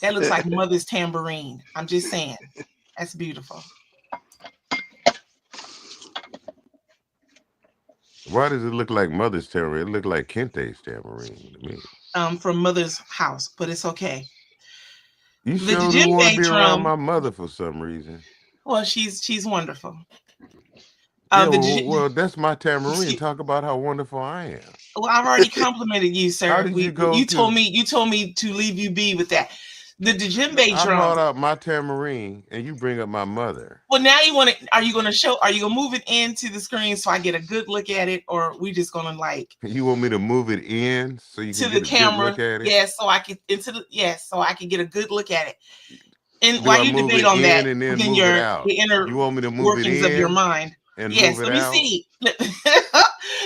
that looks like mother's tambourine. I'm just saying. That's beautiful. Why does it look like mother's tambourine? It looked like Kente's tambourine to me. From mother's house, but it's okay. You sure don't want to be around my mother for some reason. Well, she's wonderful. Well, that's my tambourine. Talk about how wonderful I am. Well, I've already complimented you, sir. How did you go? You told me to leave you be with that. The djembe I drum. brought out my tambourine, and you bring up my mother. Well, now you want to? Are you going to move it into the screen so I get a good look at it, or we just going to like? You want me to move it in so you can to the get camera? a good look at it? Yes, so I can so I can get a good look at it. And while you debate on that, and then then the inner you want me to move workings it in of your mind. And yes, move it let out? me see.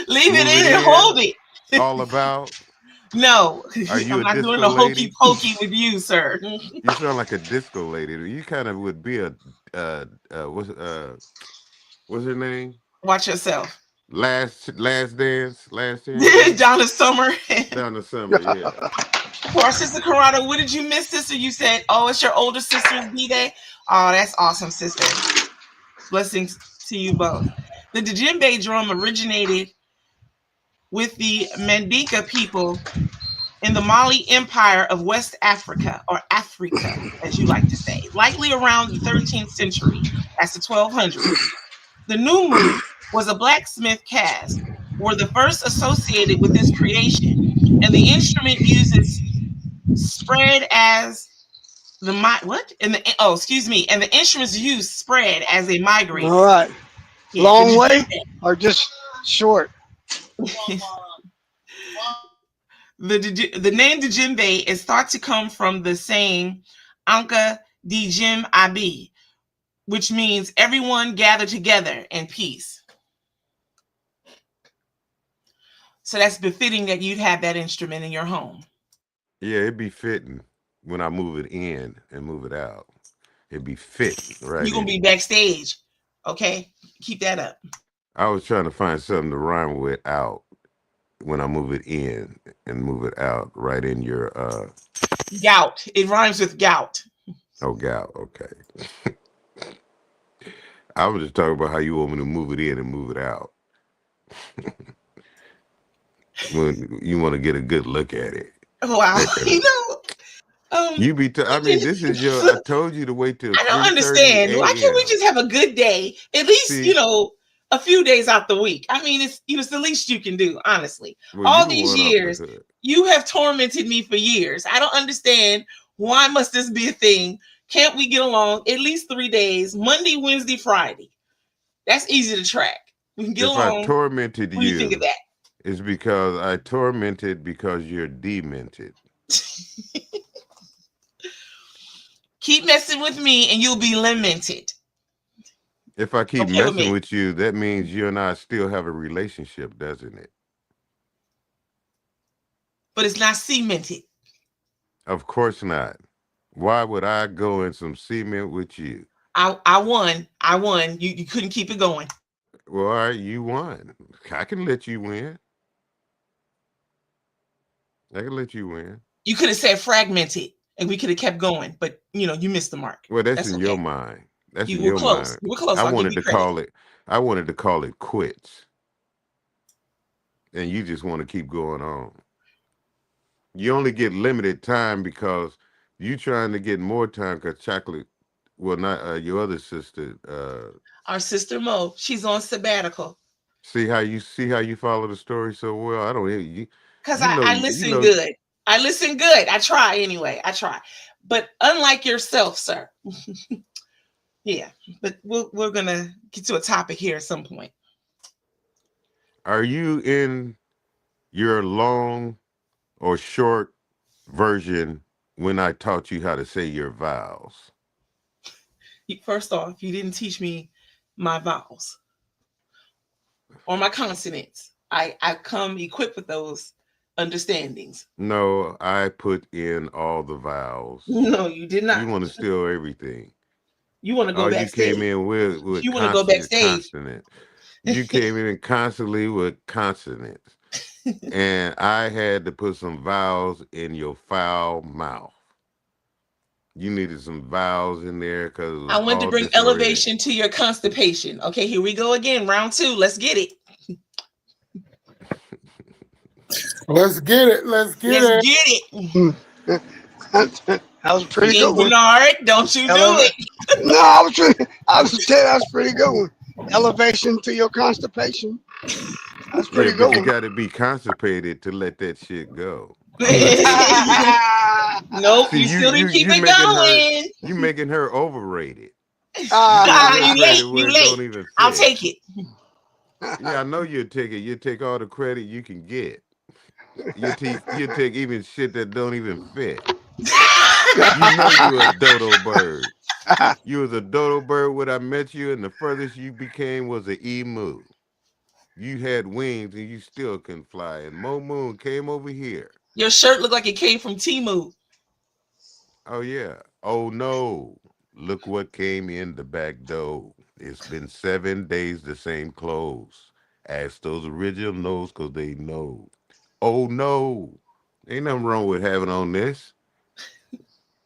Leave it in and hold it. All about. No, Are you I'm not doing disco the hokey lady? pokey with you, sir. You sound like a disco lady. You kind of would be a what's her name? Watch yourself. Last dance. Donna Summer. Donna Summer, yeah. Poor Sister Corrado, what did you miss, sister? You said, oh, it's your older sister's B-Day. Oh, that's awesome, sister. Blessings to you both. The djembe drum originated with the Mandinka people in the Mali Empire of West Africa, or Africa, as you like to say, likely around the 13th century. That's the 1200s. The Numu was a blacksmith caste, were the first associated with this creation. And the instrument uses spread as the what? And the excuse me. And the instruments use spread as they migrate. All right. Yeah, Long way or just short? The name djembe is thought to come from the saying Anka Djem Abi, which means everyone gather together in peace. So that's befitting that you'd have that instrument in your home. Yeah, it'd be fitting when I move it in and move it out. It'd be fitting, right? You're going to be backstage. Okay? Keep that up. I was trying to find something to rhyme with out when I move it in and move it out right in your gout. It rhymes with gout. Oh, gout. Okay. I was just talking about how you want me to move it in and move it out. When you want to get a good look at it. Wow. You know, you be. I mean, this is your. I told you to wait till. I don't understand. Why can't we just have a good day? At least, you know, a few days out the week. I mean, it's the least you can do, honestly. Well, all these years, you have tormented me for years. I don't understand. Why must this be a thing? Can't we get along at least 3 days? Monday, Wednesday, Friday. That's easy to track. We can get along. If I tormented you, what do you think of that? It's because I tormented because you're demented. Keep messing with me and you'll be lamented. If I keep messing with you, that means you and I still have a relationship, doesn't it? But it's not cemented. Of course not. Why would I go in some cement with you? I won. I won. You couldn't keep it going. Well, all right, you won. I can let you win. I can let you win. You could have said fragmented and we could have kept going, but you know, you missed the mark. Well, that's in your mind. That's you in were your close. mind. You were close. I wanted to call it quits. And you just want to keep going on. You only get limited time because you trying to get more time because Chocolate, well, not your other sister. Our sister Mo, she's on sabbatical. See how you follow the story so well. I don't hear you. Because I listen good. I listen good. I try anyway. I try. But unlike yourself, sir. Yeah. But we're going to get to a topic here at some point. Are you in your long or short version when I taught you how to say your vowels? First off, you didn't teach me my vowels or my consonants. I come equipped with those understandings. No, I put in all the vowels. No, you did not. You want to steal everything. You want to go backstage. You came in with you want to go backstage. You came in constantly with consonants. And I had to put some vowels in your foul mouth. You needed some vowels in there because I want to bring elevation to your constipation. Okay, here we go again. Round 2. Let's get it. Let's get it. Let's get it. That was pretty good one. Bernard, don't you do it. No, I was telling you, that's pretty good one. Elevation to your constipation. That's pretty good. You got to be constipated to let that shit go. Nope, you still didn't keep it going. You making her overrated. You late. I'll take it. Yeah, I know you'll take it. You take all the credit you can get. You take even shit that don't even fit. You know you a dodo bird. You was a dodo bird when I met you, and the furthest you became was an emu. You had wings and you still can fly. And Mo Moon came over here. Your shirt looked like it came from Temu. Oh yeah. Oh no. Look what came in the back door. It's been 7 days the same clothes. Ask those originals because they know. Oh no. Ain't nothing wrong with having on this.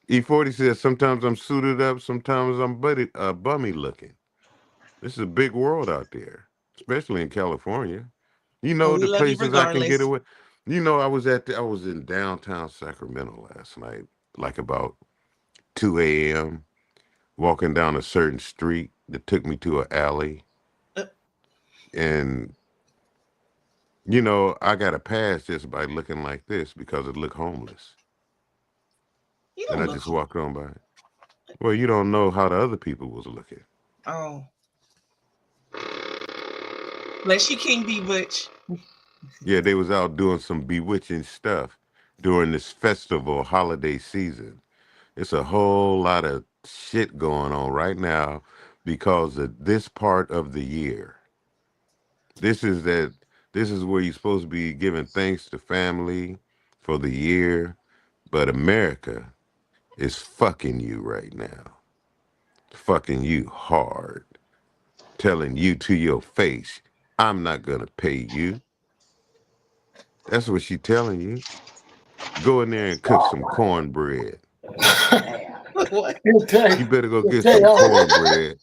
E40 says sometimes I'm suited up, sometimes I'm bummy looking. This is a big world out there, especially in California. You know the places I can get away. You know, I was in downtown Sacramento last night, like about 2 a.m. walking down a certain street that took me to an alley. And You know, I got to pass just by looking like this because it looked homeless. You And don't I look. just walked on by. Well, you don't know how the other people was looking. Oh. Bless you, King Bewitch. Yeah, they was out doing some bewitching stuff during this festival holiday season. It's a whole lot of shit going on right now because of this part of the year. This is where you're supposed to be giving thanks to family for the year, but America is fucking you right now. Fucking you hard. Telling you to your face, I'm not gonna pay you. That's what she telling you. Go in there and cook some cornbread. What? You better go get some cornbread.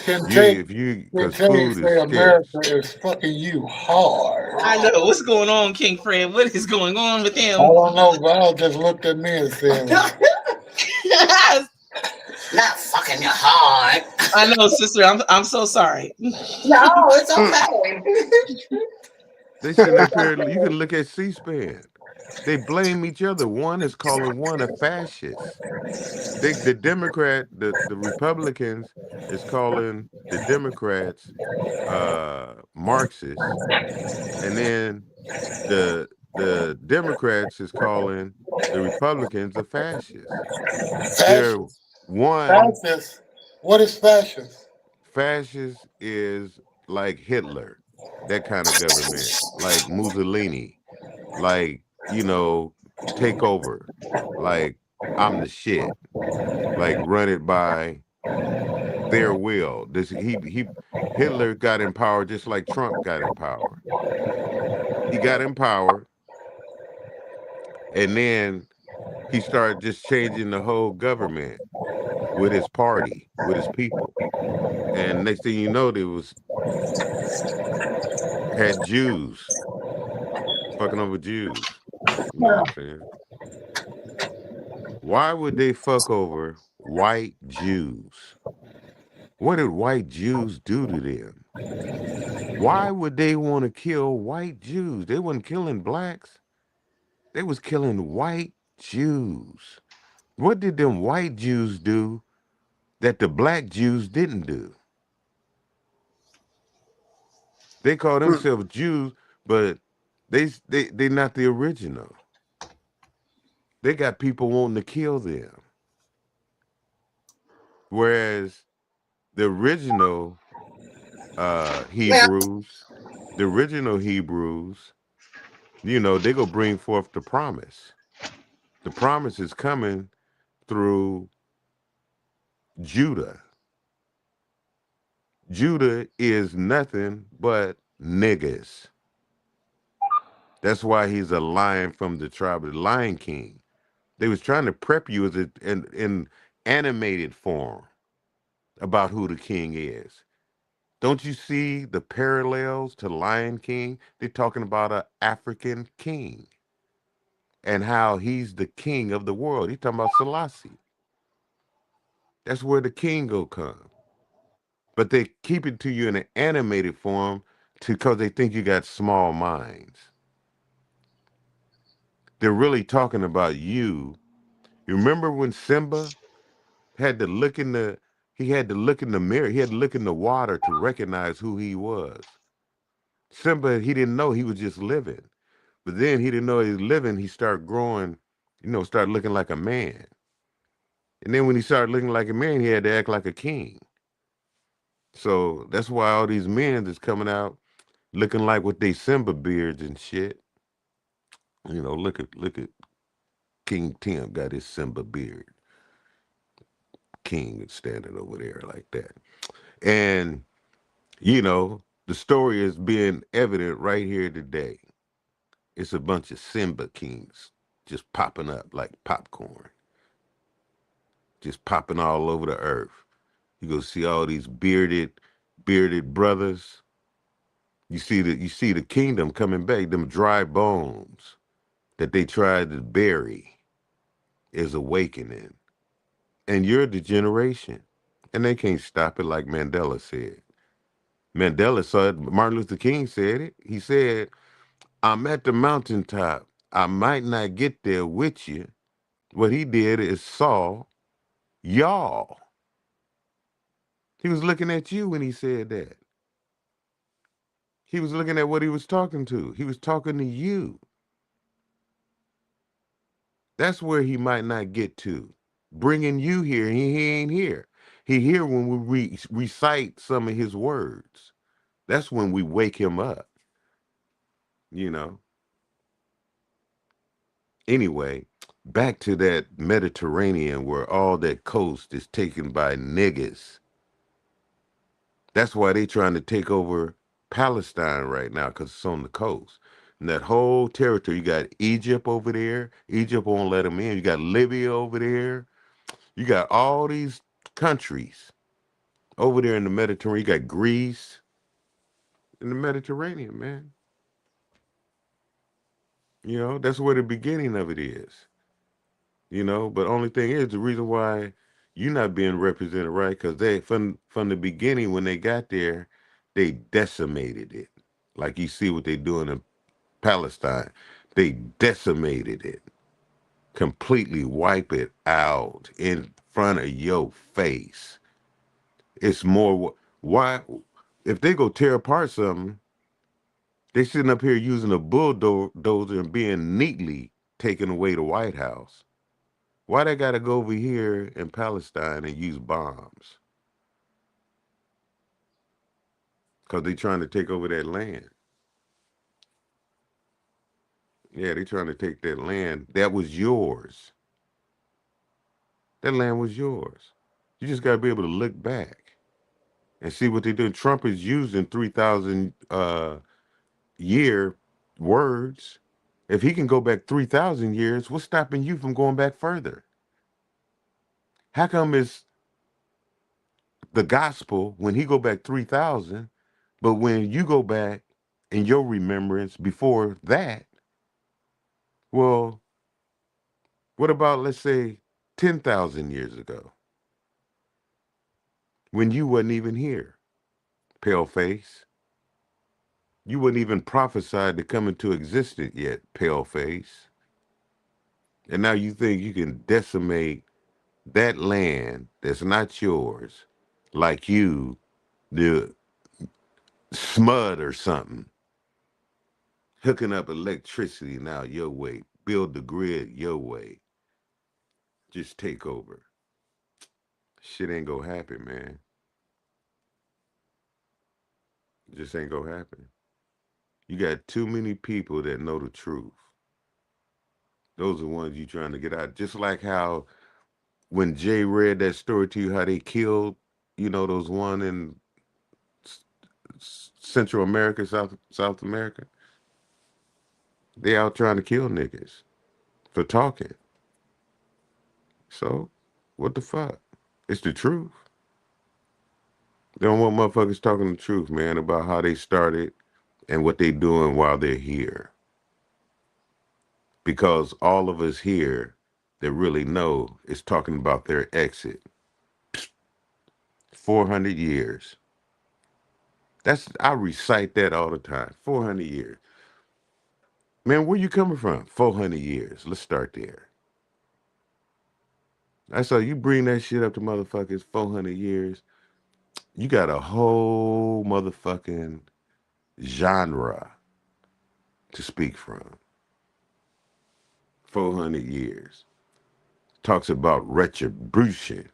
Because food is say scarce. America is fucking you hard. I know. What's going on, King Fred? What is going on with him? I don't know. Val just looked at me and said, Not fucking you hard. I know, sister. I'm so sorry. No, it's okay. They sitting up here, you can look at C-SPAN. They blame each other. One is calling one a fascist. The Republicans is calling the Democrats Marxists. And then the Democrats is calling the Republicans a fascist. They're one. fascist. What is fascist? Fascist is like Hitler, that kind of government, like Mussolini, like, you know, take over, like I'm the shit, like run it by their will. Hitler got in power just like Trump got in power. He got in power, and then he started just changing the whole government with his party, with his people. And next thing you know, had Jews fucking over Jews. You know what I'm saying? Why would they fuck over white Jews? What did white Jews do to them? Why would they want to kill white Jews? They wasn't killing blacks. They was killing white Jews. What did them white Jews do that the black Jews didn't do? They call themselves Jews, but they not the original. They got people wanting to kill them. Whereas the original Hebrews, you know, they go bring forth the promise. The promise is coming through Judah. Judah is nothing but niggas. That's why he's a lion from the tribe of the Lion King. They was trying to prep you as in animated form about who the king is. Don't you see the parallels to Lion King? They're talking about an African king and how he's the king of the world. He's talking about Selassie. That's where the king will come. But they keep it to you in an animated form because they think you got small minds. They're really talking about you. You remember when Simba had to look in the mirror, he had to look in the water to recognize who he was. Simba, he didn't know, he was just living. But then he didn't know he was living, he started growing, started looking like a man. And then when he started looking like a man, he had to act like a king. So that's why all these men is coming out looking like with they Simba beards and shit. Look at King Tim got his Simba beard. King is standing over there like that. And, the story is being evident right here today. It's a bunch of Simba kings just popping up like popcorn. Just popping all over the earth. You go see all these bearded brothers. You see the kingdom coming back. Them dry bones that they tried to bury is awakening. And you're the generation. And they can't stop it like Mandela said. Mandela said, Martin Luther King said it. He said, I'm at the mountaintop. I might not get there with you. What he did is saw y'all. He was looking at you when he said that. He was looking at what he was talking to. He was talking to you. That's where he might not get to. Bringing you here, he ain't here. He here when we recite some of his words. That's when we wake him up, you know. Anyway, back to that Mediterranean where all that coast is taken by niggas. That's why they trying to take over Palestine right now, because it's on the coast. And that whole territory, you got Egypt over there. Egypt won't let them in. You got Libya over there. You got all these countries over there in the Mediterranean. You got Greece in the Mediterranean, man. You know, that's where the beginning of it is. You know, but only thing is, the reason why you're not being represented right, because they from the beginning when they got there, they decimated it. Like you see what they doing in Palestine. They decimated it. Completely wipe it out in front of your face. It's more, why, if they go tear apart something, they sitting up here using a bulldozer and being neatly taking away the White House. Why they got to go over here in Palestine and use bombs? Because they trying to take over that land. Yeah, they trying to take that land. That was yours. That land was yours. You just got to be able to look back and see what they do. Trump is using 3,000 year words. If he can go back 3,000 years, what's stopping you from going back further? How come it's the gospel when he go back 3,000, but when you go back in your remembrance before that, well, what about, let's say, 10,000 years ago, when you wasn't even here, paleface? You wasn't even prophesied to come into existence yet, paleface. And now you think you can decimate that land that's not yours, like you, the SMUD or something, hooking up electricity now your way, build the grid your way, just take over. Shit ain't gonna happen, man. It just ain't gonna happen. You got too many people that know the truth. Those are the ones you trying to get out. Just like how when Jay read that story to you, how they killed, you know, those one in Central America, South America. They out trying to kill niggas for talking. So, what the fuck? It's the truth. They don't want motherfuckers talking the truth, man, about how they started and what they doing while they're here. Because all of us here that really know is talking about their exit. 400 years. I recite that all the time. 400 years. Man, where you coming from? 400 years. Let's start there. That's how you bring that shit up to motherfuckers 400 years. You got a whole motherfucking genre to speak from. 400 years. Talks about retribution.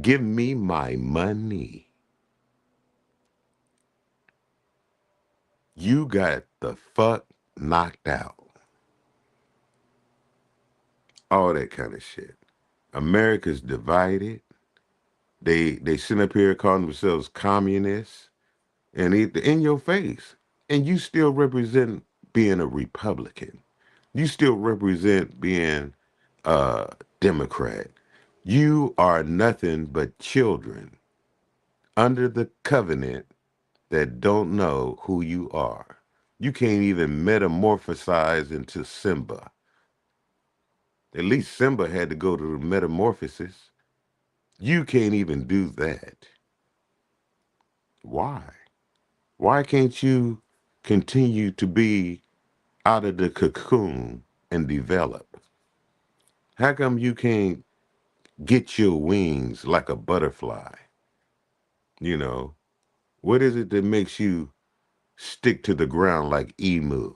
Give me my money. You got the fuck knocked out. All that kind of shit. America's divided. They sit up here calling themselves communists and in your face. And you still represent being a Republican. You still represent being a Democrat. You are nothing but children under the covenant that don't know who you are. You can't even metamorphosize into Simba. At least Simba had to go to the metamorphosis. You can't even do that. Why? Why can't you continue to be out of the cocoon and develop? How come you can't get your wings like a butterfly? You know, what is it that makes you stick to the ground like emu?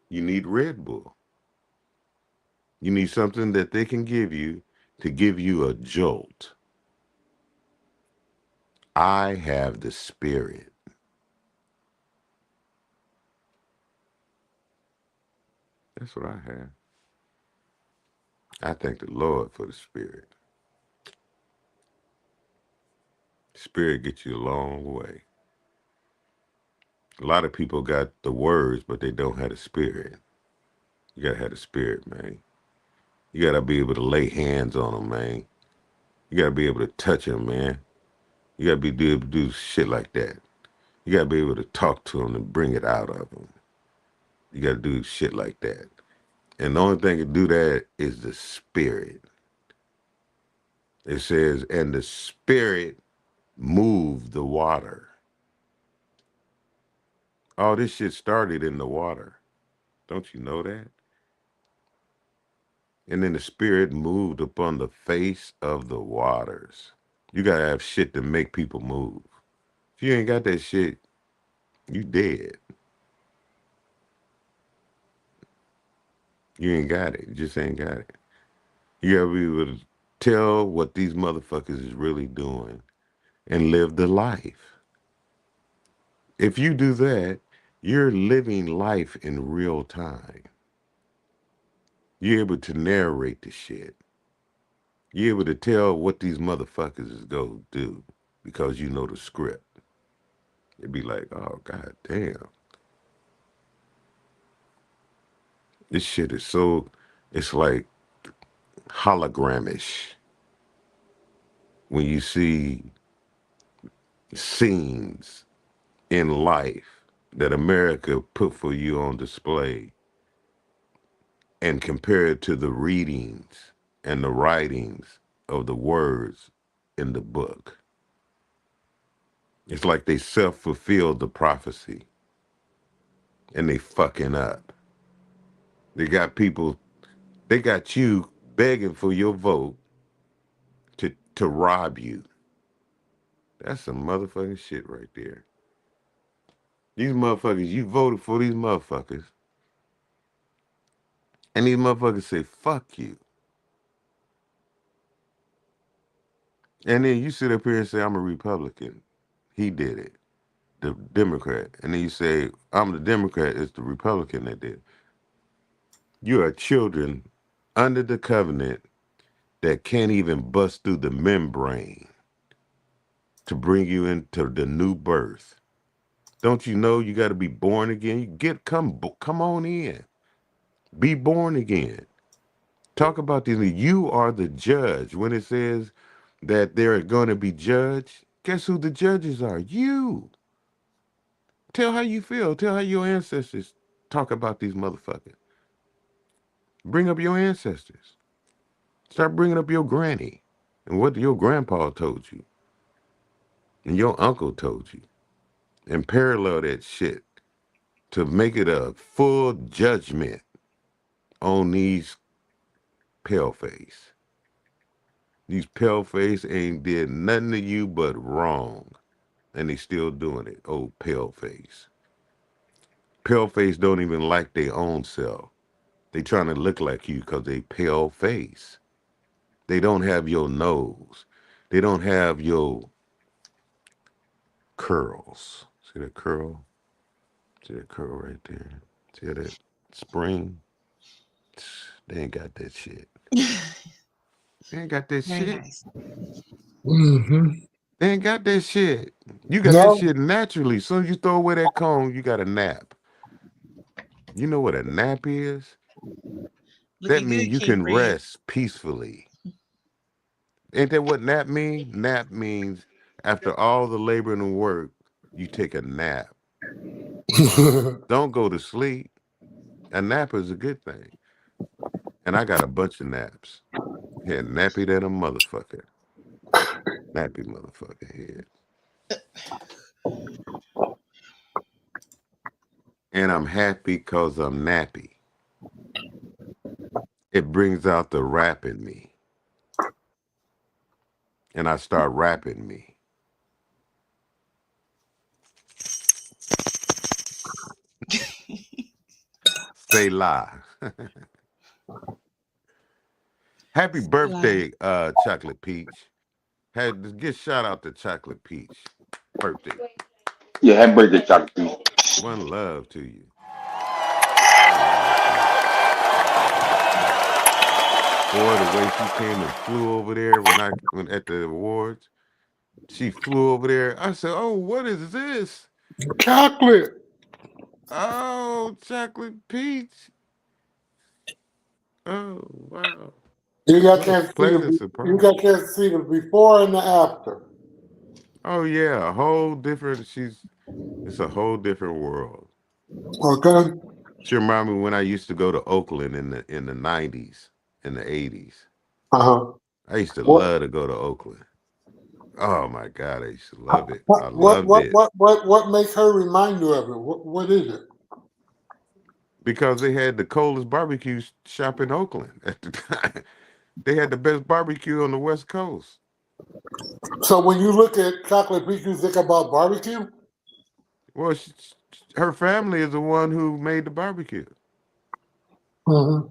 You need Red Bull. You need something that they can give you to give you a jolt. I have the Spirit. That's what I have. I thank the Lord for the Spirit. Spirit gets you a long way. A lot of people got the words, but they don't have the Spirit. You gotta have the Spirit, man. You gotta be able to lay hands on them, man. You gotta be able to touch them, man. You gotta be able to do shit like that. You gotta be able to talk to them and bring it out of them. You gotta do shit like that. And the only thing to do that is the Spirit. It says, and the Spirit moved the water. All this shit started in the water. Don't you know that? And then the Spirit moved upon the face of the waters. You gotta have shit to make people move. If you ain't got that shit, you dead. You ain't got it. You just ain't got it. You gotta be able to tell what these motherfuckers is really doing and live the life. If you do that, you're living life in real time. You're able to narrate the shit. You're able to tell what these motherfuckers is gonna do because you know the script. It'd be like, oh, god damn. This shit is so, it's like hologramish. When you see scenes in life that America put for you on display and compare it to the readings and the writings of the words in the book. It's like they self-fulfilled the prophecy and they fucking up. They got people, they got you begging for your vote to rob you. That's some motherfucking shit right there. These motherfuckers, you voted for these motherfuckers. And these motherfuckers say, fuck you. And then you sit up here and say, I'm a Republican. He did it. The Democrat. And then you say, I'm the Democrat, it's the Republican that did it. You are children under the covenant that can't even bust through the membrane to bring you into the new birth. Don't you know you got to be born again? Come on in. Be born again. Talk about these. You are the judge. When it says that they're going to be judged, guess who the judges are? You. Tell how you feel. Tell how your ancestors talk about these motherfuckers. Bring up your ancestors. Start bringing up your granny and what your grandpa told you and your uncle told you, and parallel that shit to make it a full judgment on these paleface. These paleface ain't did nothing to you but wrong, and they still doing it. Oh, paleface. Paleface don't even like their own self. They trying to look like you because they pale face. They don't have your nose. They don't have your curls. See that curl? See that curl right there? See that spring? They ain't got that shit. They ain't got that Very shit. nice. Mm-hmm. They ain't got that shit. You got that shit naturally. As soon as you throw away that comb, you got a nap. You know what a nap is? That Looking means good, you King can Fred. rest peacefully. Ain't that what nap mean? Nap means after all the labor and work, you take a nap. Don't go to sleep. A nap is a good thing. And I got a bunch of naps. Yeah, nappy than a motherfucker. Nappy motherfucker here. And I'm happy because I'm nappy. It brings out the rap in me. And I start rapping me. Say la. Happy birthday, Chocolate Peach. Get shout out to Chocolate Peach. Birthday. Yeah, happy birthday, Chocolate Peach. One love to you. Boy, the way she came and flew over there when at the awards, she flew over there. I said, "Oh, what is this? Chocolate." Oh, Chocolate Peach. Oh, wow. You got What a chance to see pleasant the surprise. you got chance to see the before and the after. Oh yeah, a whole different. It's a whole different world. Okay. She reminded me when I used to go to Oakland in the 90s, in the 80s. Uh-huh. I used to What love to go to Oakland. Oh my God, I used to love it. I what loved it what makes her remind you of it? What is it? because they had the coldest barbecue shop in Oakland at the time. They had the best barbecue on the West Coast. So when you look at Chocolate Peach, you think about barbecue? Well, her family is the one who made the barbecue. Mm-hmm.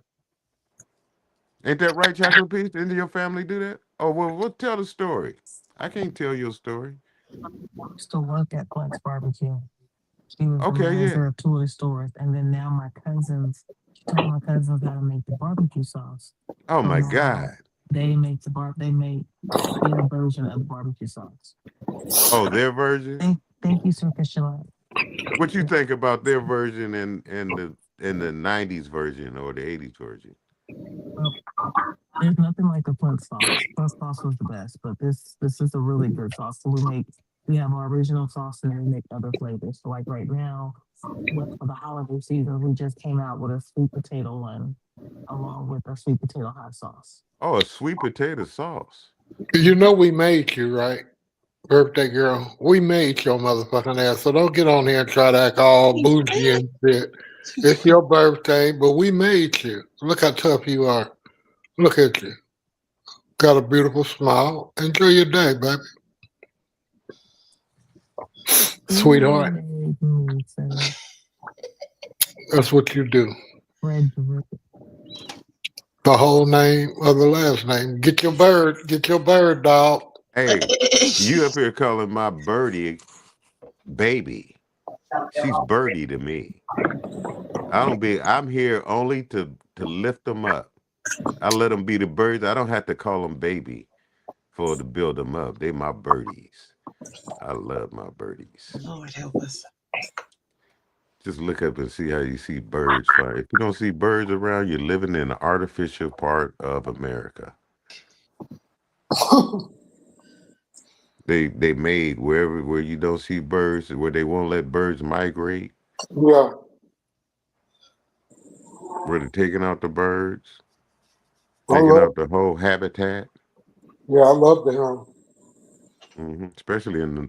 Ain't that right, Chocolate Peach? Didn't your family do that? Oh, well, we'll tell the story. I can't tell your story. Used to work at Flex Barbecue. She was the Okay, yeah. manager of 2 of the stores, and then now my cousins. She taught my cousins how to make the barbecue sauce. Oh So my now God. they make they make their version of the barbecue sauce. Oh, their version? Thank you, Sir Fisher. What you think about their version and the 90s version or the 80s version? Well, there's nothing like the Flint sauce. Flint sauce was the best, but this is a really good sauce. So we have our original sauce and then we make other flavors. So like right now, for the holiday season, we just came out with a sweet potato one along with a sweet potato hot sauce. Oh, a sweet potato sauce. You know we made you, right? Birthday girl. We made your motherfucking ass. So don't get on here and try to act all bougie and shit. It's your birthday, but we made you. Look how tough you are. Look at you. Got a beautiful smile. Enjoy your day, baby. Sweetheart. That's what you do. The whole name of the last name. Get your bird, dog. Hey, you up here calling my birdie baby. She's birdie to me. I'm here only to lift them up. I let them be the birds. I don't have to call them baby to build them up. They my birdies. I love my birdies. Lord help us. Just look up and see how you see birds fly. If you don't see birds around, you're living in an artificial part of America. They made where you don't see birds, where they won't let birds migrate. Yeah. Where they're taking out the birds, taking out the whole habitat. Yeah, I love them. Mm-hmm. Especially in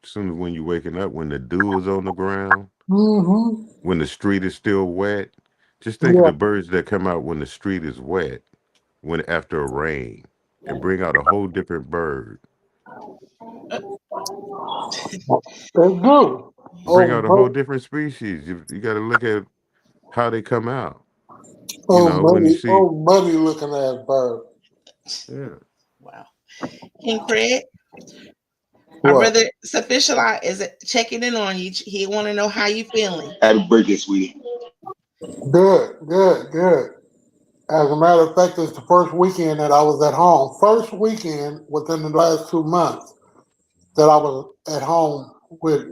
soon as when you're waking up, when the dew is on the ground, when the street is still wet. Just think of the birds that come out when the street is wet, when after a rain, and bring out a whole different bird. Bring out a whole different species. You got to look at how they come out. When you see muddy looking ass bird. Yeah. Wow. King Craig, our brother Sufficient is checking in on you. He want to know how you feeling. Happy birthday, sweetie. Good. As a matter of fact, it's the first weekend that I was at home. First weekend within the last 2 months that I was at home with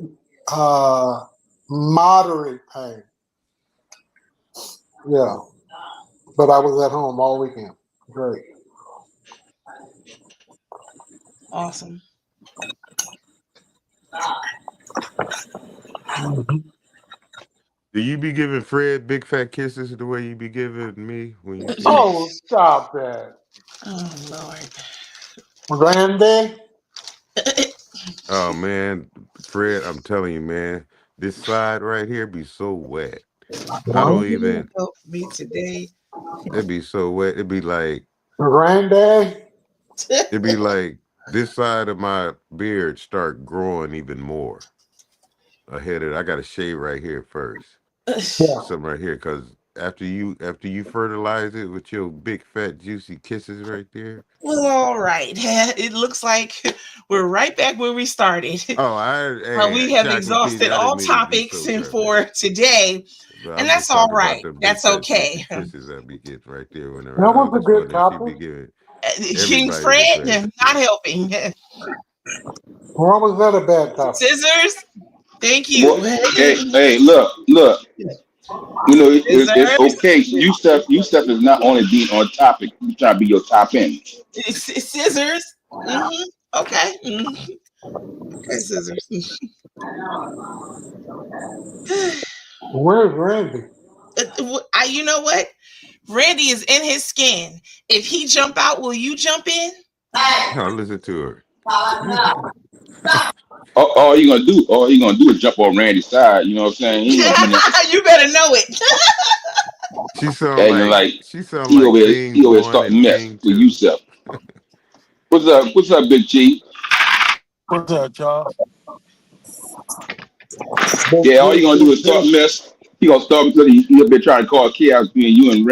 moderate pain. Yeah. But I was at home all weekend. Great. Awesome. Do you be giving Fred big fat kisses the way you be giving me when you see Oh, stop that. Oh, Lord. Randy? Oh man, Fred, I'm telling you, man, This side right here be so wet. I Huh? don't even. Help me today. It'd be so wet. It'd be like. Granddad? It'd be like this side of my beard start growing even more ahead of. I got to shave right here first. Something right here, because after you fertilize it with your big fat juicy kisses right there. Well, all right. It looks like we're right back where we started. Oh, We have exhausted all topics for today, and that's all right. That's okay. Kisses I be getting right there when That was a good topic. King Fred not helping. Why was that a bad topic? Scissors. Thank you. Well, hey, look. You know, it's okay. You stuff is not only being on topic. You try to be your top end. Scissors. Okay. Okay, scissors. Where's Randy? You know what? Randy is in his skin. If he jump out, will you jump in? No, listen to her. All you gonna do is jump on Randy's side. You know what I'm saying? You better know it. She sound he always starting mess with you, Seth. What's up, Big Chief? What's up, Charles? Yeah, all you gonna do is start mess. He gonna start because he'll be trying to call chaos between you and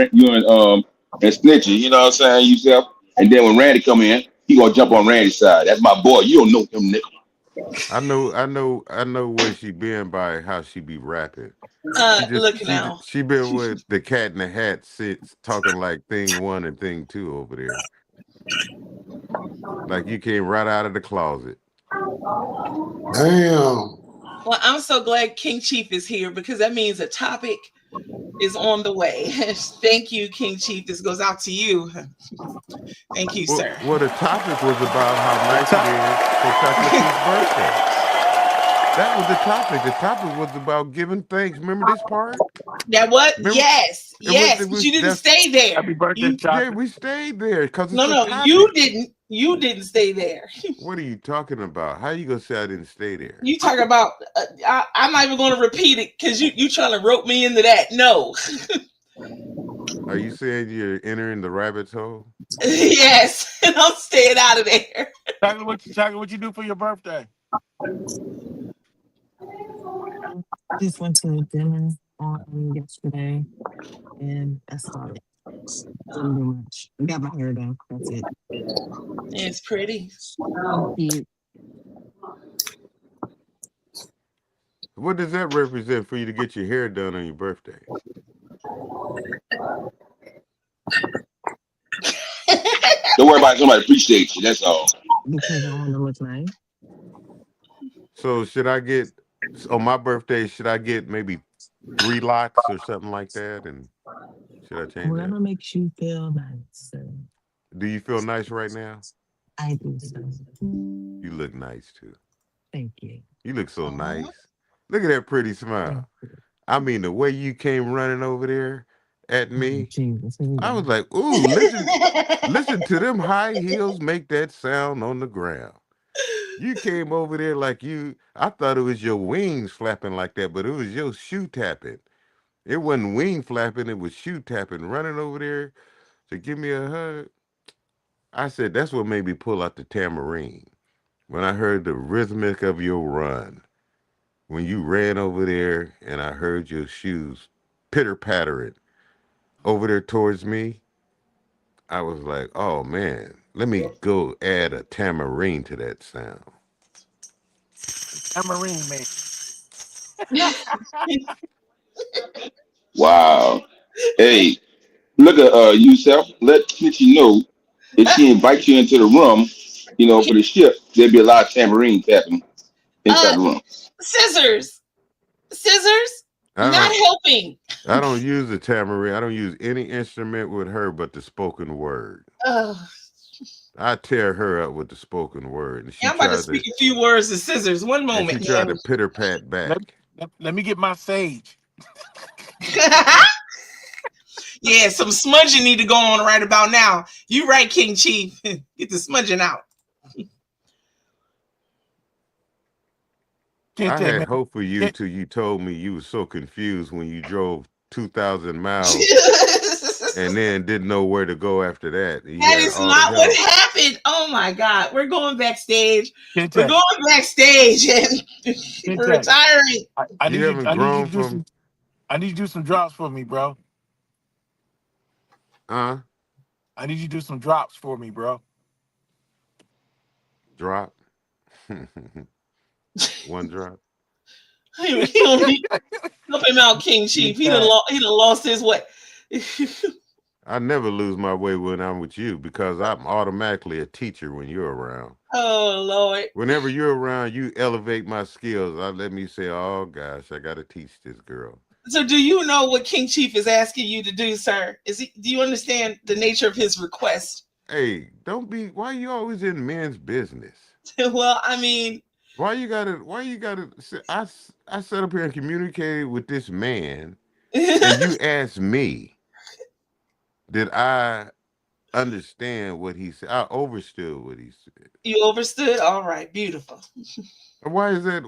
Snitchy. You know what I'm saying, yourself. And then when Randy come in, he gonna jump on Randy's side. That's my boy. You don't know him, nigga. I know where she been by how she be rapping. Look now. She been with the Cat in the Hat sits talking like thing 1 and thing 2 over there. Like you came right out of the closet. Damn. Well, I'm so glad King Chief is here because that means a topic is on the way. Thank you, King Chief. This goes out to you. Thank you, sir. Well, the topic was about how nice it is for Chuck E. Cheese's birthday. That was the topic. The topic was about giving thanks. Remember this part? That what? Remember? Yes. But you didn't stay there. Happy birthday, Yeah, we stayed there because No, you didn't. You didn't stay there. What are you talking about? How you gonna say I didn't stay there? You talk about. I'm not even going to repeat it because you trying to rope me into that. No. Are you saying you're entering the rabbit's hole? Yes, and I'm staying out of there. Chaka, what you do for your birthday? Just went to dinner on yesterday, and that's about it. Didn't do much. Got my hair done. That's it. It's pretty. Thank you. What does that represent for you to get your hair done on your birthday? Don't worry about it. Somebody appreciates you. That's all. Because I want to look nice. So should I get on my birthday? Should I get maybe 3 lots or something like that? And should I change Whatever that? makes you feel nice. Sir. Do you feel nice right now? I do so. You look nice too. Thank you. You look so nice. Look at that pretty smile. I mean, the way you came running over there at me, I was like, ooh, listen to them high heels make that sound on the ground. You came over there like I thought it was your wings flapping like that, but it was your shoe tapping. It wasn't wing flapping, it was shoe tapping, running over there to give me a hug. I said, that's what made me pull out the tambourine. When I heard the rhythmic of your run. When you ran over there and I heard your shoes pitter-pattering over there towards me, I was like, oh man, let me go add a tambourine to that sound. Tambourine, man. Wow. Hey, look at yourself. Let Snitchy know if she invites you into the room, for the ship, there'll be a lot of tambourine tapping inside the room. Scissors, not helping. I don't use the tambourine. I don't use any instrument with her but the spoken word. I tear her up with the spoken word. And I'm about to speak a few words to Scissors. One moment. And she tried to pitter pat back. Let me get my sage. Yeah, some smudging need to go on right about now. You right, King Chief. Get the smudging out. I had hope for you till you told me you were so confused when you drove 2,000 miles and then didn't know where to go after that. That is not what happened. Oh my God. We're going backstage. We're going backstage and we're retiring. I need you to do some drops for me, bro. Huh? I need you to do some drops for me, bro. Drop? One drop? He don't need- help him out, King Chief. He done lost his way. I never lose my way when I'm with you because I'm automatically a teacher when you're around. Oh, Lord. Whenever you're around, you elevate my skills. Let me say, oh, gosh, I got to teach this girl. So do you know what King Chief is asking you to do, sir? Do you understand the nature of his request? Hey, why you always in men's business? Well, I mean, why you gotta, I sat up here and communicated with this man and you asked me, did I understand what he said? I overstood what he said. You overstood? All right, beautiful. Why is that?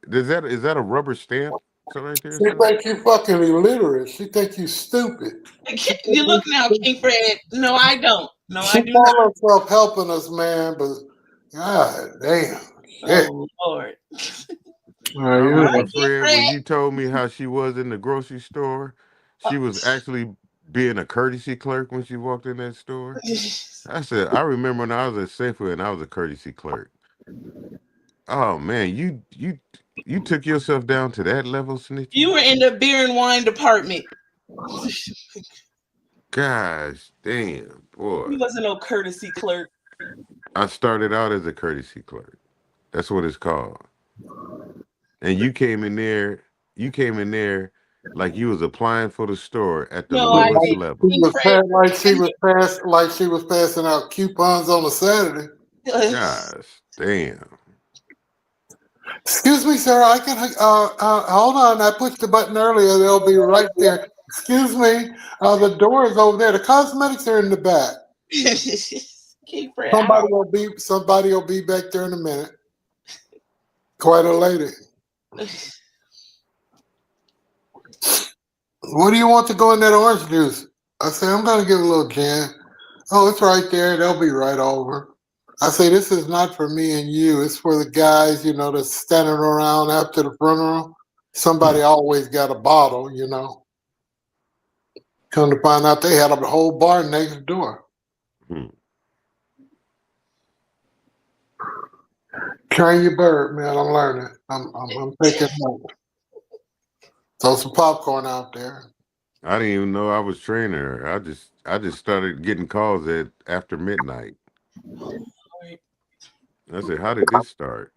Is that a rubber stamp? Right there, she think you fucking illiterate. She think you stupid. You look now, King Fred. No, I don't. No, she I do not. herself helping us, man, but God damn. Shit. Oh, Lord. Fred, when you told me how she was in the grocery store, she was actually being a courtesy clerk when she walked in that store. I said, I remember when I was at Safeway and I was a courtesy clerk. Oh man, you took yourself down to that level, Snitch? You were in the beer and wine department. Gosh damn, boy. He wasn't no courtesy clerk. I started out as a courtesy clerk. That's what it's called. And you came in there like you was applying for the store at the lowest level. She was passing out coupons on a Saturday. Gosh damn. Excuse me, sir. I can hold on. I pushed the button earlier. They'll be right there. Excuse me. The door is over there. The cosmetics are in the back. Somebody will be back there in a minute. Quite a lady. What do you want to go in that orange juice? I say, I'm going to give a little gin. Oh, it's right there. They'll be right over. I say, this is not for me and you. It's for the guys, that's standing around after the funeral. Somebody always got a bottle, Come to find out they had a whole bar next door. Train your bird, man. I'm learning. I'm taking notes. Throw some popcorn out there. I didn't even know I was training her. I just started getting calls after midnight. I said, how did this start?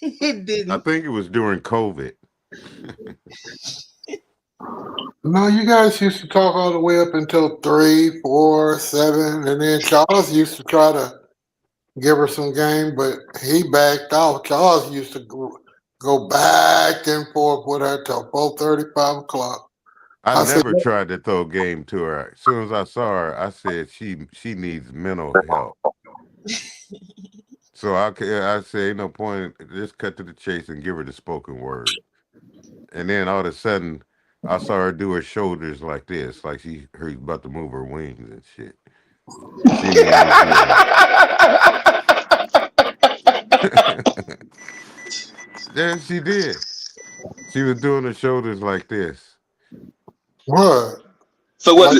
It didn't. I think it was during COVID. No, you guys used to talk all the way up until 3, 4, 7, and then Charles used to try to give her some game, but he backed off. Charles used to go back and forth with her till 4:30, 5 o'clock. I never tried to throw game to her. As soon as I saw her, I said she needs mental help. So I say, no point, just cut to the chase and give her the spoken word. And then all of a sudden, I saw her do her shoulders like this, like her about to move her wings and shit. Yeah, she did. She was doing her shoulders like this. What? So hold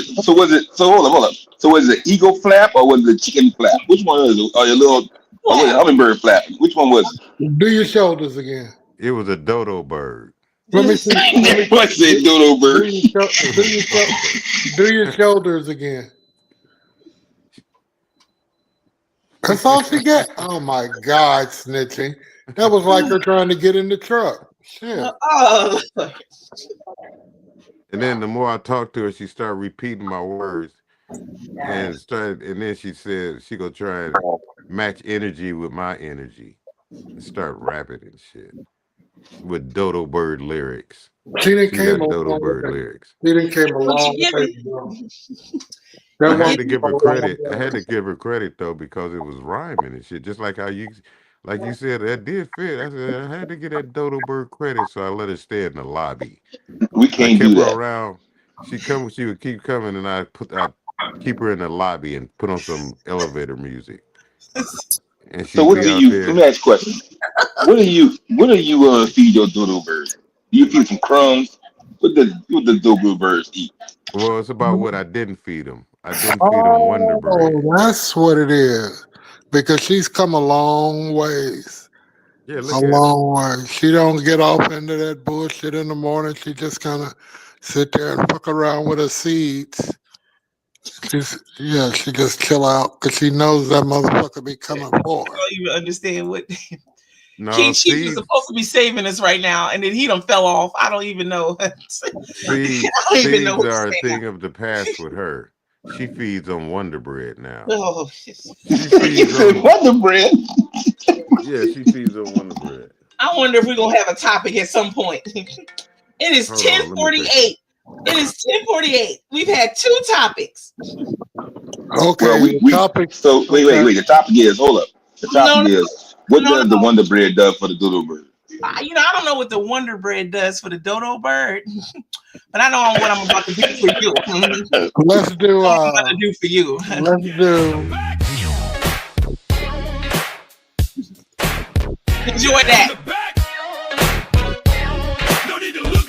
on. So was it eagle flap or was it chicken flap? Which one was it? Or your little hummingbird flap? Which one was it? Do your shoulders again. It was a dodo bird. Let me see. What said dodo bird? Do your shoulders again. That's all she got. Oh my God, snitching. That was like her trying to get in the truck. Shit. Oh. And then the more I talked to her, she started repeating my words. And then she said she gonna try and match energy with my energy. And start rapping and shit. With dodo bird lyrics. She didn't came dodo bird lyrics. She didn't came a long way. I had to give her credit. I had to give her credit though because it was rhyming and shit. Just like how like you said, that did fit. I said I had to get that Dodo Bird credit, so I let her stay in the lobby. We I can't kept do her that. around. She would keep coming, and I keep her in the lobby and put on some elevator music, and So she'd what be do out you? Let me there. ask you a question. What do you feed your dodo birds? Do you feed some crumbs? What the dodo birds eat? Well, it's about what I didn't feed them. I didn't feed them Wonder Oh, Bread. that's what it is. Because she's come a long ways. Yeah, A look at her. long way. She don't get off into that bullshit in the morning. She just kind of sit there and fuck around with her seeds. She just chill out because she knows that motherfucker be coming for I her. don't even understand what No King Chief was seeds. supposed to be saving us right now, and then he done fell off. I don't even know. I don't even know Seeds what to are a say now. thing of the past with her. She feeds on Wonder Bread now. Oh, She You feeds said on. Wonder Bread. Yeah, she feeds on Wonder Bread. I wonder if we're gonna have a topic at some point. It is Hold on, let me think. 10:48. It is 10:48. We've had 2 topics. Okay, Well, the topic. so wait. The topic is hold up. The topic No, is what no. does the Wonder Bread do for the dodo bird? I don't know what the Wonder Bread does for the dodo bird, but I know what I'm about to do for you. Let's do. What I'm about to do for you. Let's do. Enjoy that.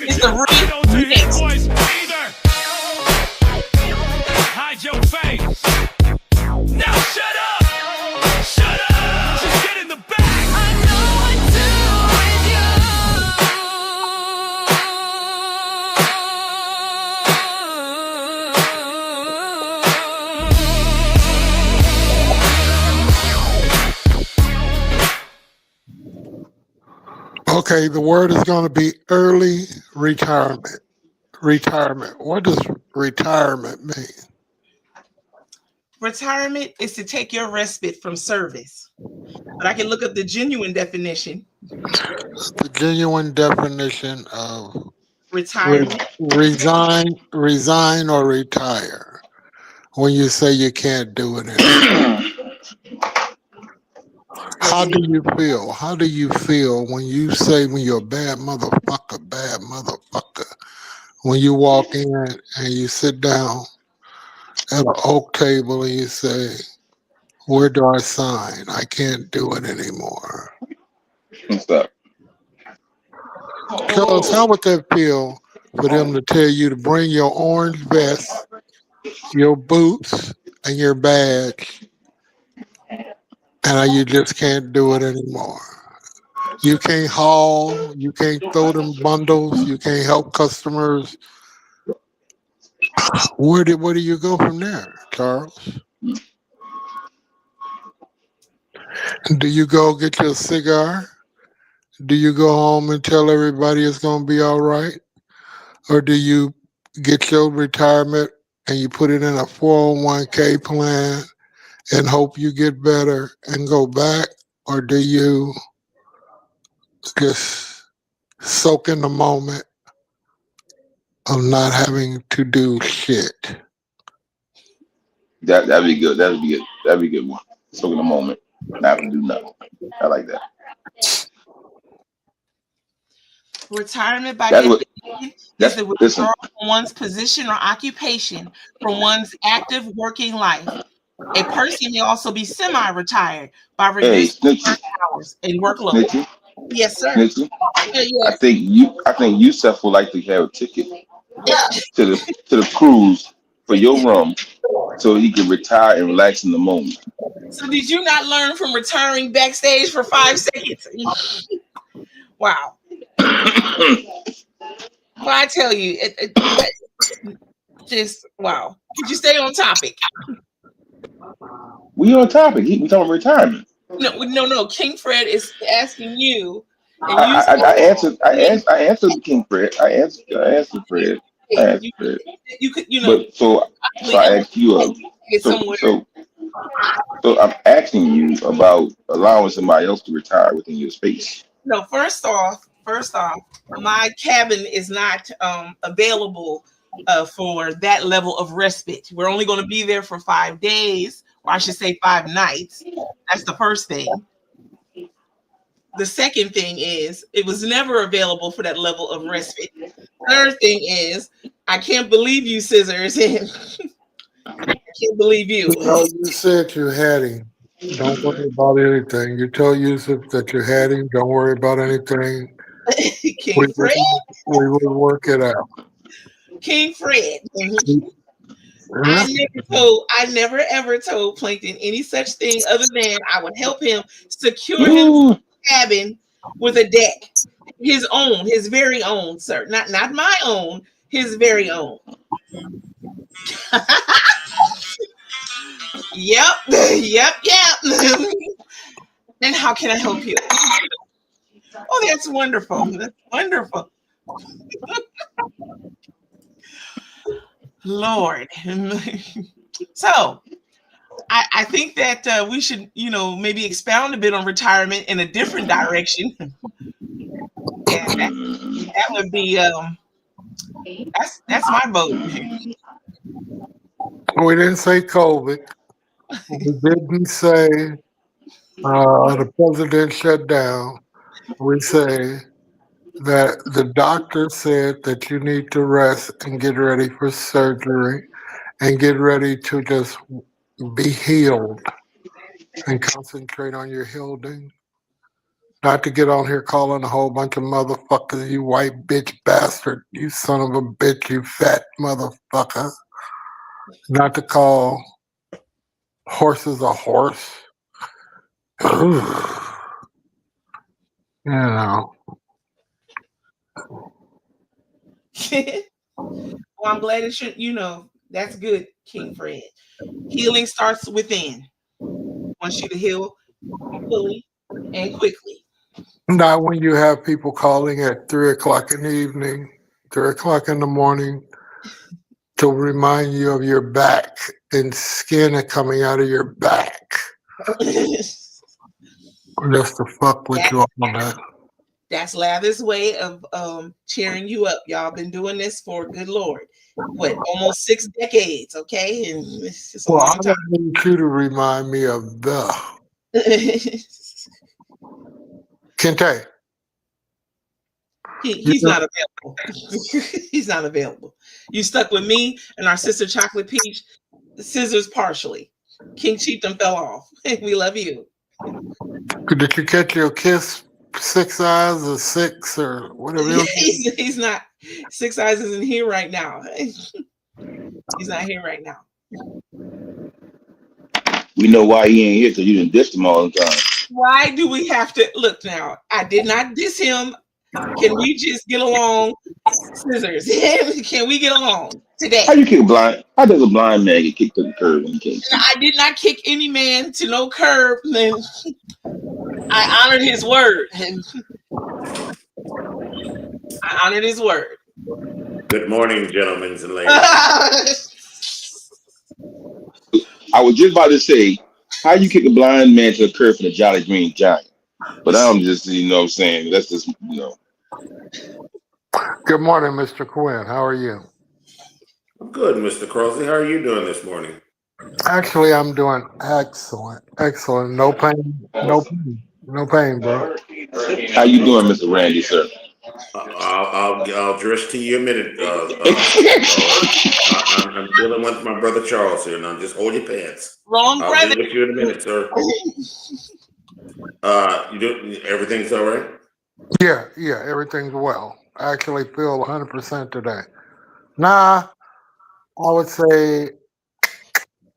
It's the remix. Hide your face. Now shut up. Shut up. Just get in the back. I know what to Okay, the word is going to be early retirement. Retirement. What does retirement mean? Retirement is to take your respite from service. But I can look up the genuine definition. The genuine definition of Retirement. resign or retire. When you say you can't do it anymore. How do you feel? How do you feel when you say when you're a bad motherfucker? When you walk in and you sit down at an oak table and you say, where do I sign? I can't do it anymore. What's up? Tell us, how would that feel for them to tell you to bring your orange vest, your boots, and your badge, and you just can't do it anymore? You can't haul, you can't throw them bundles, you can't help customers. Where do you go from there, Charles? Do you go get your cigar? Do you go home and tell everybody it's going to be all right? Or do you get your retirement and you put it in a 401k plan and hope you get better and go back? Or do you just soak in the moment of not having to do shit? That'd be good. That'd be a good one. So in a moment, not to do nothing. I like that. Retirement by That's what. definition is the withdrawal from one's position or occupation from one's active working life. A person may also be semi-retired by reducing work hours and workload. Snitchy, Yes, sir. Snitchy. Yes. I think Yusef would like to have a ticket to the cruise for your room so he can retire and relax in the moment. So did you not learn from retiring backstage for 5 seconds? Wow. Well, I tell you, just wow. Could you stay on topic? We on topic. We talking about retirement. No. King Fred is asking you. And I answered King Fred. I answered Fred. You could, But so I asked you. So I'm asking you about allowing somebody else to retire within your space. No, first off, my cabin is not available for that level of respite. We're only going to be there for 5 days, or I should say 5 nights. That's the first thing. The second thing is it was never available for that level of respite. Third thing is I can't believe you, Scissors. I can't believe you. You said you had him. Don't worry about anything. You tell Yusuf that you had him. Don't worry about anything. King Fred. We will work it out. King Fred. I never ever told Plankton any such thing other than I would help him secure his cabin with a deck. His own, his very own, sir. Not my own, his very own. Yep. And how can I help you? Oh, that's wonderful. That's wonderful. Lord. So I think that we should, maybe expound a bit on retirement in a different direction. And that would be that's my vote. We didn't say COVID. We didn't say the president shut down. We say that the doctor said that you need to rest and get ready for surgery and get ready to just be healed and concentrate on your healing. Not to get on here calling a whole bunch of motherfuckers, you white bitch bastard, you son of a bitch, you fat motherfucker. Not to call horses a horse. Well, I'm glad it should, that's good, King Fred. Healing starts within. I want you to heal fully and quickly. Not when you have people calling at 3 o'clock in the evening, 3 o'clock in the morning to remind you of your back and skin coming out of your back. Just to fuck with you on that. That's Lather's way of cheering you up. Y'all been doing this for, good Lord, what, almost 6 decades, okay? And it's just a long time. I need you to remind me of Kente. He's not available. He's not available. You stuck with me and our sister Chocolate Peach, Scissors partially. King Chieftain fell off. We love you. Did you catch your kiss? 6 eyes or 6 or whatever. He's not. 6 eyes isn't here right now. He's not here right now. We know why he ain't here, because you didn't diss him all the time. Why do we have to look now? I did not diss him. Can we just get along, Scissors? Can we get along today? How you kick a blind? How does a blind man get kicked to the curb when he can't see? I did not kick any man to no curb. I honored his word. I honored his word. Good morning, gentlemen and ladies. I was just about to say, how you kick a blind man to the curb for the Jolly Green Giant? But I'm just, what I'm saying, that's just, Good morning, Mr. Quinn. How are you? I'm good, Mr. Crosley. How are you doing this morning? Actually, I'm doing excellent. Excellent. No pain. No pain. No pain, bro. How you doing, Mr. Randy, sir? I'll address to you a minute. I'm dealing with my brother Charles here. Now, just hold your pants. Wrong brother. I'll deal with you in a minute, sir. Everything's all right? Yeah, everything's well. I actually feel 100% today. Nah, I would say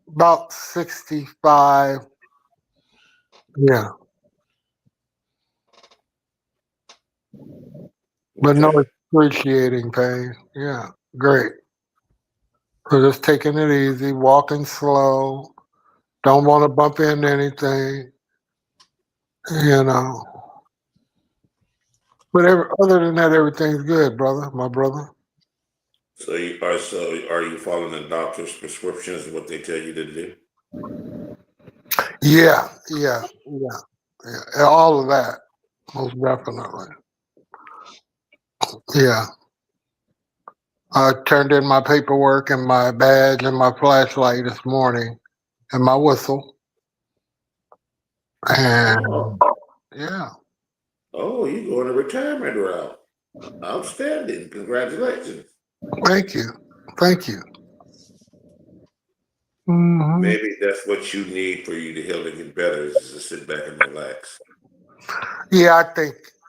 about 65. Yeah. But no excruciating pain. Yeah, great. So just taking it easy, walking slow. Don't want to bump into anything. But other than that, everything's good, brother. My brother. So are you following the doctor's prescriptions, what they tell you to do? Yeah. All of that, most definitely. Yeah. I turned in my paperwork and my badge and my flashlight this morning and my whistle. And yeah. Oh, you going to retirement route? Outstanding! Congratulations. Thank you. Thank you. Hmm. Maybe that's what you need for you to heal and get better is to sit back and relax. Yeah,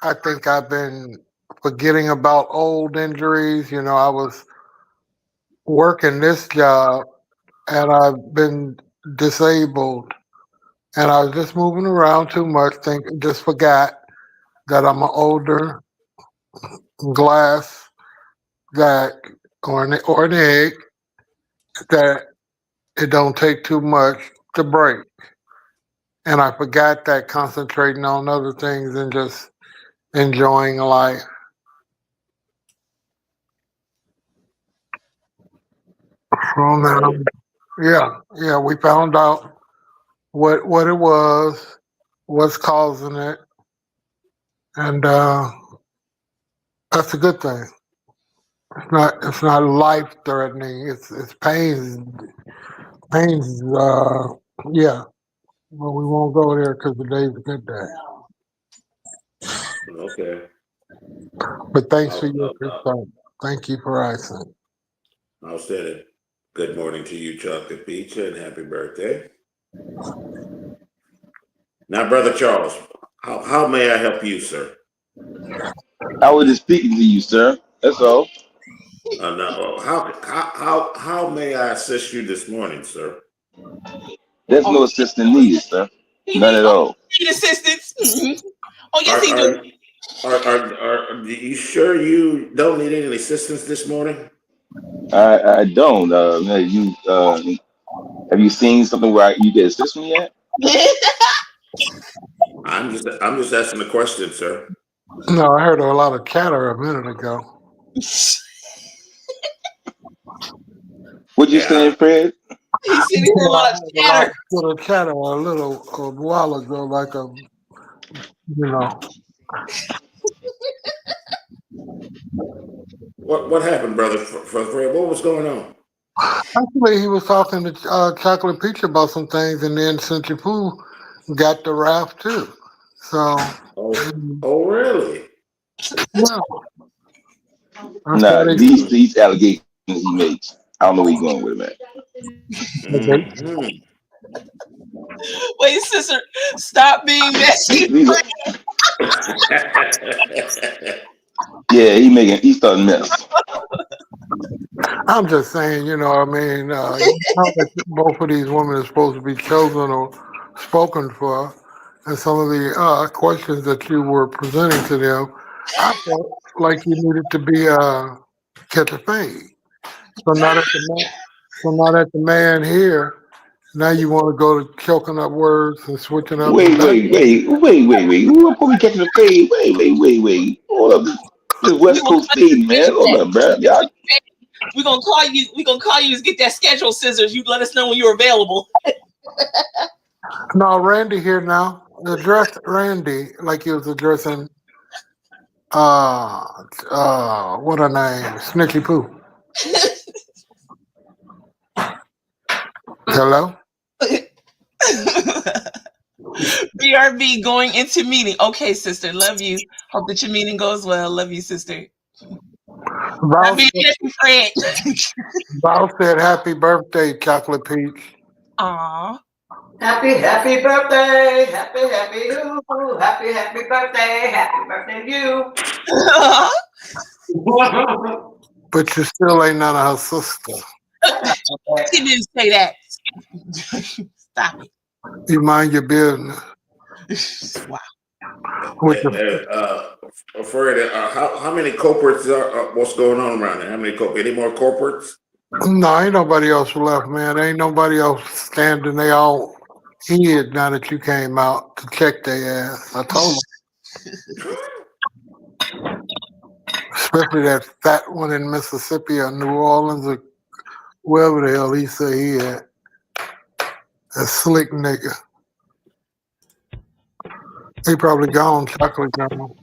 I think I've been forgetting about old injuries. You know, I was working this job and I've been disabled and I was just moving around too much, just forgot that I'm an older glass that or an egg that it don't take too much to break. And I forgot that concentrating on other things and just enjoying life. So now, yeah, we found out what it was, what's causing it, and that's a good thing. It's not life threatening. It's pain. Pain's yeah. Well, we won't go there because today's a good day. Okay. But thanks for your concern. Thank you for asking. Outstanding. Good morning to you, Chocolate Pizza, and happy birthday. Now, Brother Charles, how may I help you, sir? I was just speaking to you, sir. That's all. No, how may I assist you this morning, sir? There's no assistance needed, sir. None at all. Need assistance? Oh yes, he do. Are you sure you don't need any assistance this morning? I don't. Have you seen something where you can assist me yet? I'm just asking a question, sir. No, I heard a lot of chatter a minute ago. What you saying, Fred? He said he heard a lot of chatter. Chatter a while ago, like a, you know. What happened, brother? Fred, what was going on? Actually, he was talking to Chocolate Peach about some things, and then Cincy Pooh got the rap too. So. Oh, really? Yeah. Nah, these allegations he makes. I don't know where you're going with it, man. Wait, sister, stop being messy. Yeah, he's starting mess. I'm just saying, you know, I mean, you know that both of these women are supposed to be chosen or spoken for, and some of the questions that you were presenting to them, I felt like you needed to be catch a fade. So not at the man here. Now you want to go to choking up words and switching up. Wait. Who are we catching the fade? Wait. Hold up. This West Coast fade, man. Hold up, bro. Y'all. We're gonna call you to get that schedule, scissors. You let us know when you're available. No, Randy here now. Address Randy like he was addressing what her name? Snitchy Pooh. Hello? BRB going into meeting. Okay, sister. Love you. Hope that your meeting goes well. Love you, sister. Val Fred. said happy birthday, Chocolate Peach. Aw. Happy birthday. Happy you. Happy birthday. Happy birthday you. But you still ain't none of her sister. He didn't say that. Stop it. You mind your business. Wow. Fred, how many corporates are? What's going on around there? How many any more corporates? No, ain't nobody else left, man. Ain't nobody else standing. They all hid now that you came out to check their ass. I told them. Especially that fat one in Mississippi or New Orleans or wherever the hell he say he at. That slick nigga. He probably gone, Chocolate gone.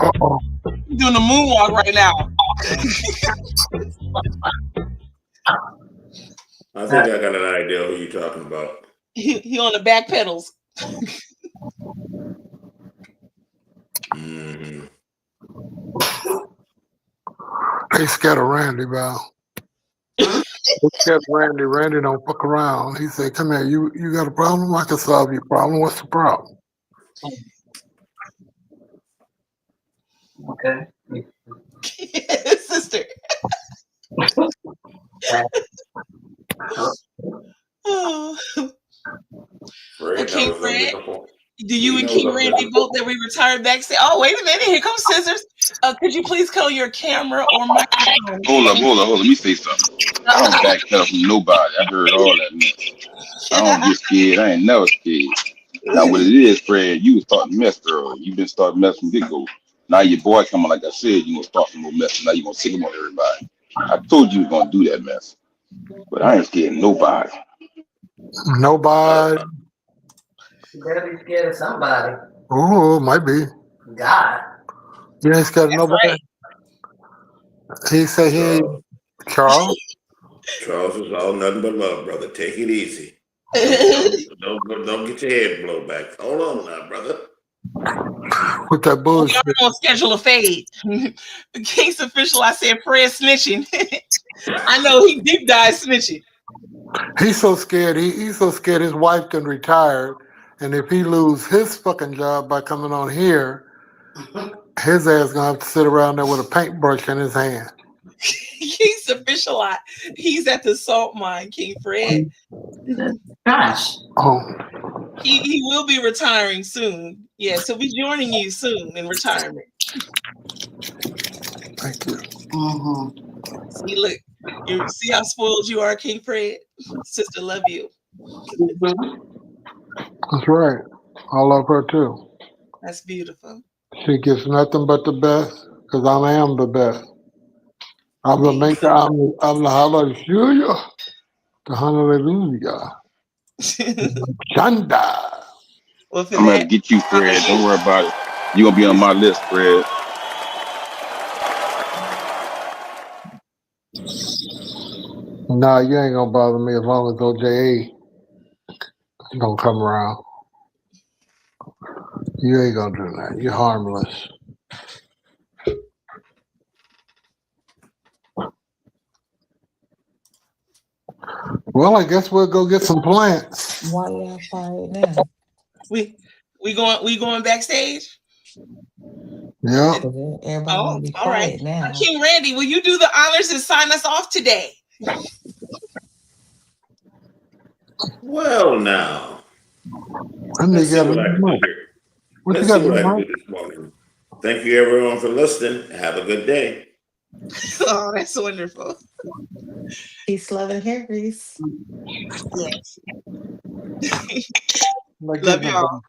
Uh-oh. He's doing the moonwalk right now. I think I got an idea who you're talking about. He on the back pedals. Mm-hmm. They scared of Randy, Val. They scared of Randy. Randy don't fuck around. He said, "Come here. You got a problem? I can solve your problem. What's the problem?" Okay. Sister. Oh. Fred, that Okay, was Fred. wonderful. Do you and That was King Randy vote that we retire backstage? Oh, wait a minute. Here comes Scissors. Could you please call your camera or microphone? Hold up. Let me say something. I don't back up from nobody. I heard all that mess. I don't get scared. I ain't never scared. Now what it is, Fred, you was starting mess early. You been starting mess from get-go. Now your boy coming, like I said, you gonna start some more mess. Now you gonna sick him on everybody. I told you was gonna do that mess. But I ain't scared of nobody. Nobody. You better be scared of somebody. Oh, might be. God. You ain't scared of nobody. Right. He said he ain't. Charles. Charles is all nothing but love, brother. Take it easy. Don't get your head blown back. Hold on now, brother. With that We bullshit. are gonna schedule a fade. King's official. I said Fred snitching. I know he deep dive snitching. He's so scared. He's so scared his wife can retire, and if he lose his fucking job by coming on here, his ass gonna have to sit around there with a paintbrush in his hand. King's official. He's at the salt mine, King Fred. Gosh. Oh. He will be retiring soon. Yes, he'll be joining you soon in retirement. Thank you. Mm-hmm. See, look, you see how spoiled you are, King Fred? Sister, love you. That's right. I love her too. That's beautiful. She gets nothing but the best because I am the best. I'm the maker. I'm the hallelujah. The hallelujah. Chanda. Well, for I'm gonna that, get you, Fred. Don't worry about it. You're gonna be on my list, Fred. Nah, you ain't gonna bother me as long as OJA don't come around. You ain't gonna do that. You're harmless. Well, I guess we'll go get some plants. Why y'all quiet now? We going backstage? Yeah. Everybody Oh, wanna be all right. quiet now. King Randy, will you do the honors and sign us off today? Well, now. I Let's see got what I can do a here. What Let's you got see what I to can do, do this morning. Thank you, everyone, for listening. Have a good day. Oh, that's wonderful. Peace, love, and hair grease. Yes. Like Love y'all.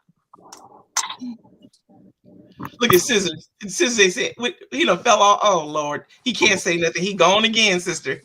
Look at Scissors. Scissors, they said, he done fell off. Oh, Lord. He can't say nothing. He gone again, sister.